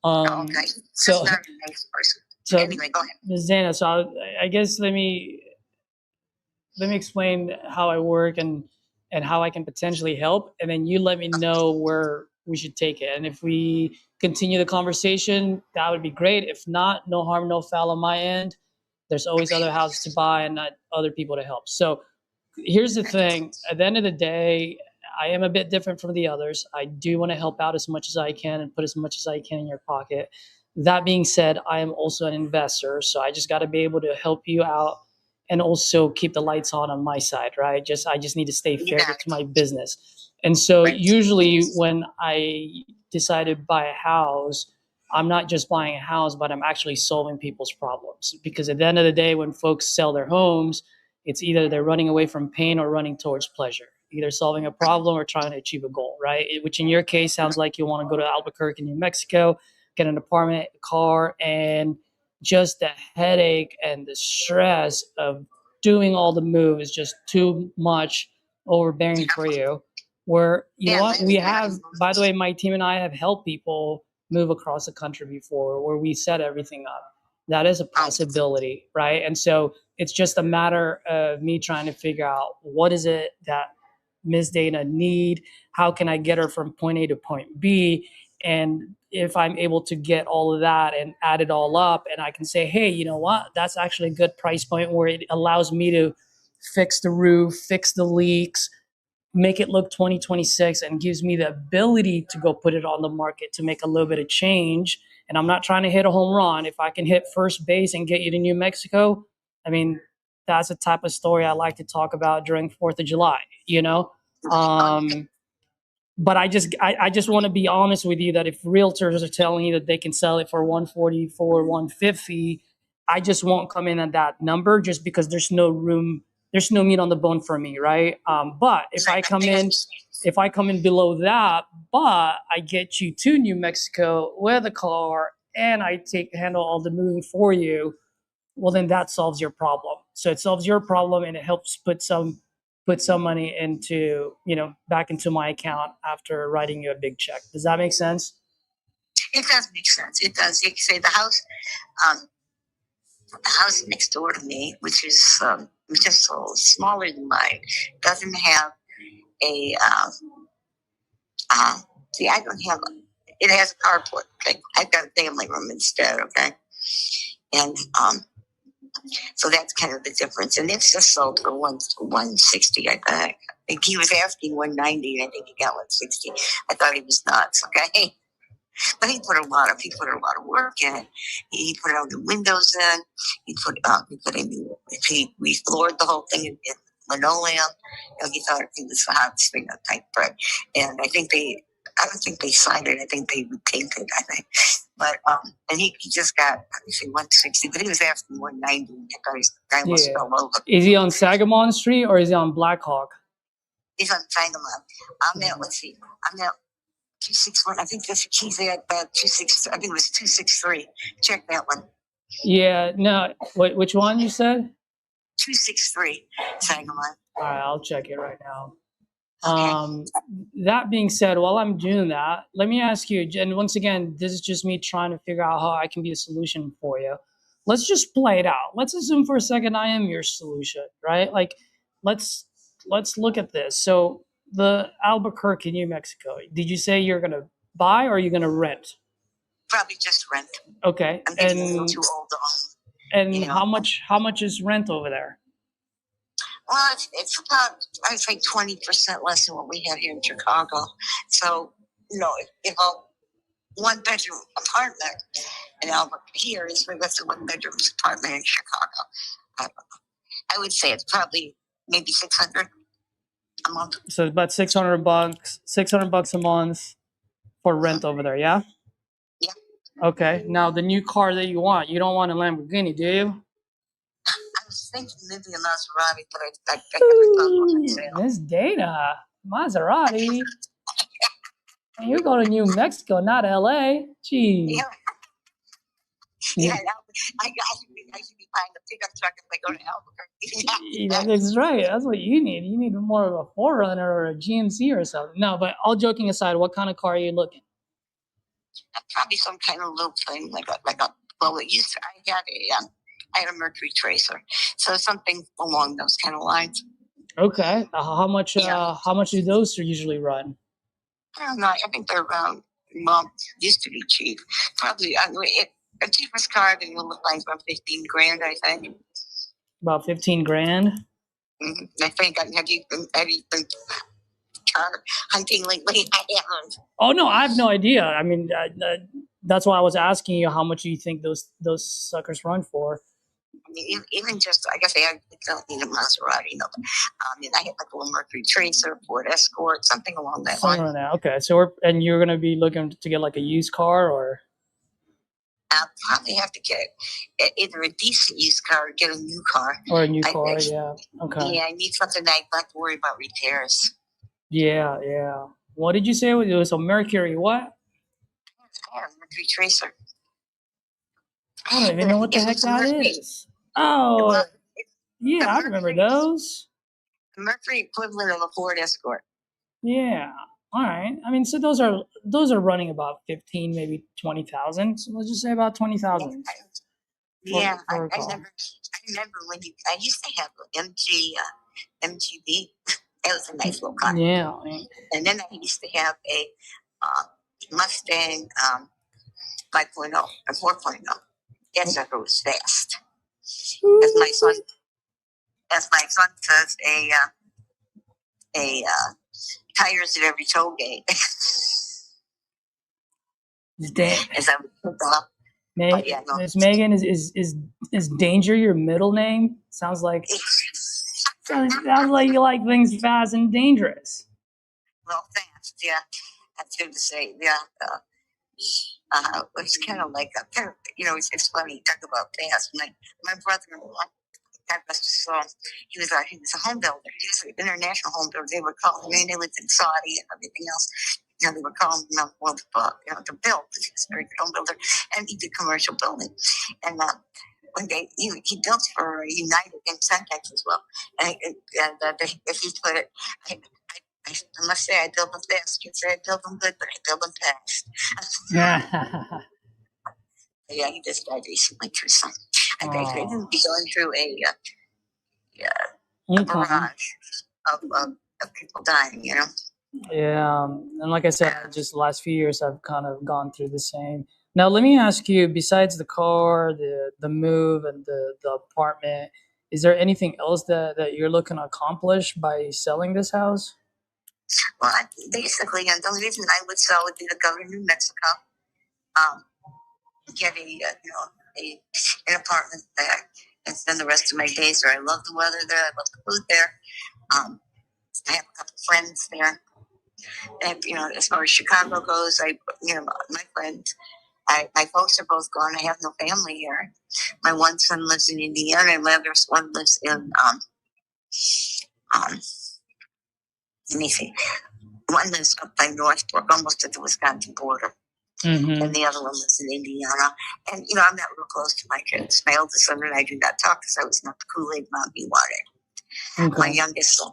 Okay. So, not a nice person. So anyway, go ahead. Ms. Dana, so I guess let me explain how I work and how I can potentially help, and then you let me know where we should take it. And if we continue the conversation, that would be great. If not, no harm, no foul on my end. There's always other houses to buy and not other people to help. So here's the thing. At the end of the day, I am a bit different from the others. I do want to help out as much as I can and put as much as I can in your pocket. That being said, I am also an investor, so I just got to be able to help you out and also keep the lights on my side, right? I just need to stay fair to my business. And so usually when I decide to buy a house, I'm not just buying a house, but I'm actually solving people's problems. Because at the end of the day, when folks sell their homes, it's either they're running away from pain or running towards pleasure, either solving a problem or trying to achieve a goal, right? Which in your case sounds like you want to go to Albuquerque, New Mexico, get an apartment, a car, and just the headache and the stress of doing all the moves is just too much overbearing for you. Where, you know what, we have, by the way, my team and I have helped people move across the country before where we set everything up. That is a possibility, right? And so it's just a matter of me trying to figure out what is it that Ms. Dana need? How can I get her from point A to point B? And if I'm able to get all of that and add it all up, and I can say, hey, you know what? That's actually a good price point where it allows me to fix the roof, fix the leaks, make it look 2026, and gives me the ability to go put it on the market to make a little bit of change. And I'm not trying to hit a home run. If I can hit first base and get you to New Mexico, I mean, that's the type of story I like to talk about during 4th of July, But I just want to be honest with you that if realtors are telling you that they can sell it for 144, 150, I just won't come in at that number just because there's no room, there's no meat on the bone for me, right? But if I come in below that, but I get you to New Mexico with a car and I handle all the moving for you, well, then that solves your problem. So it solves your problem and it helps put some money into, back into my account after writing you a big check. Does that make sense? It does make sense. It does. You can say the house, the house next door to me, which is just a little smaller than mine, doesn't have a see, I don't have it has a carport. Okay, I've got a family room instead. Okay, and so that's kind of the difference. And it's just sold for 160, I think. He was asking 190, and I think he got 160. I thought he was nuts. Okay. But he put a lot of work in it. He put all the windows in. We floored the whole thing in linoleum. He thought it was the hottest thing on type bread. And I don't think they signed it. I think they painted, I think. But and he just got obviously 160, but he was asking 190. I thought his guy must fell over. Is he on Sagamon Street or is he on Blackhawk? He's on Sangamon. I'm at 261. I think he's at 26. I think it was 263. Check that one. Yeah, no. Which one you said? 263 Sangamon. All right, I'll check it right now. Okay. That being said, while I'm doing that, let me ask you, and once again, this is just me trying to figure out how I can be a solution for you. Let's just play it out. Let's assume for a second I am your solution, right? Like, let's look at this. So the Albuquerque, New Mexico, did you say you're going to buy or are you going to rent? Probably just rent. Okay. I'm getting a little too old to own. And how much is rent over there? Well, it's about, I'd say 20% less than what we have here in Chicago. So, if a one-bedroom apartment in Albuquerque here is that's a one-bedroom apartment in Chicago. I would say it's probably maybe $600 a month. So about $600 a month for rent over there, yeah? Yeah. Okay. Now the new car that you don't want a Lamborghini, do you? I was thinking maybe a Maserati, but I never found one on sale. Miss Dana, Maserati. And you go to New Mexico, not LA. Jeez. Yeah, I should be buying a pickup truck if I go to Albuquerque. Yeah, that's right. That's what you need. You need more of a 4Runner or a GMC or something. No, but all joking aside, what kind of car are you looking? Probably some kind of little thing well, it used to. I had a Mercury Tracer, so something along those kind of lines. Okay. How much do those usually run? I don't know. I think they're around. Used to be cheap. Probably. A cheapest car that will look like about $15,000, I think. About $15,000. Mm-hmm. I think. Have you been car hunting lately? I haven't. Oh no, I have no idea. I mean, that's why I was asking you how much do you think those suckers run for. I mean, even just, I guess I don't need a Maserati, but I had like a little Mercury Tracer, Ford Escort, something along that line. Okay, so you're gonna be looking to get like a used car, or? I'll probably have to get either a decent used car or get a new car. Or a new car, yeah. Okay. Yeah, I need something that I don't have to worry about repairs. Yeah. What did you say? It was a Mercury what? Yeah, Mercury Tracer. I don't even know what the heck that is. Oh, yeah, I remember those. The Mercury equivalent of a Ford Escort. Yeah. All right. I mean, so those are running about 15, maybe 20,000. So let's just say about 20,000. Yeah, I remember when I used to have an MGB. That was a nice little car. Yeah. And then I used to have a Mustang 5.0 or 4.0. That sucker was fast. As my son says, a tires at every toll gate. As I would put up. Miss Megan, is Danger your middle name? Sounds like you like things fast and dangerous. Well, fast, yeah. That's good to say. Yeah. It's kind of like it's funny to talk about fast. My brother-in-law, God rest his soul, he was a home builder. He was an international home builder. They would call him. They lived in Saudi and everything else. They would call him to build. Because he was a very good home builder, and he did commercial building. And one day he built for United in Centex as well. And if he put it, I must say I build them fast. Kids say I build them good, but I build them fast. Yeah, he just died recently too. So I couldn't be going through a Okay. barrage of people dying, you know? Yeah, and like I said, just the last few years, I've kind of gone through the same. Now, let me ask you: besides the car, the move, and the apartment, is there anything else that you're looking to accomplish by selling this house? Well, basically, the only reason I would sell would be to go to New Mexico, get an apartment there, and spend the rest of my days there. I love the weather there. I love the food there. I have a couple friends there. And, as far as Chicago goes, my friends, my folks are both gone. I have no family here. My one son lives in Indiana, and my other one lives in, let me see. One lives up by Northbrook, almost at the Wisconsin border. Mm-hmm. And the other one lives in Indiana. And, I'm not real close to my kids. My oldest son and I do not talk because I was not the Kool-Aid mom he wanted. Okay. My youngest son,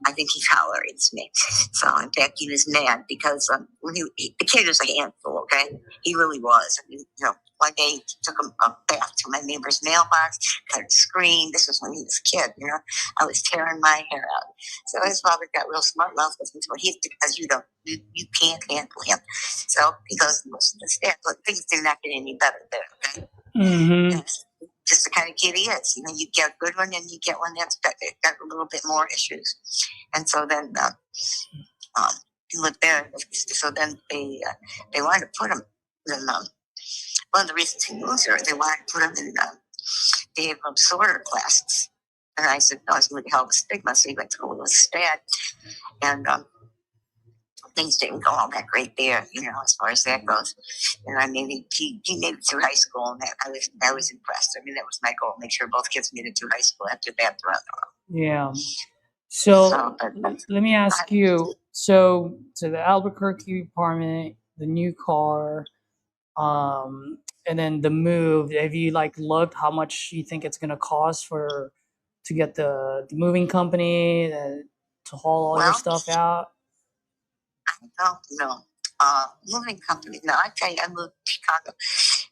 I think he tolerates me. So, in fact, he was mad because when the kid was a handful, okay? He really was. I mean, one day he took him back to my neighbor's mailbox, cut a screen. This was when he was a kid, I was tearing my hair out. So his father got real smart mouth with me. He's because you can't handle him. So he goes and listens to his dad. But things do not get any better there, okay? Mm-hmm. Just the kind of kid he is. You get a good one and you get one that's got a little bit more issues. And so then he lived there. So then they wanted to put him in, one of the reasons he moved there, they wanted to put him in behavioral disorder classes. And I said, no, it's going to help with stigma. So he went to go with his dad. And things didn't go all that great there, as far as that goes. And I mean, he made it through high school, and I was impressed. I mean, that was my goal: make sure both kids made it through high school. After that, they're on their own. Yeah. So let me ask you. So the Albuquerque apartment, the new car, and then the move. Have you looked how much you think it's gonna cost to get the moving company to haul all your stuff out? I don't know. Moving company. No, I tell you, I moved to Chicago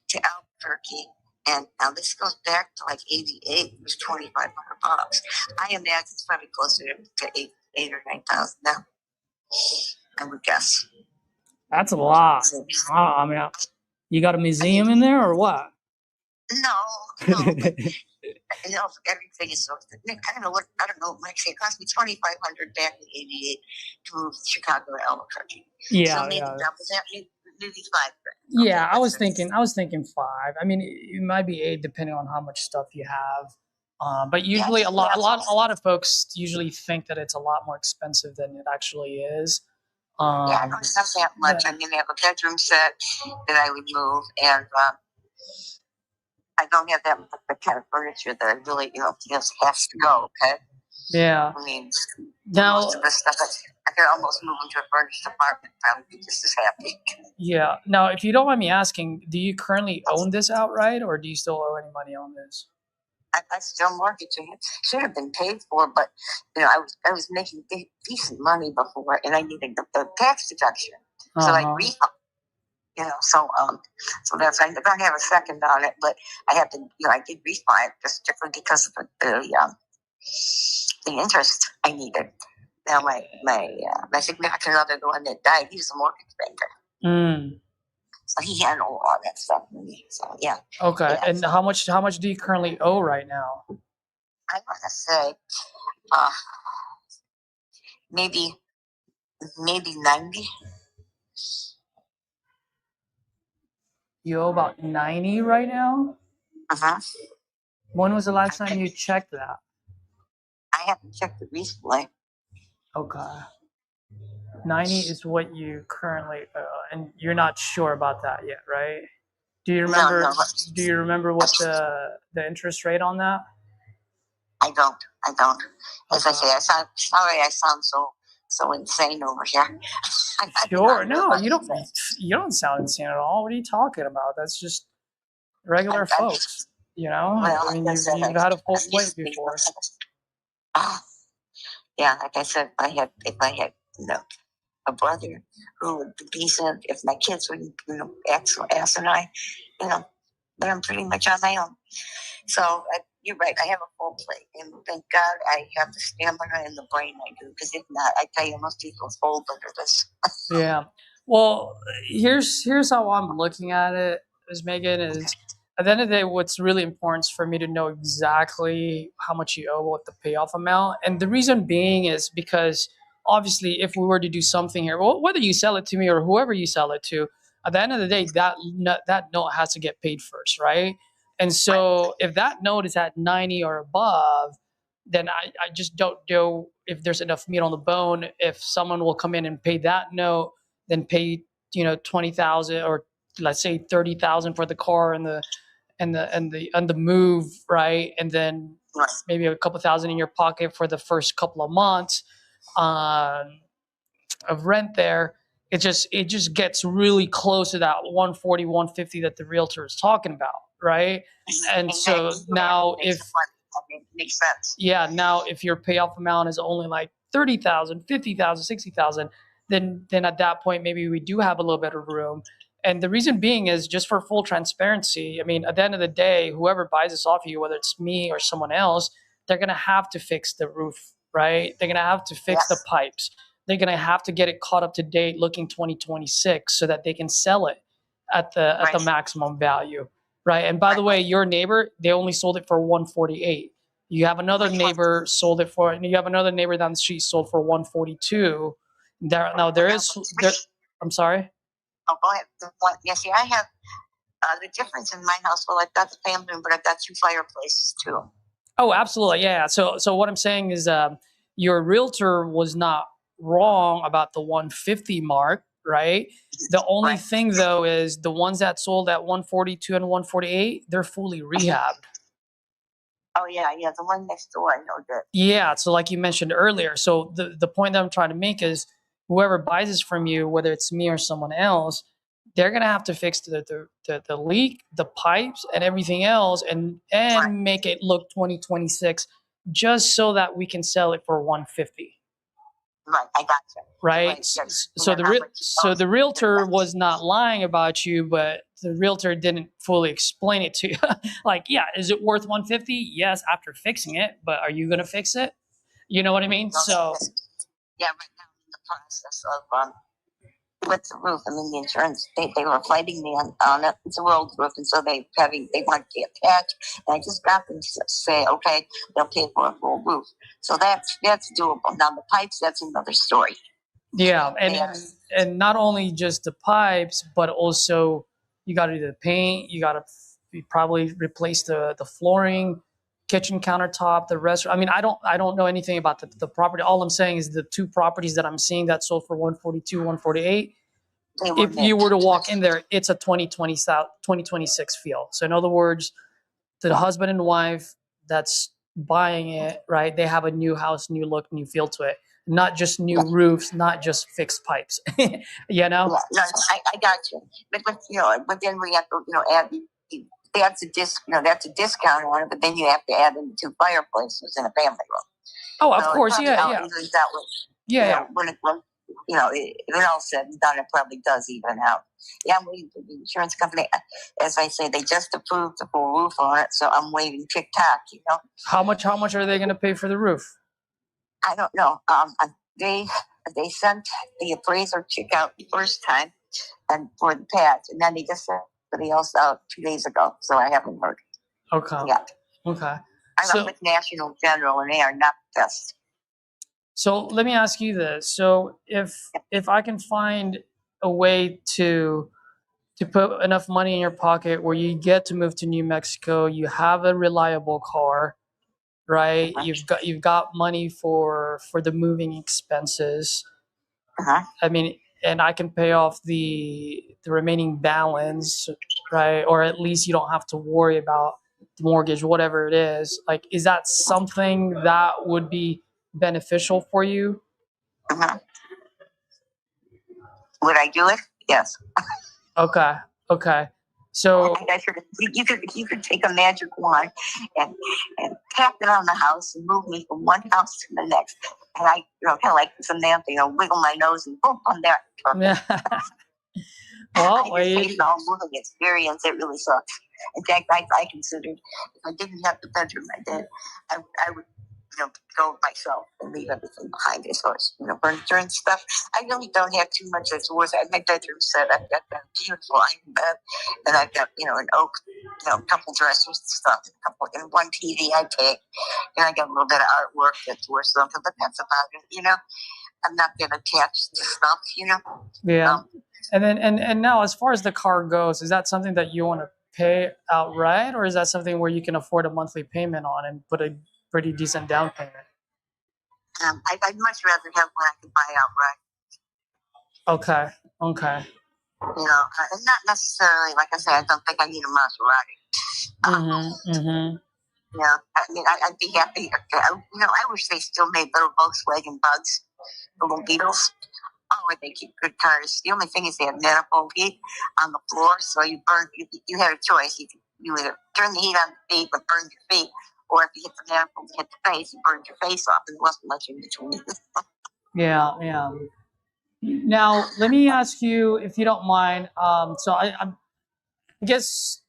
to Albuquerque, and now this goes back to '88. It was $2,500. I imagine it's probably closer to eight or 9,000 now. I would guess. That's a lot. I mean, you got a museum in there or what? No. Everything is so. I don't know what. I don't know. It cost me $2,500 back in '88 to move to Chicago to Albuquerque. Yeah, so maybe double that. Maybe $5,000. Yeah, I was thinking 5. I mean, it might be 8 depending on how much stuff you have. But usually, a lot of folks usually think that it's a lot more expensive than it actually is. I don't have that much. I mean, I have a bedroom set that I would move, and I don't have that kind of furniture that I really, just has to go. Okay. Yeah. I mean, now most of the stuff I could almost move into a furnished apartment, probably be just as happy. Yeah. Now, if you don't mind me asking, do you currently own this outright, or do you still owe any money on this? I still mortgage it. Should have been paid for, but I was making decent money before, and I needed the tax deduction, so I refund. So that's I don't have a second on it, but I have to. I did refund just strictly because of the interest I needed. Now my significant other, the one that died, he was a mortgage banker. So he handled all that stuff for me. So yeah. Okay. Yeah, and how much do you currently owe right now? I want to say, maybe 90. You owe about 90 right now? Uh-huh. When was the last time you checked that? I haven't checked it recently. Okay. 90 is what you currently owe, and you're not sure about that yet, right? Do you remember? No. Do you remember what the interest rate on that? I don't. As I say, I sound so insane over here. Sure. No, you don't. You don't sound insane at all. What are you talking about? That's just regular folks. Well, I mean, you've had a full plate before. Yeah, like I said, if I had a brother who would be decent, if my kids would act so asinine, but I'm pretty much on my own. So you're right. I have a full plate, and thank God I have the stamina and the brain I do. Because if not, I tell you, most people fold under this. Yeah. Well, here's how I'm looking at it, Ms. Megan, is at the end of the day, what's really important is for me to know exactly how much you owe, what the payoff amount. And the reason being is because obviously if we were to do something here, well, whether you sell it to me or whoever you sell it to, at the end of the day, that note has to get paid first, right? And so if that note is at 90 or above, then I just don't know if there's enough meat on the bone. If someone will come in and pay that note, then pay 20,000 or let's say 30,000 for the car and the move, right? And then maybe a couple thousand in your pocket for the first couple of months of rent there. It just gets really close to that 140, 150 that the realtor is talking about, right? And so now if makes sense. Yeah, now if your payoff amount is only like 30,000, 50,000, 60,000, then at that point maybe we do have a little bit of room. And the reason being is just for full transparency. I mean, at the end of the day, whoever buys this off of you, whether it's me or someone else, they're going to have to fix the roof, right? They're going to have to fix the pipes. They're going to have to get it caught up to date looking 2026 so that they can sell it at the maximum value, right? And by the way, your neighbor, they only sold it for 148. You have another neighbor sold it for, and you have another neighbor down the street sold for 142. I'm sorry. Oh, go ahead. Yeah, see, I have the difference in my house. Well, I've got the family room, but I've got 2 fireplaces too. Oh, absolutely. Yeah. So what I'm saying is, your realtor was not wrong about the 150 mark, right? The only thing though is the ones that sold at 142 and 148, they're fully rehabbed. Oh yeah, the one next door, I know that. Yeah, so like you mentioned earlier, so the point that I'm trying to make is whoever buys this from you, whether it's me or someone else, they're gonna have to fix the leak, the pipes, and everything else, and make it look 2026, just so that we can sell it for 150. Right, I got you. Right. So the realtor was not lying about you, but the realtor didn't fully explain it to you. Like, yeah, is it worth 150? Yes, after fixing it, but are you going to fix it? You know what I mean? So yeah, right now in the process of with the roof. I mean, the insurance, they were fighting me on it. It's a rolled roof, and so they want to attach. And I just got them to say, okay, they'll pay for a full roof. So that's doable. Now the pipes, that's another story. Yeah, and not only just the pipes, but also you got to do the paint. You got to probably replace the flooring, kitchen countertop, the restaurant. I mean, I don't know anything about the property. All I'm saying is the 2 properties that I'm seeing that sold for 142, 148. If you were to walk in there, it's a 2026 feel. So in other words, the husband and wife that's buying it, right? They have a new house, new look, new feel to it. Not just new roofs, not just fixed pipes. You know? Yeah, no, I got you. But then we have to, add. That's a discount on it, but then you have to add in 2 fireplaces in a family room. Oh, of course, yeah. When it all said and done, it probably does even out. Yeah, I'm waiting for the insurance company. As I say, they just approved the full roof on it, so I'm waiting tick-tock, How much are they going to pay for the roof? I don't know. They sent the appraiser check out the first time and for the patch, and then they just sent somebody else out 2 days ago, so I haven't heard. Okay. Yeah. Okay. I'm up with National General, and they are not the best. So let me ask you this. So if I can find a way to put enough money in your pocket where you get to move to New Mexico, you have a reliable car, right? You've got money for the moving expenses. I mean, and I can pay off the remaining balance, right? Or at least you don't have to worry about the mortgage, whatever it is. Like, is that something that would be beneficial for you? Would I do it? Yes. Okay. So you could take a magic wand and tap it on the house and move me from one house to the next, and I kind of like Samantha, wiggle my nose and boom, I'm there. Yeah. Well, I just hate all moving experience. It really sucks. In fact, I considered if I didn't have the bedroom I would, go myself and leave everything behind as far as, furniture and stuff. I really don't have too much that's worth it. My bedroom set, I've got that beautiful iron bed, and I've got, an oak, a couple dressers and stuff, and one TV I take, and I got a little bit of artwork that's worth something, but that's about it, I'm not getting attached to stuff, Yeah. And then, and now as far as the car goes, is that something that you want to pay outright, or is that something where you can afford a monthly payment on and put a pretty decent down payment? I'd much rather have one I can buy outright. Okay. And not necessarily, like I said, I don't think I need a Maserati. I mean, I'd be happy. I wish they still made little Volkswagen Bugs, the little Beetles. Oh, they keep good cars. The only thing is they have manifold heat on the floor, so you had a choice. You either turn the heat on the feet but burn your feet, or if you hit the manifold, hit the face, you burned your face off, and there wasn't much in between. Yeah. Now, let me ask you, if you don't mind. So I guess,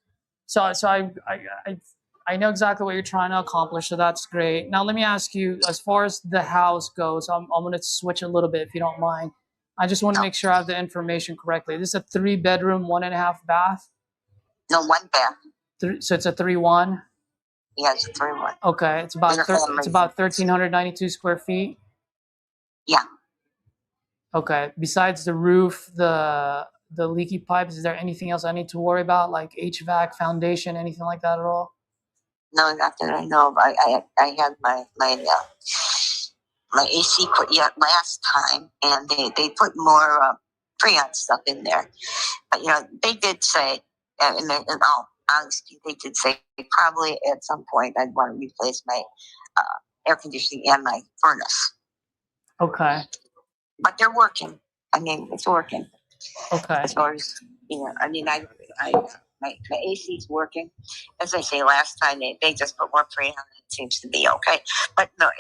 so I know exactly what you're trying to accomplish, so that's great. Now, let me ask you, as far as the house goes, I'm going to switch a little bit, if you don't mind. I just want to make sure I have the information correctly. This is a 3-bedroom, 1.5 bath? No, 1 bath. So it's a 3-1? Yeah, it's a 3-1. Okay, it's about 1,392 square feet? Yeah. Okay, besides the roof, the leaky pipes, is there anything else I need to worry about, like HVAC, foundation, anything like that at all? No, not that I know of. I had my AC put last time, and they put more Freon stuff in there. But they did say, in all honesty, they did say probably at some point I'd want to replace my air conditioning and my furnace. Okay. But they're working. I mean, it's working. Okay. As far as my AC's working. As I say, last time they just put more Freon on it. It seems to be okay. But no,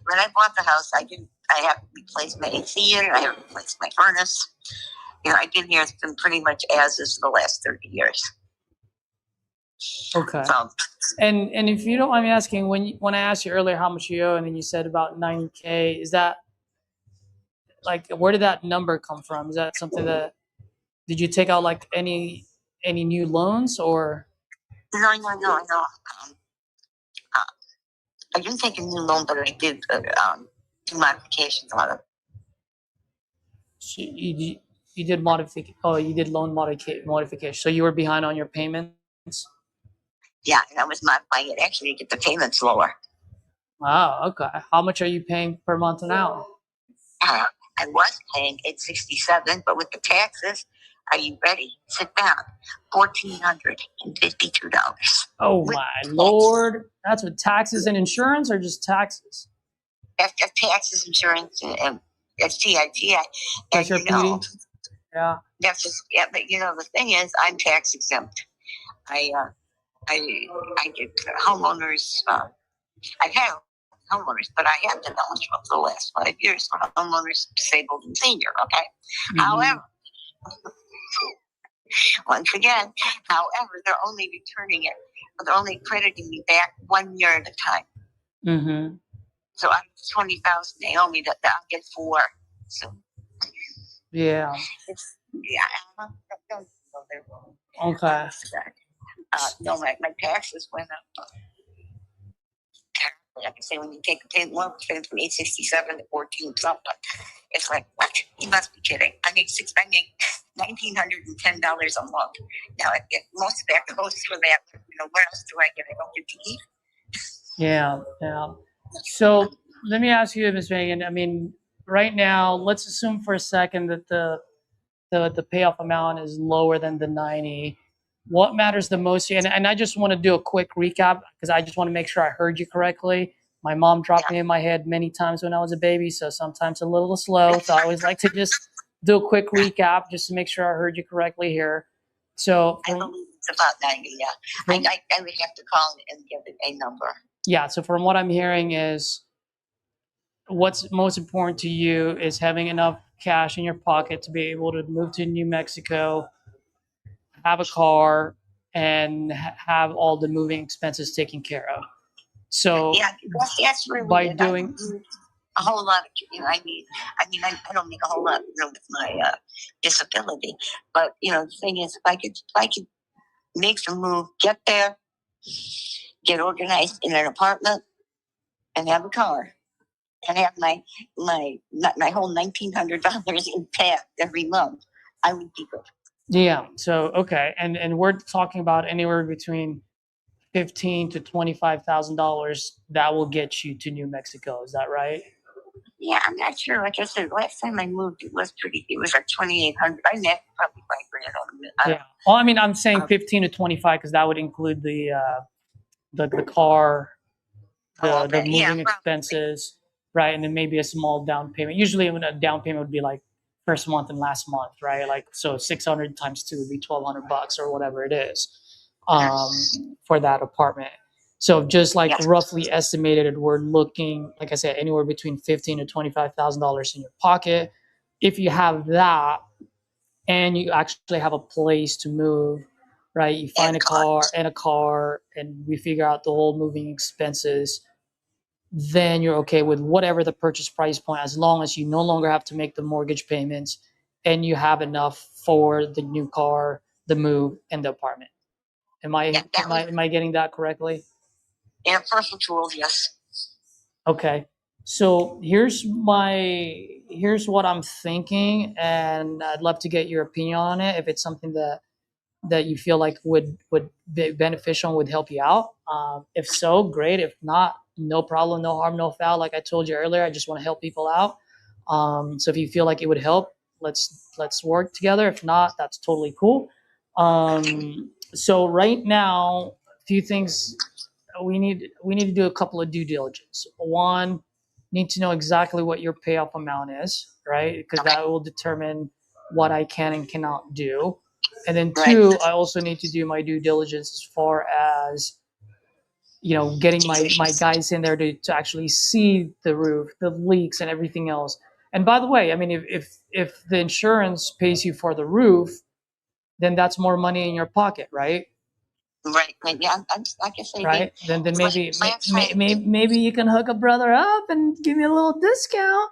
when I bought the house, I haven't replaced my AC in it. I haven't replaced my furnace. I've been here. It's been pretty much as is for the last 30 years. Okay. So, and if you don't mind me asking, when I asked you earlier how much you owe, and then you said about $90K, is that, like, where did that number come from? Is that something that, did you take out like any new loans, or? No. I didn't take a new loan, but I did do modifications on it. You did modification. Oh, you did loan modification. So you were behind on your payments? Yeah, and I was modifying it actually to get the payments lower. Wow. Okay. How much are you paying per month now? I was paying $867, but with the taxes, are you ready? Sit down. $1,452. Oh my Lord! That's with taxes and insurance, or just taxes? That's taxes, insurance, and TITI. That's your PD? Yeah. That's just, yeah. But the thing is, I'm tax exempt. I did homeowners. I've had homeowners, but I have been eligible for the last 5 years for homeowners, disabled, and senior. Okay. Mm-hmm. However, once again, they're only returning it. They're only crediting me back 1 year at a time. Mm-hmm. So out of $20,000 they owe me, that I'll get 4. So yeah. Don't go there. Okay. No, my taxes went up. Like I say, when you take a payment from $867 to $14 something, it's like, what? You must be kidding. I make $1,910 a month. Now, if most of that goes for that, where else do I get? I don't get to eat. Yeah. So let me ask you, Ms. Megan. I mean, right now, let's assume for a second that the payoff amount is lower than the 90. What matters the most? And I just want to do a quick recap because I just want to make sure I heard you correctly. My mom dropped me in my head many times when I was a baby, so sometimes a little slow. So I always like to just do a quick recap just to make sure I heard you correctly here. So I believe it's about 90, yeah. I would have to call and give it a number. Yeah, so from what I'm hearing is what's most important to you is having enough cash in your pocket to be able to move to New Mexico, have a car, and have all the moving expenses taken care of. So Yeah, that's really by it. doing I don't do a whole lot of, I don't make a whole lot with my disability, but the thing is, if I could make the move, get there, get organized in an apartment, and have a car, and have my whole $1,900 in cash every month, I would be good. Yeah. So okay, and we're talking about anywhere between $15,000 to $25,000 that will get you to New Mexico. Is that right? Yeah, I'm not sure. Like I said, last time I moved, it was like 2,800. I met probably $5,000 on it. Yeah. Well, I mean, I'm saying 15 to 25 because that would include the car, the moving expenses, right? And then maybe a small down payment. Usually, a down payment would be like first month and last month, right? Like so, 600 times 2 would be $1,200 or whatever it is for that apartment. So just like roughly estimated, we're looking, like I said, anywhere between $15,000 to $25,000 in your pocket. If you have that, and you actually have a place to move, right? You find a car, and we figure out the whole moving expenses. Then you're okay with whatever the purchase price point, as long as you no longer have to make the mortgage payments, and you have enough for the new car, the move, and the apartment. Am I getting that correctly? Yeah, personal tools, yes. Okay. So here's what I'm thinking, and I'd love to get your opinion on it. If it's something that you feel like would be beneficial and would help you out. If so, great. If not, no problem, no harm, no foul. Like I told you earlier, I just want to help people out. So if you feel like it would help, let's work together. If not, that's totally cool. So right now, a few things we need to do a couple of due diligence. One, need to know exactly what your payoff amount is, right? Because that will determine what I can and cannot do. And then two, I also need to do my due diligence as far as getting my guys in there to actually see the roof, the leaks, and everything else. And by the way, I mean, if the insurance pays you for the roof, then that's more money in your pocket, right? Right. Yeah, like I say, right. Then maybe you can hook a brother up and give me a little discount.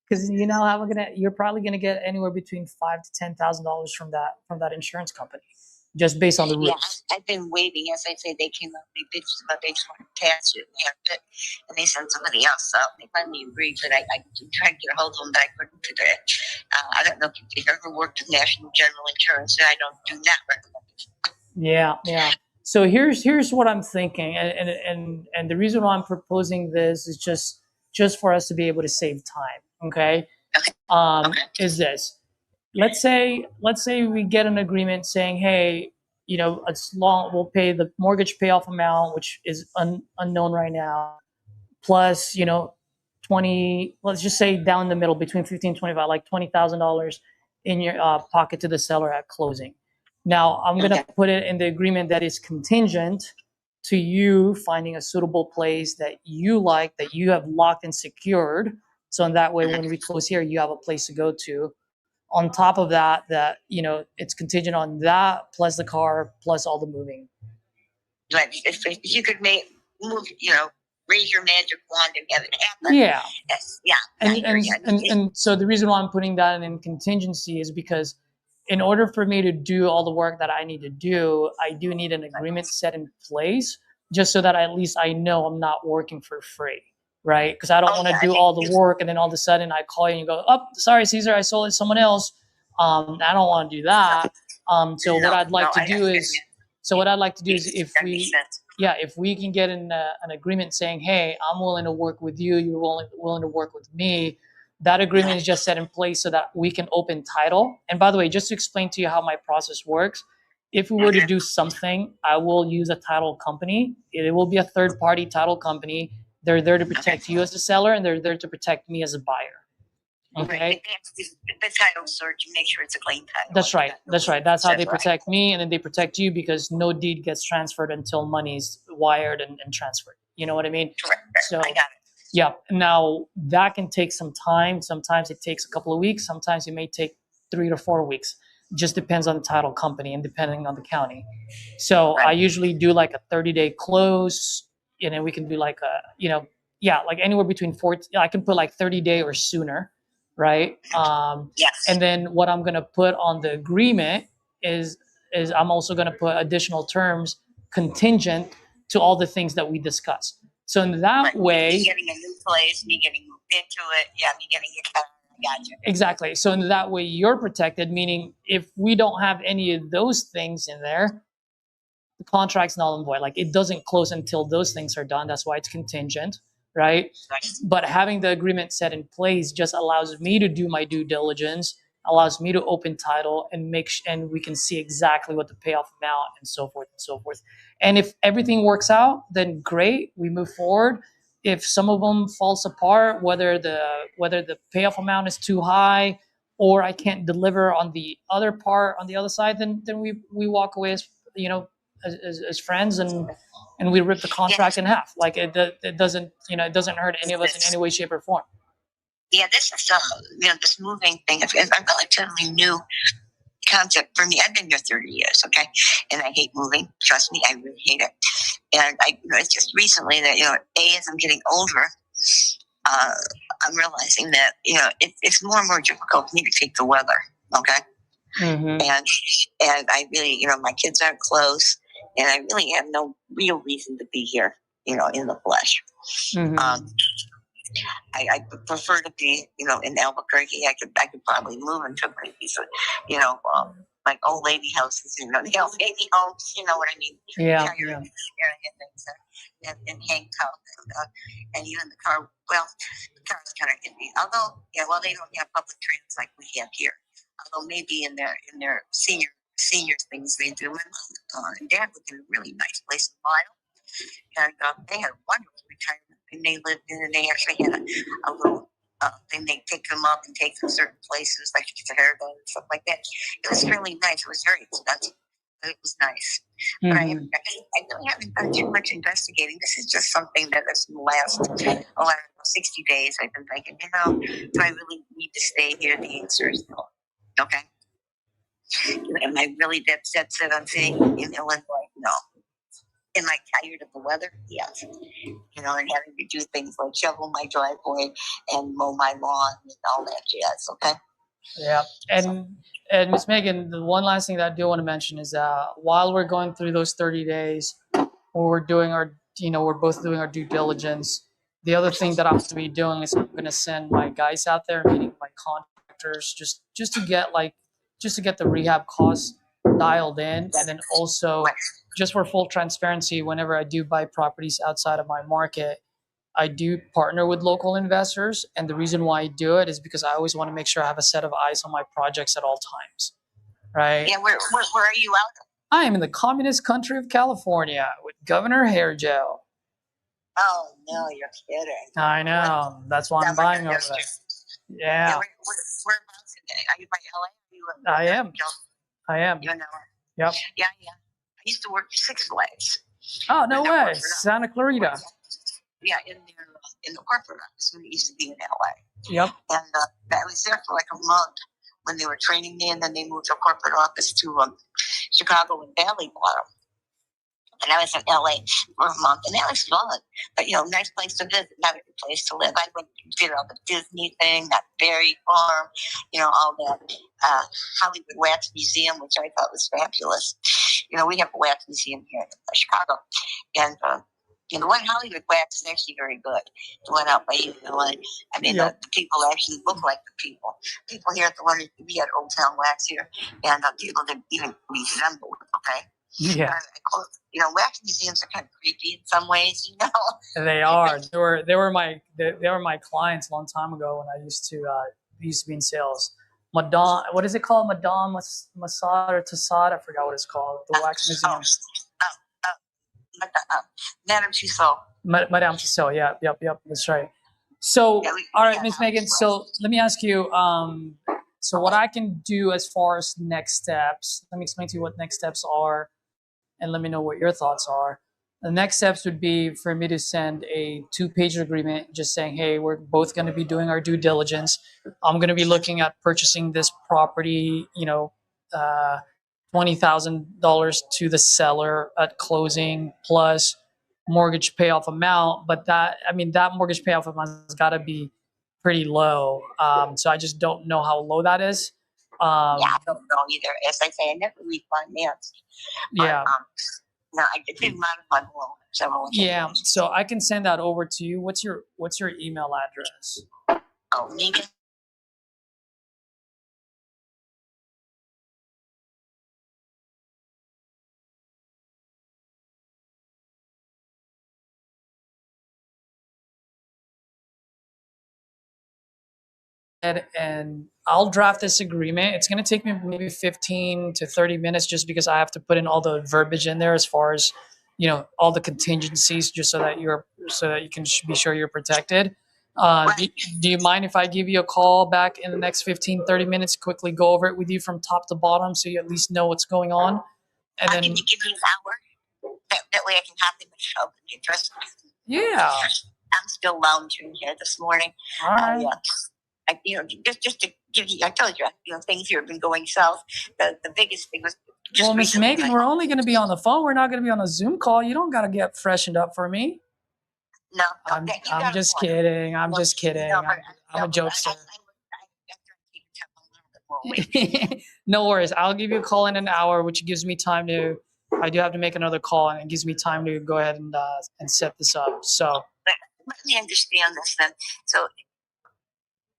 Because you're probably gonna get anywhere between $5,000 to $10,000 from that insurance company, just based on the roof. Yeah, I've been waiting. As I say, they came up, they bitched about they just want to pass it, and they sent somebody else out. They finally agreed, but I tried to get a hold of them, but I couldn't today. I don't know if you've ever worked with National General Insurance, and I do not recommend it. Yeah. So here's what I'm thinking, and the reason why I'm proposing this is just for us to be able to save time. Okay. Is this? Let's say we get an agreement saying, hey, we'll pay the mortgage payoff amount, which is unknown right now, plus 20. Let's just say down the middle between 15 and 25, like $20,000 in your pocket to the seller at closing. Now, I'm going to put it in the agreement that is contingent to you finding a suitable place that you like, that you have locked and secured. So in that way, when we close here, you have a place to go to. On top of that, it's contingent on that, plus the car, plus all the moving. Right. If you could raise your magic wand and have it happen. Yeah. Yes. Yeah. And so the reason why I'm putting that in contingency is because in order for me to do all the work that I need to do, I do need an agreement set in place, just so that at least I know I'm not working for free, right? Because I don't want to do all the work and then all of a sudden I call you and you go, oh, sorry, Caesar, I sold it to someone else. I don't want to do that. So what I'd like to do is if we can get an agreement saying, hey, I'm willing to work with you, you're willing to work with me. That agreement is just set in place so that we can open title. And by the way, just to explain to you how my process works, if we were to do something, I will use a title company. It will be a third-party title company. They're there to protect you as a seller, and they're there to protect me as a buyer. Okay. Right. The title search, make sure it's a clean title. That's right. That's how they protect me, and then they protect you because no deed gets transferred until money's wired and transferred. You know what I mean? Correct. So, I got it. Yeah. Now that can take some time. Sometimes it takes a couple of weeks. Sometimes it may take 3 to 4 weeks. just depends on the title company and depending on the county. So I usually do like a 30-day close, and then we can do like a, like anywhere between 14, I can put like 30-day or sooner, right? Yes. And then what I'm going to put on the agreement is I'm also going to put additional terms contingent to all the things that we discuss. So in that way, me getting a new place, me getting moved into it, me getting a car. I got you. Exactly. So in that way, you're protected, meaning if we don't have any of those things in there, the contract's null and void. Like it doesn't close until those things are done. That's why it's contingent, right? But having the agreement set in place just allows me to do my due diligence, allows me to open title and and we can see exactly what the payoff amount and so forth and so forth. And if everything works out, then great, we move forward. If some of them falls apart, whether the payoff amount is too high or I can't deliver on the other part on the other side, then we walk away as as friends, and we rip the contract in half. Like it doesn't hurt any of us in any way, shape, or form. Yeah, this is this moving thing. It's a relatively new concept for me. I've been here 30 years, okay, and I hate moving. Trust me, I really hate it. And it's just recently that as I'm getting older, I'm realizing that it's more and more difficult for me to take the weather. Okay, and I really my kids aren't close, and I really have no real reason to be here, in the flesh. I prefer to be, in Albuquerque. I could probably move into a piece of, like old lady houses, the old lady homes. You know what I mean? Yeah. And hang out, and even the car. Well, the car is kind of iffy. Although, they don't have public transit like we have here. Although maybe in their senior things they do. My mom and dad lived in a really nice place in Lyle, and they had a wonderful retirement. And they lived in, and they actually had a little thing. They pick them up and take them certain places, like to get their hair done and stuff like that. It was really nice. It was very expensive, but it was nice. But I really haven't done too much investigating. This is just something that has in the last 60 days. I've been thinking, do I really need to stay here? The answer is no. Okay. Am I really that set on staying in Illinois? No. Am I tired of the weather? Yes. And having to do things like shovel my driveway and mow my lawn and all that jazz. Okay. Yeah. And Ms. Megan, the one last thing that I do want to mention is while we're going through those 30 days, or we're doing we're both doing our due diligence, the other thing that I'm going to be doing is I'm going to send my guys out there, meeting my contractors, just to get the rehab costs dialed in, and then also, just for full transparency, whenever I do buy properties outside of my market, I do partner with local investors. And the reason why I do it is because I always want to make sure I have a set of eyes on my projects at all times. Right? Yeah, where are you out? I am in the communist country of California with Governor Hairgel. Oh, no, you're kidding. I know. That's why I'm buying over there. Yeah. Whereabouts today? Are you by LA? I am. You know. Yep. Yeah. I used to work for Six Flags. Oh, no way. Santa Clarita. Yeah, in the corporate office when it used to be in LA. Yep. And I was there for like a month when they were training me, and then they moved the corporate office to Chicago and Valley Bottom. And I was in LA for a month, and that was fun. But, nice place to visit, not a good place to live. I went and did all the Disney thing, that Berry Farm, all that Hollywood Wax Museum, which I thought was fabulous. We have a wax museum here in Chicago. And the one Hollywood Wax is actually very good. The one out by Illinois. I mean, the people actually look like the people. People here at the one we had Old Town Wax here, and people that even resemble it, okay? Yeah. Wax museums are kind of creepy in some ways, They are. They were my clients a long time ago when I used to be in sales. Madame, what is it called? Madame Masad or Tassad? I forgot what it's called. The wax museum. Madame Tussauds. Madame Tussauds. Yeah. Yep. That's right. So, all right, Ms. Megan. So let me ask you. So what I can do as far as next steps? Let me explain to you what next steps are, and let me know what your thoughts are. The next steps would be for me to send a 2-page agreement just saying, hey, we're both going to be doing our due diligence. I'm going to be looking at purchasing this property, $20,000 to the seller at closing plus mortgage payoff amount. But that mortgage payoff amount has got to be pretty low. So I just don't know how low that is. Yeah, I don't know either. As I say, I never refinanced. Yeah. No, I did modify the loan. Yeah. So I can send that over to you. What's your email address? Oh, Megan. And I'll draft this agreement. It's going to take me maybe 15 to 30 minutes just because I have to put in all the verbiage in there as far as, all the contingencies just so that you can be sure you're protected. Do you mind if I give you a call back in the next 15, 30 minutes, quickly go over it with you from top to bottom so you at least know what's going on? And then Can you give me an hour? That way I can have them show the address. Yeah. I'm still lounging here this morning. All right. Just to give you, I told you, things here have been going south. The biggest thing was. Well, Miss Megan, we're only going to be on the phone. We're not going to be on a Zoom call. You don't got to get freshened up for me. No, I'm just kidding. I'm just kidding. I'm a jokester. No worries. I'll give you a call in an hour, which gives me time to. I do have to make another call, and it gives me time to go ahead and set this up. So let me understand this then. So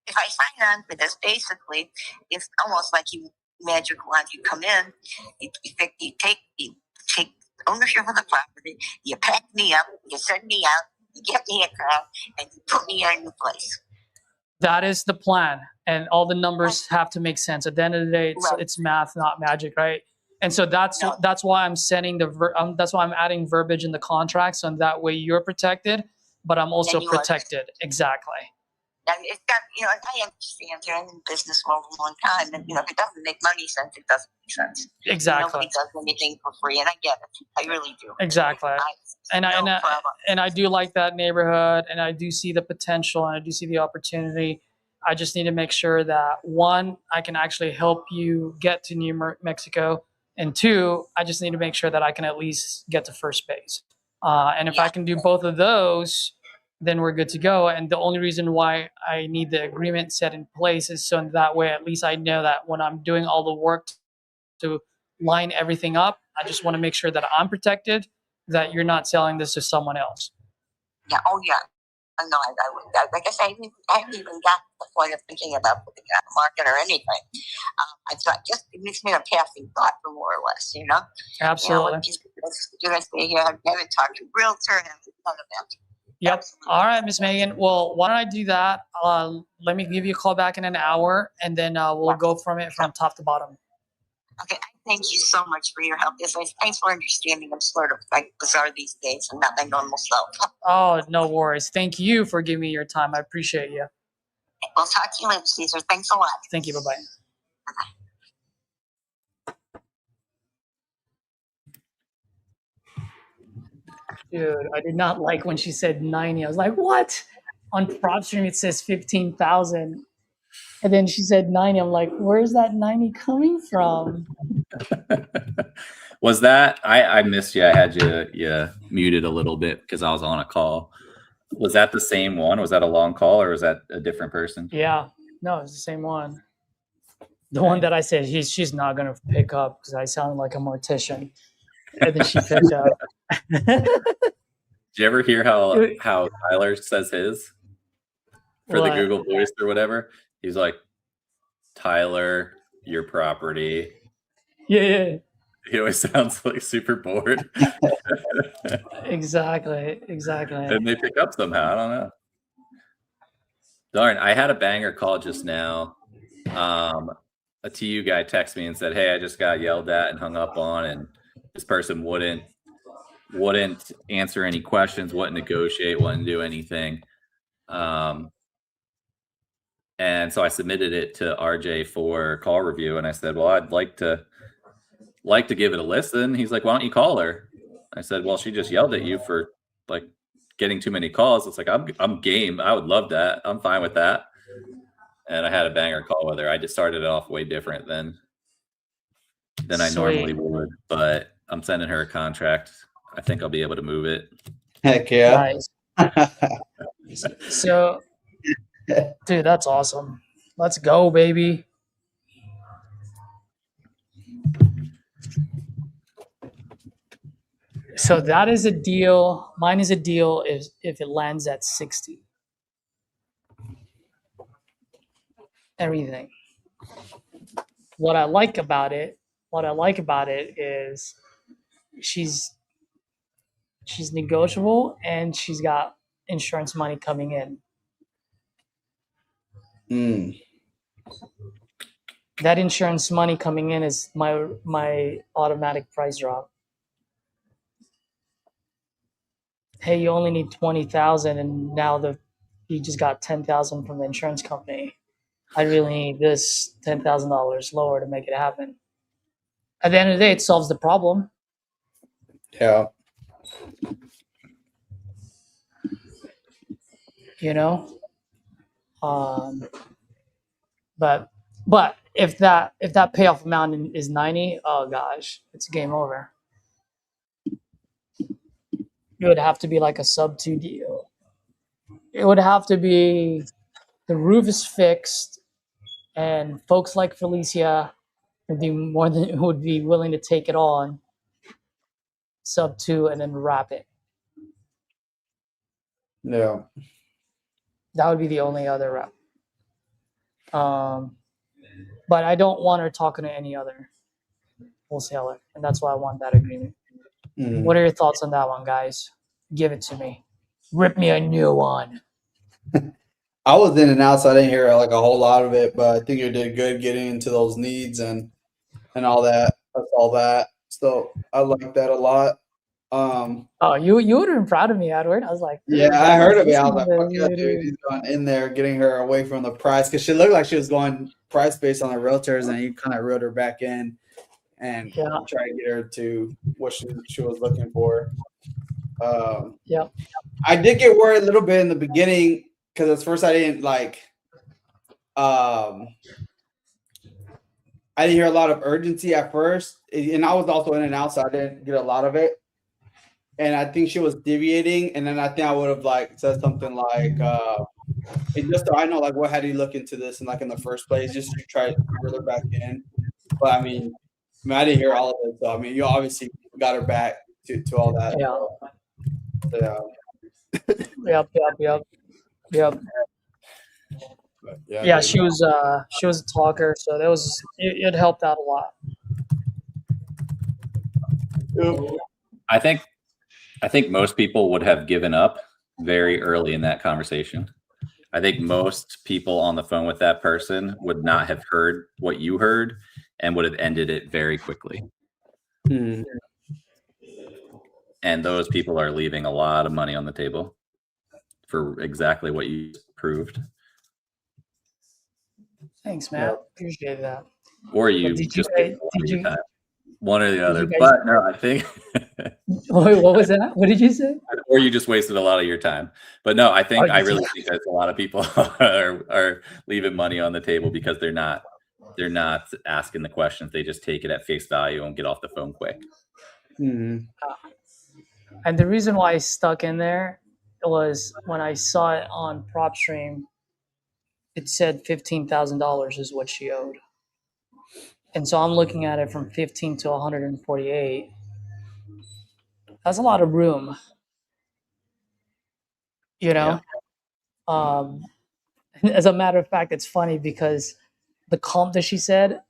if I sign on for this, basically, it's almost like you magic wand. You come in, you take ownership of the property, you pack me up, you send me out, you get me a car, and you put me in a new place. That is the plan, and all the numbers have to make sense. At the end of the day, it's math, not magic, right? And so that's why I'm sending that's why I'm adding verbiage in the contract, so that way you're protected, but I'm also protected. Exactly. And it's got, I understand you're in business for a long time, and if it doesn't make money sense, it doesn't make sense. Exactly. Nobody does anything for free, and I get it. I really do. Exactly. And I do like that neighborhood, and I do see the potential, and I do see the opportunity. I just need to make sure that, one, I can actually help you get to New Mexico, and two, I just need to make sure that I can at least get to first base. And if I can do both of those, then we're good to go. And the only reason why I need the agreement set in place is so that way at least I know that when I'm doing all the work to line everything up, I just want to make sure that I'm protected, that you're not selling this to someone else. Yeah. Oh, yeah. No, like I said, I haven't even got to the point of thinking about putting it on the market or anything. I thought it makes me a passing thought, for more or less, Absolutely. You're going to stay here. I haven't talked to a realtor, none of that. Yep. Absolutely. All right, Miss Megan. Well, why don't I do that? Let me give you a call back in an hour, and then we'll go from top to bottom. Okay. Thank you so much for your help. Thanks for understanding. I'm sort of bizarre these days and not my normal self. Oh, no worries. Thank you for giving me your time. I appreciate you. We'll talk to you later, Caesar. Thanks a lot. Thank you. Bye-bye. Dude, I did not like when she said 90. I was like, what? On PropStream, it says 15,000. And then she said 90. I'm like, where's that 90 coming from? Was that, I missed you. I had you muted a little bit because I was on a call. Was that the same one? Was that a long call, or was that a different person? Yeah. No, it's the same one. The one that I said she's not going to pick up because I sound like a mortician. And then she picked up. Did you ever hear how Tyler says his for the Google Voice or whatever? He's like, Tyler, your property. Yeah. He always sounds like super bored. Exactly. And they pick up somehow. I don't know. Darn, I had a banger call just now. A TU guy texted me and said, hey, I just got yelled at and hung up on, and this person wouldn't answer any questions, wouldn't negotiate, wouldn't do anything. And so I submitted it to RJ for call review, and I said, well, I'd like to give it a listen. He's like, why don't you call her? I said, well, she just yelled at you for like getting too many calls. It's like, I'm game. I would love that. I'm fine with that. And I had a banger call with her. I just started it off way different than than I normally would, but I'm sending her a contract. I think I'll be able to move it. Heck yeah. Nice. So, dude, that's awesome. Let's go, baby. So that is a deal. Mine is a deal if it lands at 60. Everything. What I like about it is she's negotiable and she's got insurance money coming in. That insurance money coming in is my automatic price drop. Hey, you only need 20,000 and now you just got 10,000 from the insurance company. I really need this $10,000 lower to make it happen. At the end of the day, it solves the problem. Yeah. You know? But if that payoff amount is 90, oh gosh, it's game over. It would have to be like a sub 2 deal. It would have to be the roof is fixed and folks like Felicia would be willing to take it on sub 2 and then wrap it. Yeah. That would be the only other wrap. But I don't want her talking to any other wholesaler, and that's why I want that agreement. What are your thoughts on that one, guys? Give it to me. Rip me a new one. I was in and out, so I didn't hear like a whole lot of it, but I think you did good getting into those needs and all that. That's all that. So I like that a lot. Oh, you would have been proud of me, Edward. I was like, yeah, I heard of it. I was like, fuck yeah, dude, he's going in there, getting her away from the price, because she looked like she was going price based on the realtors, and you kind of reeled her back in and tried to get her to what she was looking for. Yeah, I did get worried a little bit in the beginning because at first I didn't like. I didn't hear a lot of urgency at first, and I was also in and out, so I didn't get a lot of it. And I think she was deviating, and then I think I would have like said something like, and just so I know, like, what had you look into this and like in the first place, just to try to reel her back in. But I mean, I didn't hear all of it, so I mean, you obviously got her back to all that. Yeah. So, Yep. Yeah, she was a talker, so it helped out a lot. I think most people would have given up very early in that conversation. I think most people on the phone with that person would not have heard what you heard and would have ended it very quickly. And those people are leaving a lot of money on the table for exactly what you proved. Thanks, Matt. Appreciate that. Or you just one or the other. But no, I think. What was that? What did you say? Or you just wasted a lot of your time. But no, I really think that a lot of people are leaving money on the table because they're not asking the questions. They just take it at face value and get off the phone quick. And the reason why I stuck in there was when I saw it on PropStream, it said $15,000 is what she owed. And so I'm looking at it from 15 to 148. That's a lot of room, you know? Yeah. As a matter of fact, it's funny because the comp that she said,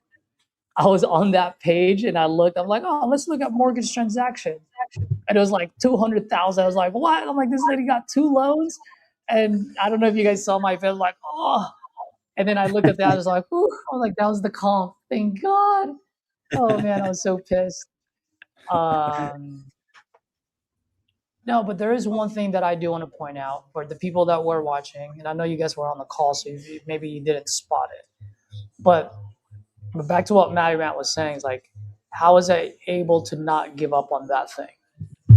I was on that page and I looked, I'm like, oh, let's look at mortgage transaction. And it was like 200,000. I was like, what? I'm like, this lady got 2 loans. And I don't know if you guys saw my face, like, oh. And then I looked at that, I was like, ooh. I was like, that was the comp. Thank God. Oh man, I was so pissed. No, but there is one thing that I do want to point out for the people that were watching, and I know you guys were on the call, so maybe you didn't spot it. But back to what Matt was saying, is like, how was I able to not give up on that thing?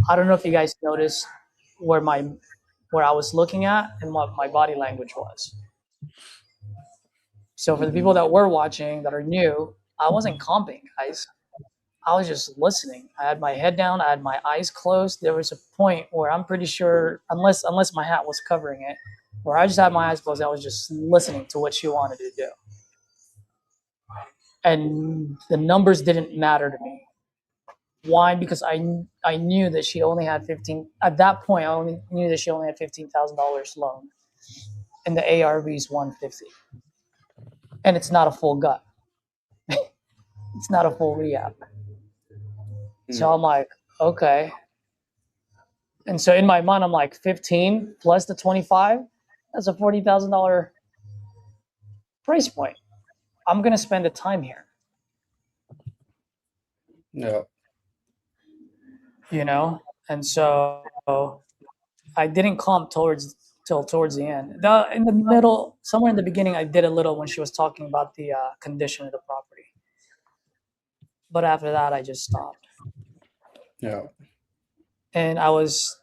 I don't know if you guys noticed where I was looking at and what my body language was. So for the people that were watching that are new, I wasn't comping, guys. I was just listening. I had my head down. I had my eyes closed. There was a point where I'm pretty sure, unless my hat was covering it, where I just had my eyes closed. I was just listening to what she wanted to do. And the numbers didn't matter to me. Why? Because I knew that she only had 15. At that point, I only knew that she only had $15,000 loan, and the ARV is 150, and it's not a full gut. It's not a full rehab. So I'm like, okay. And so in my mind, I'm like, 15 plus the 25, that's a $40,000 price point. I'm gonna spend the time here. Yeah. You know, and so I didn't comp towards the end. In the middle, somewhere in the beginning, I did a little when she was talking about the condition of the property. But after that, I just stopped. Yeah. And I was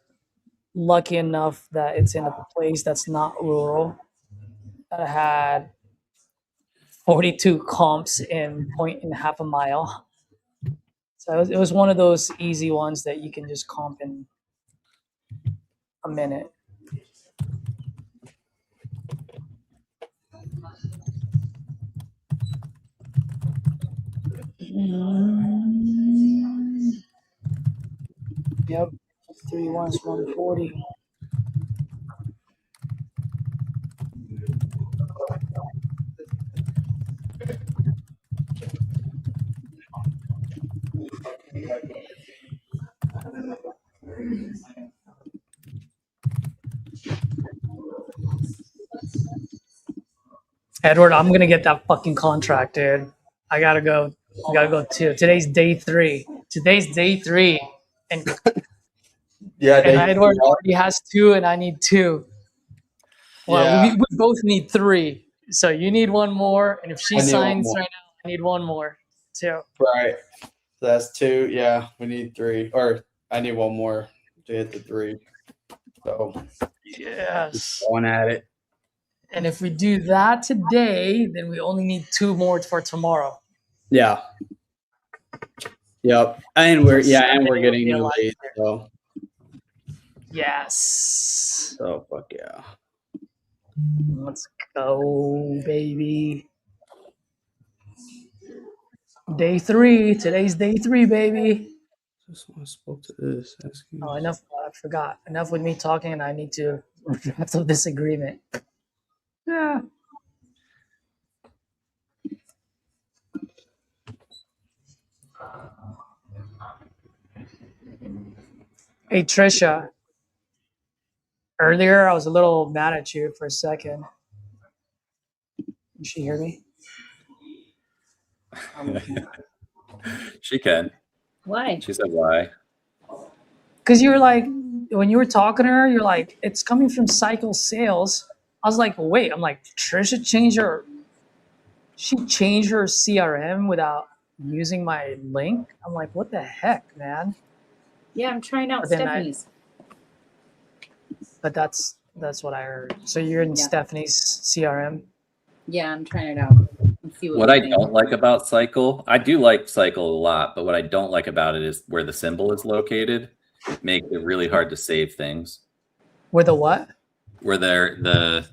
lucky enough that it's in a place that's not rural. That I had 42 comps in point and half a mile. So it was one of those easy ones that you can just comp in a minute. Yep, 3 ones, 140. Edward, I'm gonna get that fucking contract, dude. I gotta go too. Today's day 3. And Yeah. and Edward already has 2, and I need 2. Well, Yeah. we both need 3. So you need 1 more, and if she signs right now, I need 1 more too. Right. So that's 2. Yeah, we need 3, or I need 1 more to hit the 3. So yes, going at it. And if we do that today, then we only need 2 more for tomorrow. Yeah. Yep. And we're getting new leads. So yes. So fuck yeah. Let's go, baby. Day 3. Today's day 3, baby. Just want to spoke to this. Oh, enough. I forgot. Enough with me talking, and I need to draft up this agreement. Yeah. Hey, Trisha. Earlier, I was a little mad at you for a second. Can she hear me? She can. Why? She said why. Because you were like, when you were talking to her, you're like, it's coming from Cycle Sales. I was like, wait. I'm like, Trisha changed her CRM without using my link. I'm like, what the heck, man? Yeah, I'm trying out Stephanie's. But that's what I heard. So you're in Stephanie's CRM? Yeah, I'm trying it out. See what I don't like about Cycle, I do like Cycle a lot, but what I don't like about it is where the symbol is located. It makes it really hard to save things. Where the what? Where the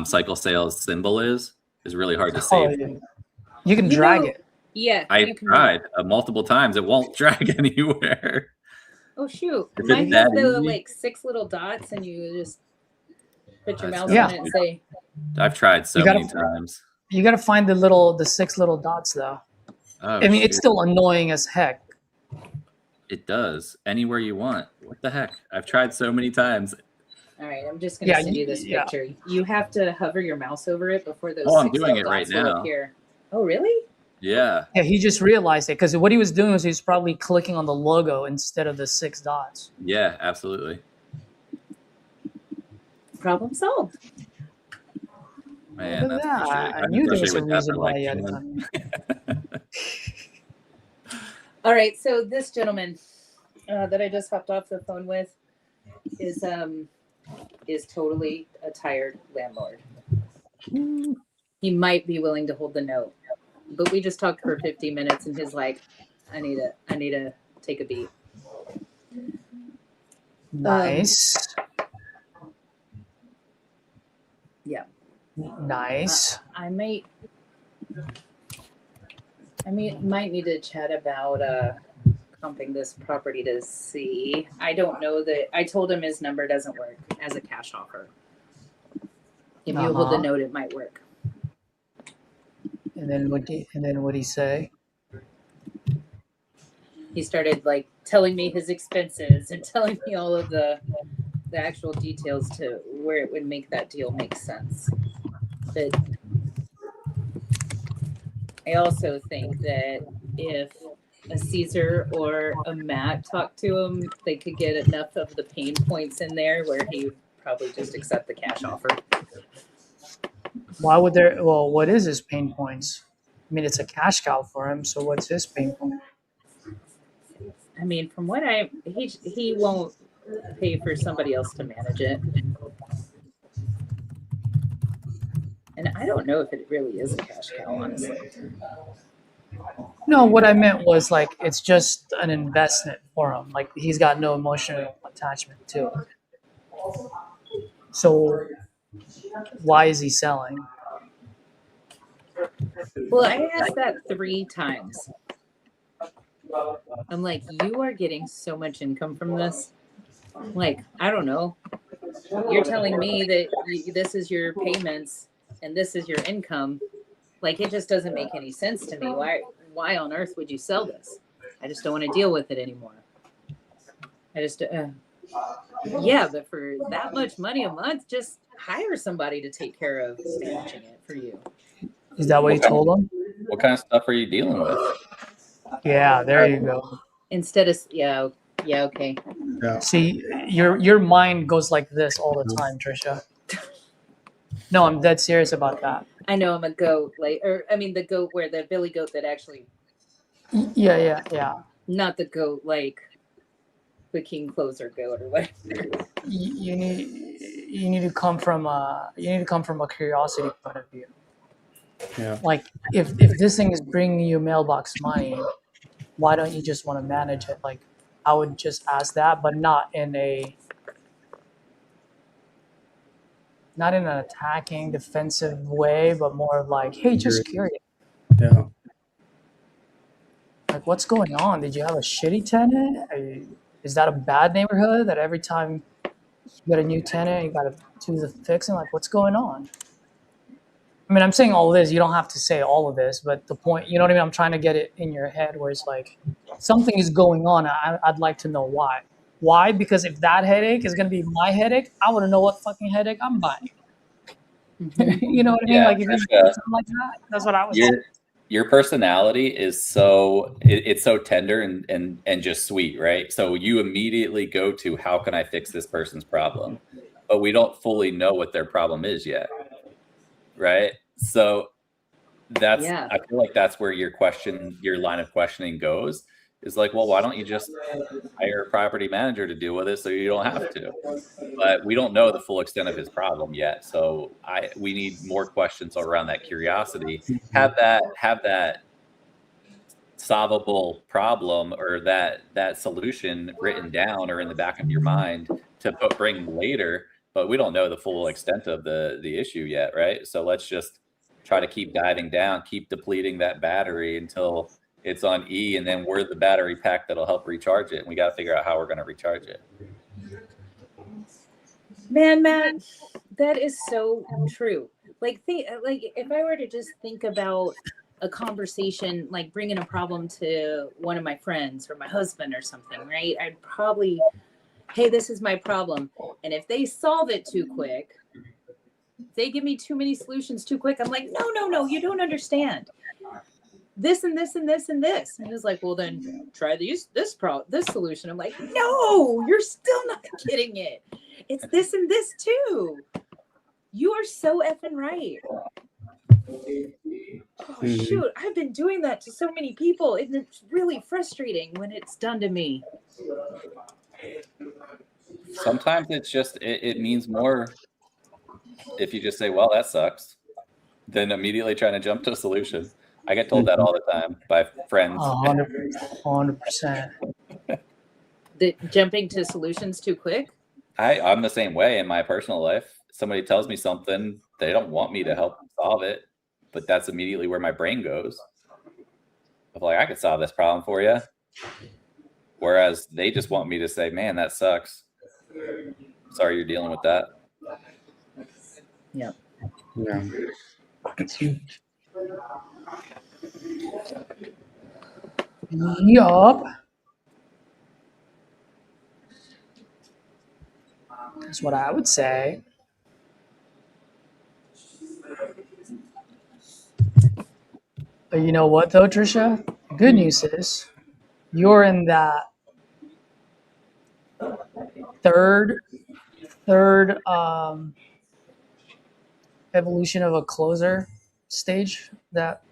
Cycle Sales symbol is really hard to save. Yeah. You can drag it. Yeah. I've tried multiple times. It won't drag anywhere. Oh shoot! Mine has the like 6 little dots, and you just put your mouse on it and say. I've tried so many times. You gotta find the 6 little dots though. Oh, I mean, it's still annoying as heck. It does anywhere you want. What the heck? I've tried so many times. All right, I'm just gonna send you this picture. You have to hover your mouse over it before those. Oh, I'm doing it right now. Appear. Oh, really? Yeah. Yeah, he just realized it because what he was doing was he was probably clicking on the logo instead of the 6 dots. Yeah, absolutely. Problem solved. Man, that's I knew there was a reason why you had it done. All right, so this gentleman that I just hopped off the phone with is totally a tired landlord. He might be willing to hold the note, but we just talked for 50 minutes, and he's like, I need to take a beat. Nice. Yeah. Nice. I might need to chat about comping this property to see. I don't know that. I told him his number doesn't work as a cash offer. If you hold the note, it might work. And then what'd he say? He started like telling me his expenses and telling me all of the actual details to where it would make that deal make sense. But I also think that if a Caesar or a Matt talked to him, they could get enough of the pain points in there where he would probably just accept the cash offer. Why would there? Well, what is his pain points? I mean, it's a cash cow for him. So what's his pain point? I mean, from what he won't pay for somebody else to manage it. And I don't know if it really is a cash cow, honestly. No, what I meant was like it's just an investment for him. Like he's got no emotional attachment to it. So why is he selling? Well, I asked that 3 times. I'm like, you are getting so much income from this. Like, I don't know. You're telling me that this is your payments and this is your income. Like, it just doesn't make any sense to me. Why on earth would you sell this? I just don't want to deal with it anymore. I just, yeah, but for that much money a month, just hire somebody to take care of managing it for you. Is that what you told him? What kind of stuff are you dealing with? Yeah, there you go. Instead of, yeah, okay. Yeah. See, your mind goes like this all the time, Trisha. No, I'm dead serious about that. I know I'm a goat, the goat where the billy goat that actually. Yeah. Not the goat like the king closer goat or whatever. You need to come from a curiosity point of view. Yeah. Like if this thing is bringing you mailbox money, why don't you just want to manage it? Like I would just ask that, but not in an attacking, defensive way, but more of like, hey, just curious. Yeah. Like, what's going on? Did you have a shitty tenant? Is that a bad neighborhood that every time you get a new tenant, you got to do the fixing? Like, what's going on? I mean, I'm saying all of this. You don't have to say all of this, but the point, you know what I mean? I'm trying to get it in your head where it's like something is going on. I'd like to know why. Why? Because if that headache is going to be my headache, I want to know what fucking headache I'm buying. You know what I mean? Like if you do something like that, that's what I was saying. Your personality is so it's so tender and just sweet, right? So you immediately go to how can I fix this person's problem, but we don't fully know what their problem is yet, right? So that's I feel like that's where your line of questioning goes. Is like, well, why don't you just hire a property manager to deal with it so you don't have to? But we don't know the full extent of his problem yet. So we need more questions around that curiosity. Have that solvable problem or that solution written down or in the back of your mind to bring later. But we don't know the full extent of the issue yet, right? So let's just try to keep diving down, keep depleting that battery until it's on E, and then we're the battery pack that'll help recharge it. And we got to figure out how we're going to recharge it. Man, Matt, that is so true. Like if I were to just think about a conversation, like bringing a problem to one of my friends or my husband or something, right? I'd probably, hey, this is my problem. And if they solve it too quick, if they give me too many solutions too quick, I'm like, no, you don't understand. This and this and this and this. And he's like, well, then try this solution. I'm like, no, you're still not getting it. It's this and this too. You are so effing right. Oh, shoot. I've been doing that to so many people. And it's really frustrating when it's done to me. Sometimes it's just, it means more if you just say, well, that sucks, than immediately trying to jump to a solution. I get told that all the time by friends. 100%. Jumping to solutions too quick? I'm the same way in my personal life. Somebody tells me something, they don't want me to help solve it, but that's immediately where my brain goes. Of like, I could solve this problem for you. Whereas they just want me to say, man, that sucks. Sorry you're dealing with that. Yeah. Yeah. It's huge. Yup. That's what I would say. But you know what, though, Trisha? Good news is you're in that third evolution of a closer stage that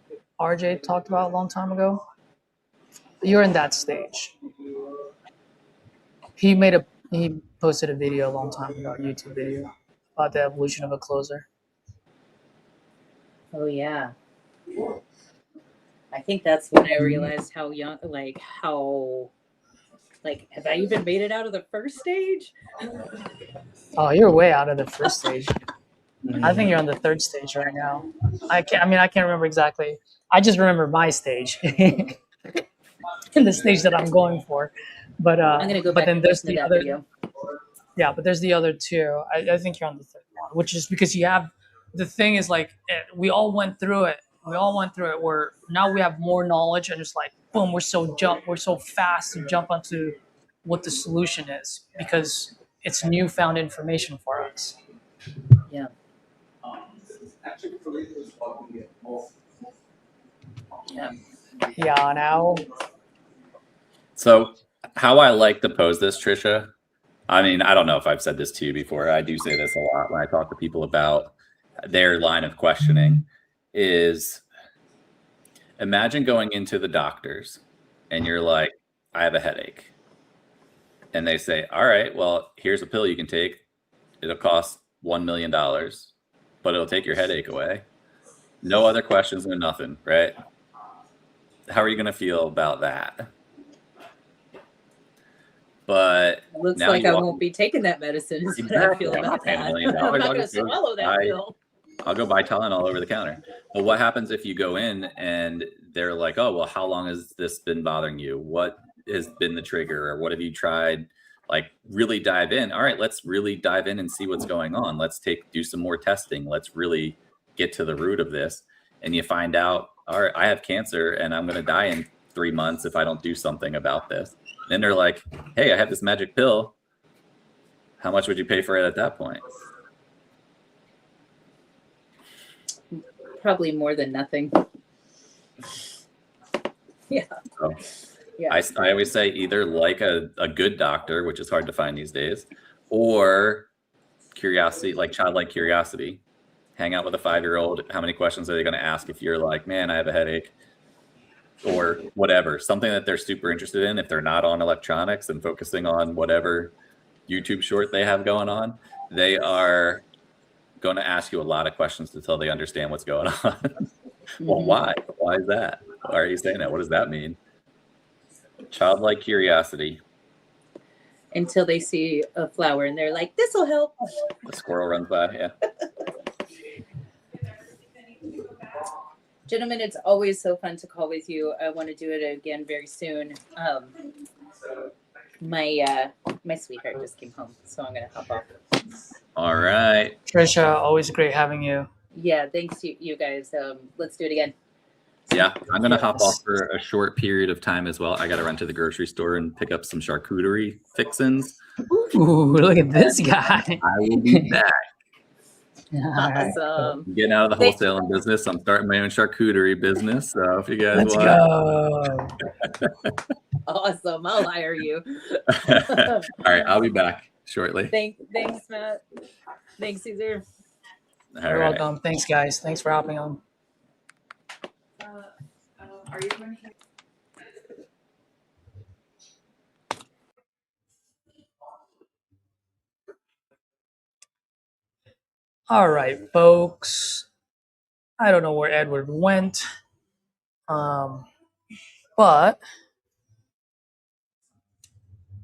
RJ talked about a long time ago. You're in that stage. He posted a video a long time ago, a YouTube video about the evolution of a closer. Oh yeah. I think that's when I realized how young, have I even made it out of the first stage? Oh, you're way out of the first stage. I think you're on the third stage right now. I can't remember exactly. I just remember my stage. In the stage that I'm going for. But I'm gonna go back then and there's listen to the that other video. Yeah, but there's the other two. I think you're on the third one, which is because you have the thing is like we all went through it. Where now we have more knowledge and it's like boom, we're so fast to jump onto what the solution is because it's newfound information for us. Yeah. Yeah, now. So how I like to pose this, Trisha, I mean, I don't know if I've said this to you before. I do say this a lot when I talk to people about their line of questioning is imagine going into the doctors and you're like, I have a headache. And they say, all right, well, here's a pill you can take. It'll cost $1 million, but it'll take your headache away. No other questions, no nothing, right? How are you going to feel about that? But looks like I won't be taking that medicine. Is what I feel about that. I'm not going to swallow that pill. I'll go buy Tylenol over the counter. But what happens if you go in and they're like, oh, well, how long has this been bothering you? What has been the trigger? Or what have you tried? Like really dive in. All right, let's really dive in and see what's going on. Let's do some more testing. Let's really get to the root of this. And you find out, all right, I have cancer and I'm going to die in 3 months if I don't do something about this. Then they're like, hey, I have this magic pill. How much would you pay for it at that point? Probably more than nothing. Yeah. So, yeah. I always say either like a good doctor, which is hard to find these days, or curiosity, like childlike curiosity. Hang out with a 5-year-old. How many questions are they going to ask if you're like, man, I have a headache? Or whatever, something that they're super interested in if they're not on electronics and focusing on whatever YouTube short they have going on, they are going to ask you a lot of questions until they understand what's going on. Well, why? Why is that? Why are you saying that? What does that mean? Childlike curiosity. Until they see a flower and they're like, this will help. The squirrel runs by, yeah. Gentlemen, it's always so fun to call with you. I want to do it again very soon. My sweetheart just came home, so I'm going to hop off. All right. Trisha, always great having you. Yeah, thanks you guys. Let's do it again. Yeah, I'm going to hop off for a short period of time as well. I got to run to the grocery store and pick up some charcuterie fixins. Ooh, look at this guy. I will be back. Awesome. I'm getting out of the wholesaling business. I'm starting my own charcuterie business. So if you guys Let's want. Go. Awesome. I'll hire you. All right. I'll be back shortly. Thanks, Matt. Thanks, Caesar. You're welcome. Thanks, guys. Thanks for hopping on. Are you going to? All right, folks. I don't know where Edward went. But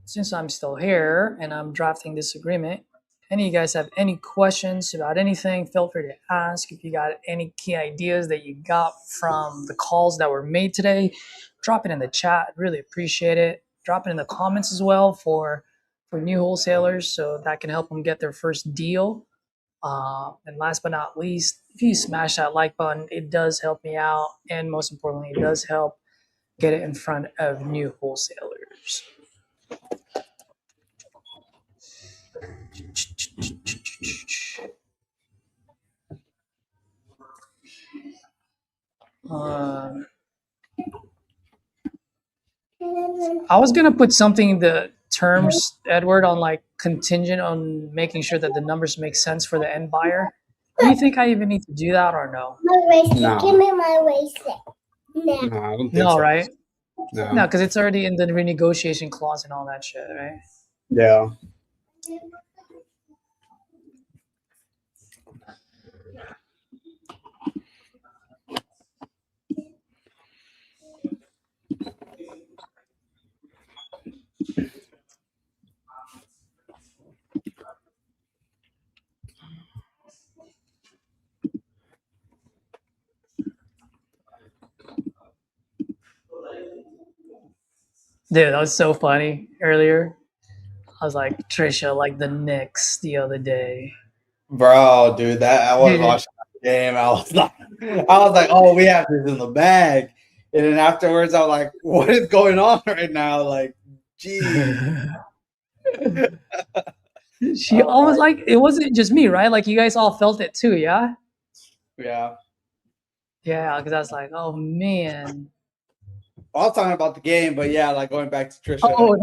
since I'm still here and I'm drafting this agreement, any of you guys have any questions about anything, feel free to ask. If you got any key ideas that you got from the calls that were made today, drop it in the chat. Really appreciate it. Drop it in the comments as well for new wholesalers, so that can help them get their first deal. And last but not least, if you smash that like button, it does help me out. And most importantly, it does help get it in front of new wholesalers. I was gonna put something in the terms, Edward, on like contingent on making sure that the numbers make sense for the end buyer. Do you think I even need to do that or no? No. Give me my waistlet. No. No, I don't think No, so. right? No. No, because it's already in the renegotiation clause and all that shit, right? Yeah. Dude, that was so funny earlier. I was like, Trisha, like the Knicks the other day. Bro, dude, that I was Dude. watching the game. I was like, oh, we have this in the bag. And then afterwards, I was like, what is going on right now? Like, geez. She almost like it wasn't just me, right? Like you guys all felt it too, yeah? Yeah. Yeah, because I was like, oh man. I was talking about the game, but yeah, like going back to Trisha. Oh,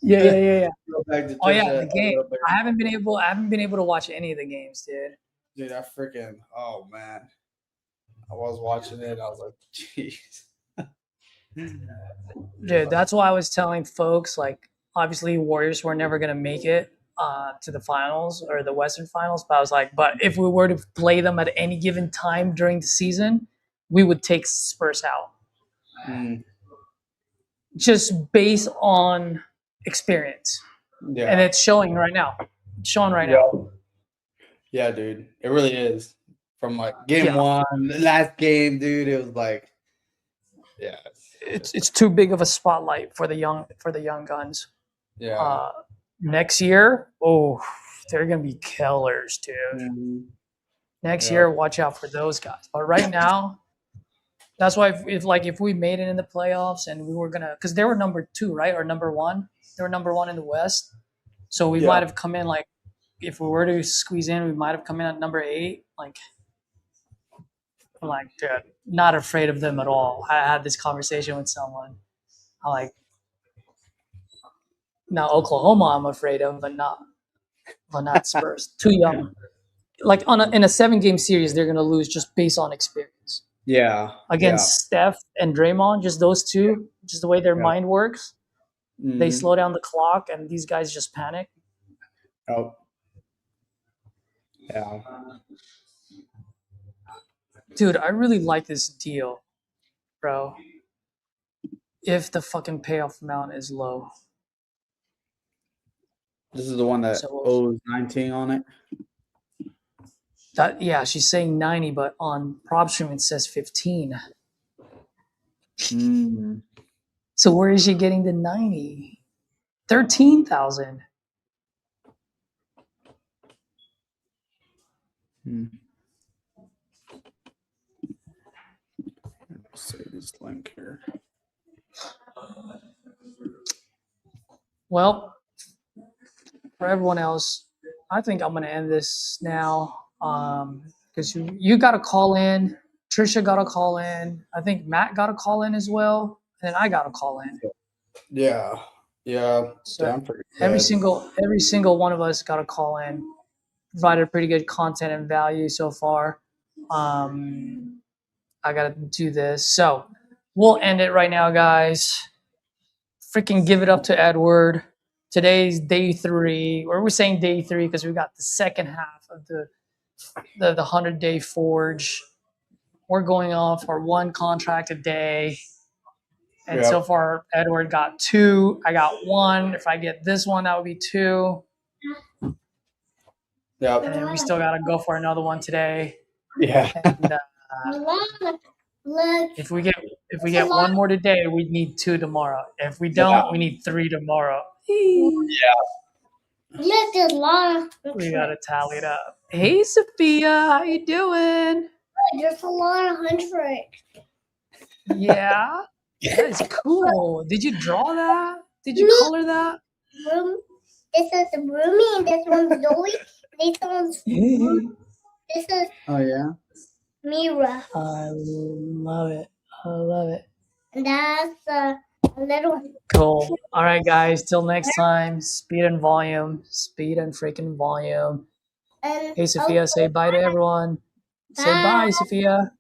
yeah. Go back to Trisha Oh yeah, the game. I haven't been able to watch any of the games, dude. Dude, I freaking, oh man. I was watching it. I was like, jeez. Dude, that's why I was telling folks, like, obviously Warriors were never gonna make it to the finals or the Western Finals, but I was like, but if we were to play them at any given time during the season, we would take Spurs out. Just based on experience. Yeah. And it's showing right now. It's showing right now. Yeah, dude. It really is. From like game one, the last game, dude, it was like, yeah. It's too big of a spotlight for the young guns. Yeah. Next year, they're gonna be killers, dude. Next year, watch out for those guys. But right now, that's why if we made it in the playoffs and we were gonna, because they were number 2, right, or number 1, they were number 1 in the West, so we might have come in like, if we were to squeeze in, we might have come in at number 8. Like, I'm like, dude, not afraid of them at all. I had this conversation with someone. I'm like, now Oklahoma, I'm afraid of, but not Spurs. Too young. Like in a 7-game series, they're gonna lose just based on experience. Yeah. Against Steph and Draymond, just those two, just the way their mind works, they slow down the clock, and these guys just panic. Oh. Yeah. Dude, I really like this deal, bro. If the fucking payoff amount is low. This is the one that owes 19 on it. Yeah, she's saying 90, but on PropStream it says 15. So where is she getting the 90? 13,000. Save this link here. Well, for everyone else, I think I'm gonna end this now. Because you got to call in, Trisha got to call in, I think Matt got to call in as well, and then I got to call in. Yeah. So every single one of us got to call in. Provided pretty good content and value so far. I gotta do this, so we'll end it right now, guys. Freaking give it up to Edward. Today's day 3, or we're saying day 3 because we got the second half of the 100-day forge. we're going on for 1 contract a day. And Yep. so far, Edward got 2. I got 1. If I get this one, that would be 2. Yep. And we still got to go for another one today. Yeah. And if we get 1 more today, we need 2 tomorrow. If we don't, we need 3 tomorrow. Yeah. Look, there's a lot of We got to tally it up. Hey, Sophia, how you doing? There's a lot of hundred. Yeah, that is cool. Did you draw that? Did you color that? Room. This is Roomy, and this one's Zoe. This one's this is Oh yeah. Mira. I love it. I love it. And that's a little. Cool. All right, guys. Till next time. Speed and volume. Speed and freaking volume. And Hey, Sophia, say bye to everyone. Say bye, Sophia.